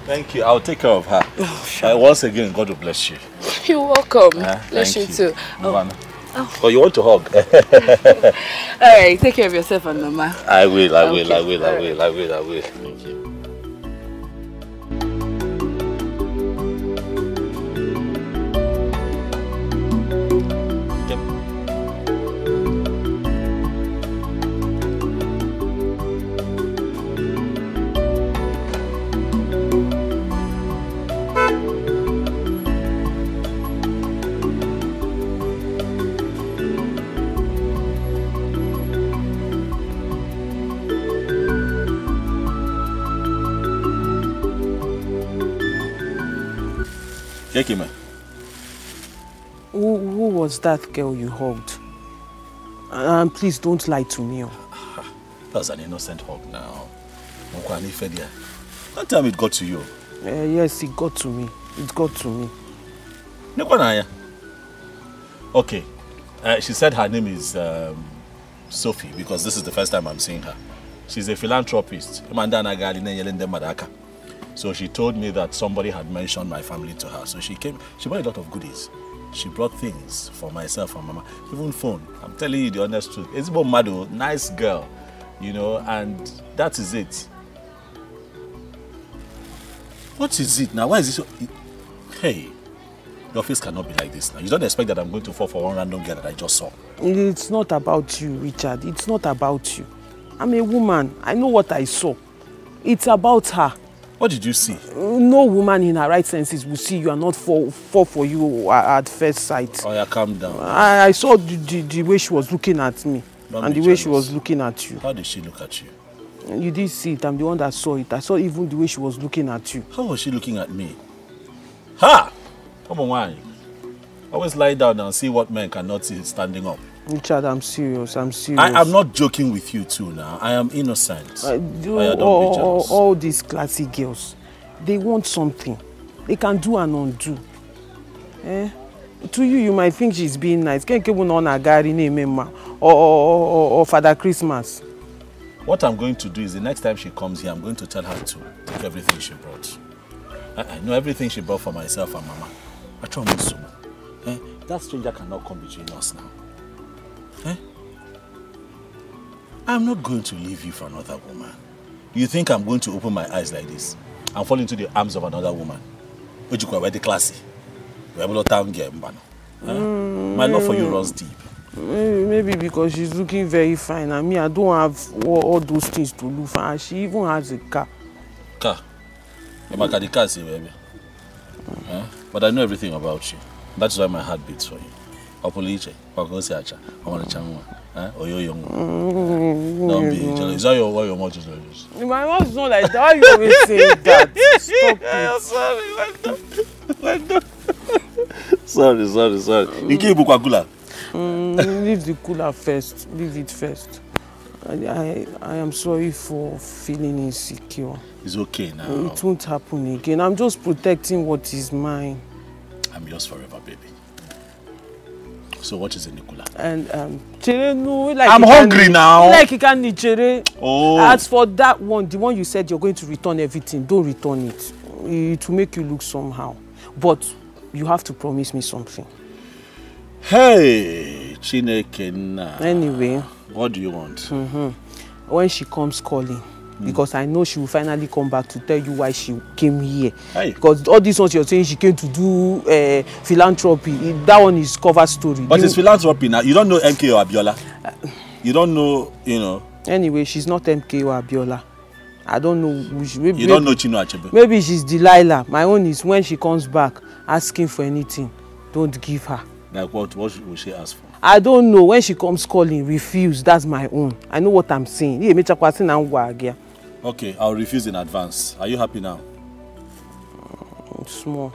Thank you. I'll take care of her. Oh, sure. Once again, God will bless you. You're welcome. Bless you too. Oh, you want to hug? All right, take care of yourself and Mama. I will. Thank you. Who was that girl you hugged? Please don't lie to me. That's an innocent hug now. That time it got to you. Yes, it got to me. It got to me. Okay. She said her name is Sophie because this is the first time I'm seeing her. She's a philanthropist. So she told me that somebody had mentioned my family to her. So she came, she brought a lot of goodies. She brought things for myself and Mama, even phone. I'm telling you the honest truth. Ezbo Mado, nice girl, you know, and that is it. What is it now? Why is it so... Hey, your face cannot be like this now. You don't expect that I'm going to fall for one random girl that I just saw. It's not about you, Richard. It's not about you. I'm a woman. I know what I saw. It's about her. What did you see? No woman in her right senses will see you and not fall for you at first sight. Oh yeah, calm down. I saw the way she was looking at me. And the way she was looking at you. How did she look at you? You did see it. I'm the one that saw it. I saw even the way she was looking at you. How was she looking at me? Ha! Come on, why? Always lie down and see what men cannot see standing up. Richard, I'm serious. I'm serious. I am not joking with you too now. I am innocent. All these classy girls, they want something. They can do and undo. To you might think she's being nice. Or Father Christmas. What I'm going to do is the next time she comes here, I'm going to tell her to take everything she brought. I know everything she brought for myself and Mama. I try to so. That stranger cannot come between us now. I'm not going to leave you for another woman. You think I'm going to open my eyes like this and fall into the arms of another woman? Which you call the classy. My love for you runs deep. Maybe because she's looking very fine and me, I don't have all those things to look for. And she even has a car. Car? The car, baby. But I know everything about you. That's why my heart beats for you. Don't be jealous. Is that what your mouth is like this? My mouth is not like that. Why you always say that? Stop it. Sorry. You keep Bukakula. Leave the cooler first. Leave it first. I am sorry for feeling insecure. It's okay now. It won't happen again. I'm just protecting what is mine. I'm yours forever, baby. So what is in the cooler? And like I'm hungry now. Like you can chere. Oh. As for that one, the one you said you're going to return everything, don't return it. It will make you look somehow. But you have to promise me something. Hey, Chineke na. Anyway. What do you want? When she comes calling, because I know she will finally come back to tell you why she came here. Hey. Because all these ones you're saying she came to do philanthropy, that one is cover story. But it's philanthropy now. You don't know MK or Abiola. You don't know, Anyway, she's not MK or Abiola. I don't know. You don't know Chino Achebe. Maybe she's Delilah. My own is when she comes back asking for anything, don't give her. Like what will she ask for? I don't know. When she comes calling, refuse. That's my own. I know what I'm saying. Okay, I'll refuse in advance. Are you happy now? Small.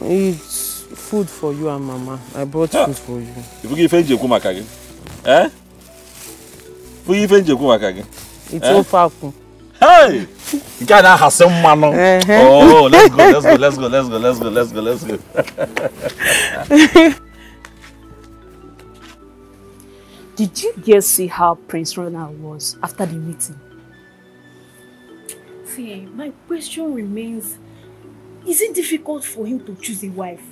It's food for you and Mama. I brought food for you. If you give again? It's all falcon. Hey! You can't have some man. Oh, let's go. Did you guys see how Prince Ronald was after the meeting? See, my question remains, is it difficult for him to choose a wife?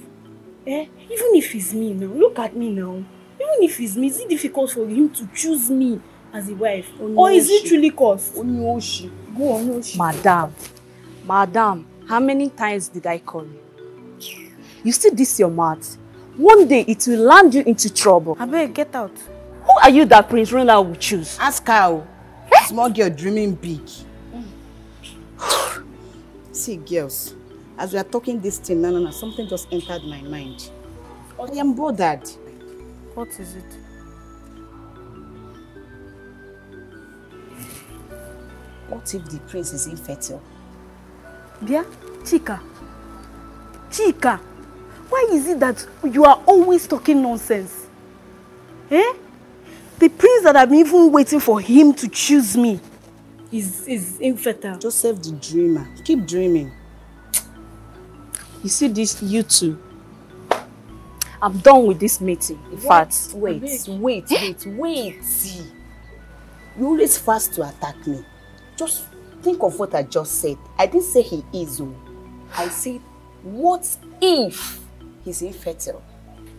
Even if it's me now, look at me now. Even if it's me, is it difficult for him to choose me as a wife? Or is it really cost? Go on, Yoshi. Madam, how many times did I call you? You still diss your mouth. One day it will land you into trouble. I better get out. Who are you that Prince Ronald will choose? Ask her. Small girl dreaming big. See, girls, as we are talking this thing, no, something just entered my mind. I am bothered. What is it? What if the prince is infertile? Yeah, Chika, why is it that you are always talking nonsense? The prince that I've been even waiting for him to choose me is infertile. Joseph the dreamer. Keep dreaming. You see this, you two. I'm done with this meeting. In fact, wait. See, you always fast to attack me. Just think of what I just said. I didn't say he is. I said, what if he's infertile?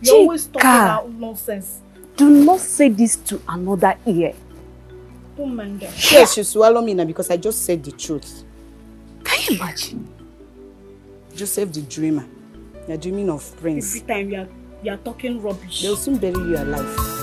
You always talk about nonsense. Do not say this to another ear. Oh my God. Yes, you swallow me now because I just said the truth. Imagine. Joseph the dreamer. You're dreaming of Prince. Every time you are talking rubbish. They'll soon bury you alive.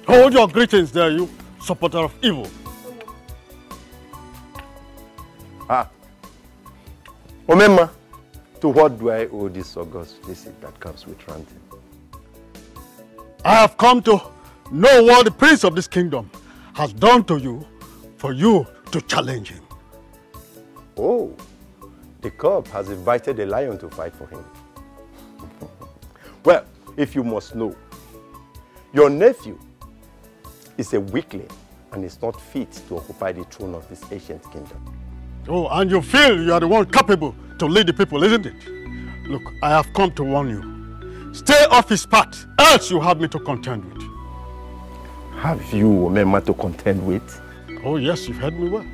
Hold your greetings there, you supporter of evil. Omema, to what do I owe this august visit that comes with ranting? I have come to know what the prince of this kingdom has done to you for you to challenge him. Oh, the cub has invited a lion to fight for him. Well, if you must know, your nephew is a weakling and is not fit to occupy the throne of this ancient kingdom. Oh, and you feel you are the one capable to lead the people, isn't it? Look, I have come to warn you. Stay off his path, else you have me to contend with. Have you Omema to contend with? Oh yes, you've heard me well.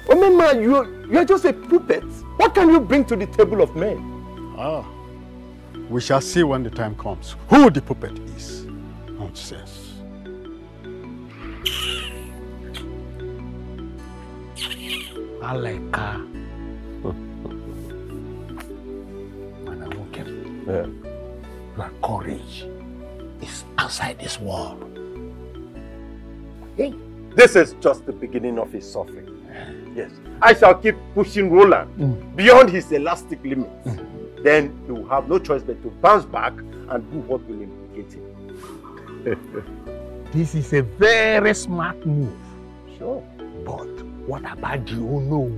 Omema, you're just a puppet. What can you bring to the table of men? We shall see when the time comes who the puppet is. Nonsense. Aleka. Yeah. Your courage is outside this world. Hey. This is just the beginning of his suffering. Yes. I shall keep pushing Roland beyond his elastic limits. Then he will have no choice but to bounce back and do what will implicate him. This is a very smart move. Sure. But what about the Ono?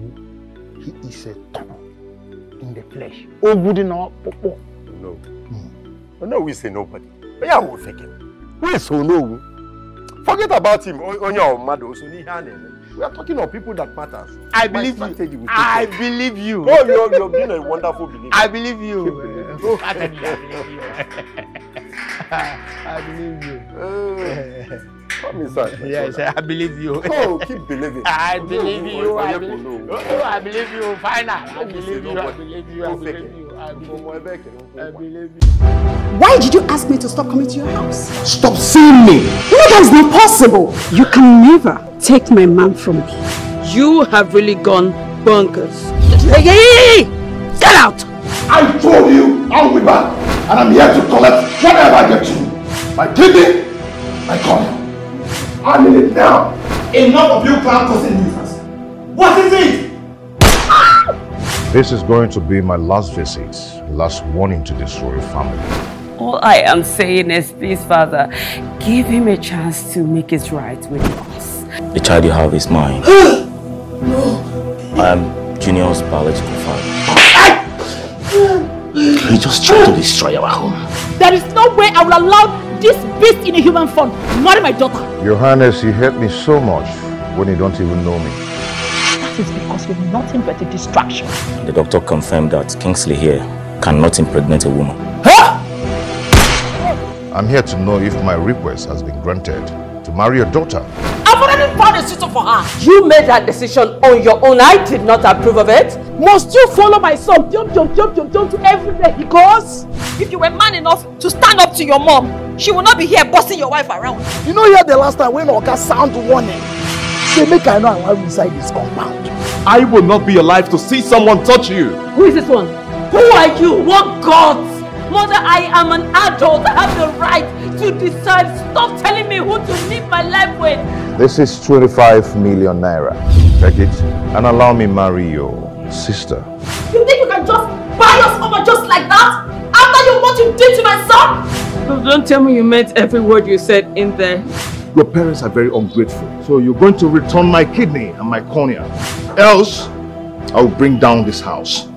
He is a thorn in the flesh. Oh, good enough. No. No, we say nobody. But yeah, we'll fake him. We so no. Forget about him. On your mother, we are talking of people that matters. I believe you. I believe you. Oh, you're being a wonderful believer. I believe you. I believe you. Come inside. Yes, I believe you. Oh, keep believing. I believe you. I believe you. I believe you. Final. I believe you. I believe you. I believe you. I believe you. Why did you ask me to stop coming to your house? Stop seeing me. No, that's not possible. You can never take my man from me. You have really gone bonkers. Hey! Get out! I told you I'll be back, and I'm here to collect whatever I get to. My kidney, my corner. I need it now. Enough of you clown causing nuisance. What is it? This is going to be my last visit, last warning to this royal family. All I am saying is, please, Father, give him a chance to make it right with us. The child you have is mine. No. I am Junior's biological father. He just tried to destroy our home. There is no way I will allow this beast in a human form marry my daughter. Your Highness, you hurt me so much when you don't even know me. That is because you're nothing but a distraction. The doctor confirmed that Kingsley here cannot impregnate a woman. Huh? I'm here to know if my request has been granted to marry your daughter. I've already found a suitor for her. You made that decision on your own. I did not approve of it. Must you follow my son jump to everywhere he goes? If you were man enough to stand up to your mom, she will not be here bossing your wife around. You know here the last time when Oga sound warning. Say make I know allow you inside this compound. I will not be alive to see someone touch you. Who is this one? Who are you? What gods? Mother, I am an adult. I have the right to decide. Stop telling me who to live my life with. This is 25 million naira. Take it and allow me marry your sister. You think you can just buy us over just like that? After you what you did to my son? Don't tell me you meant every word you said in there. Your parents are very ungrateful. So you're going to return my kidney and my cornea. Else, I will bring down this house.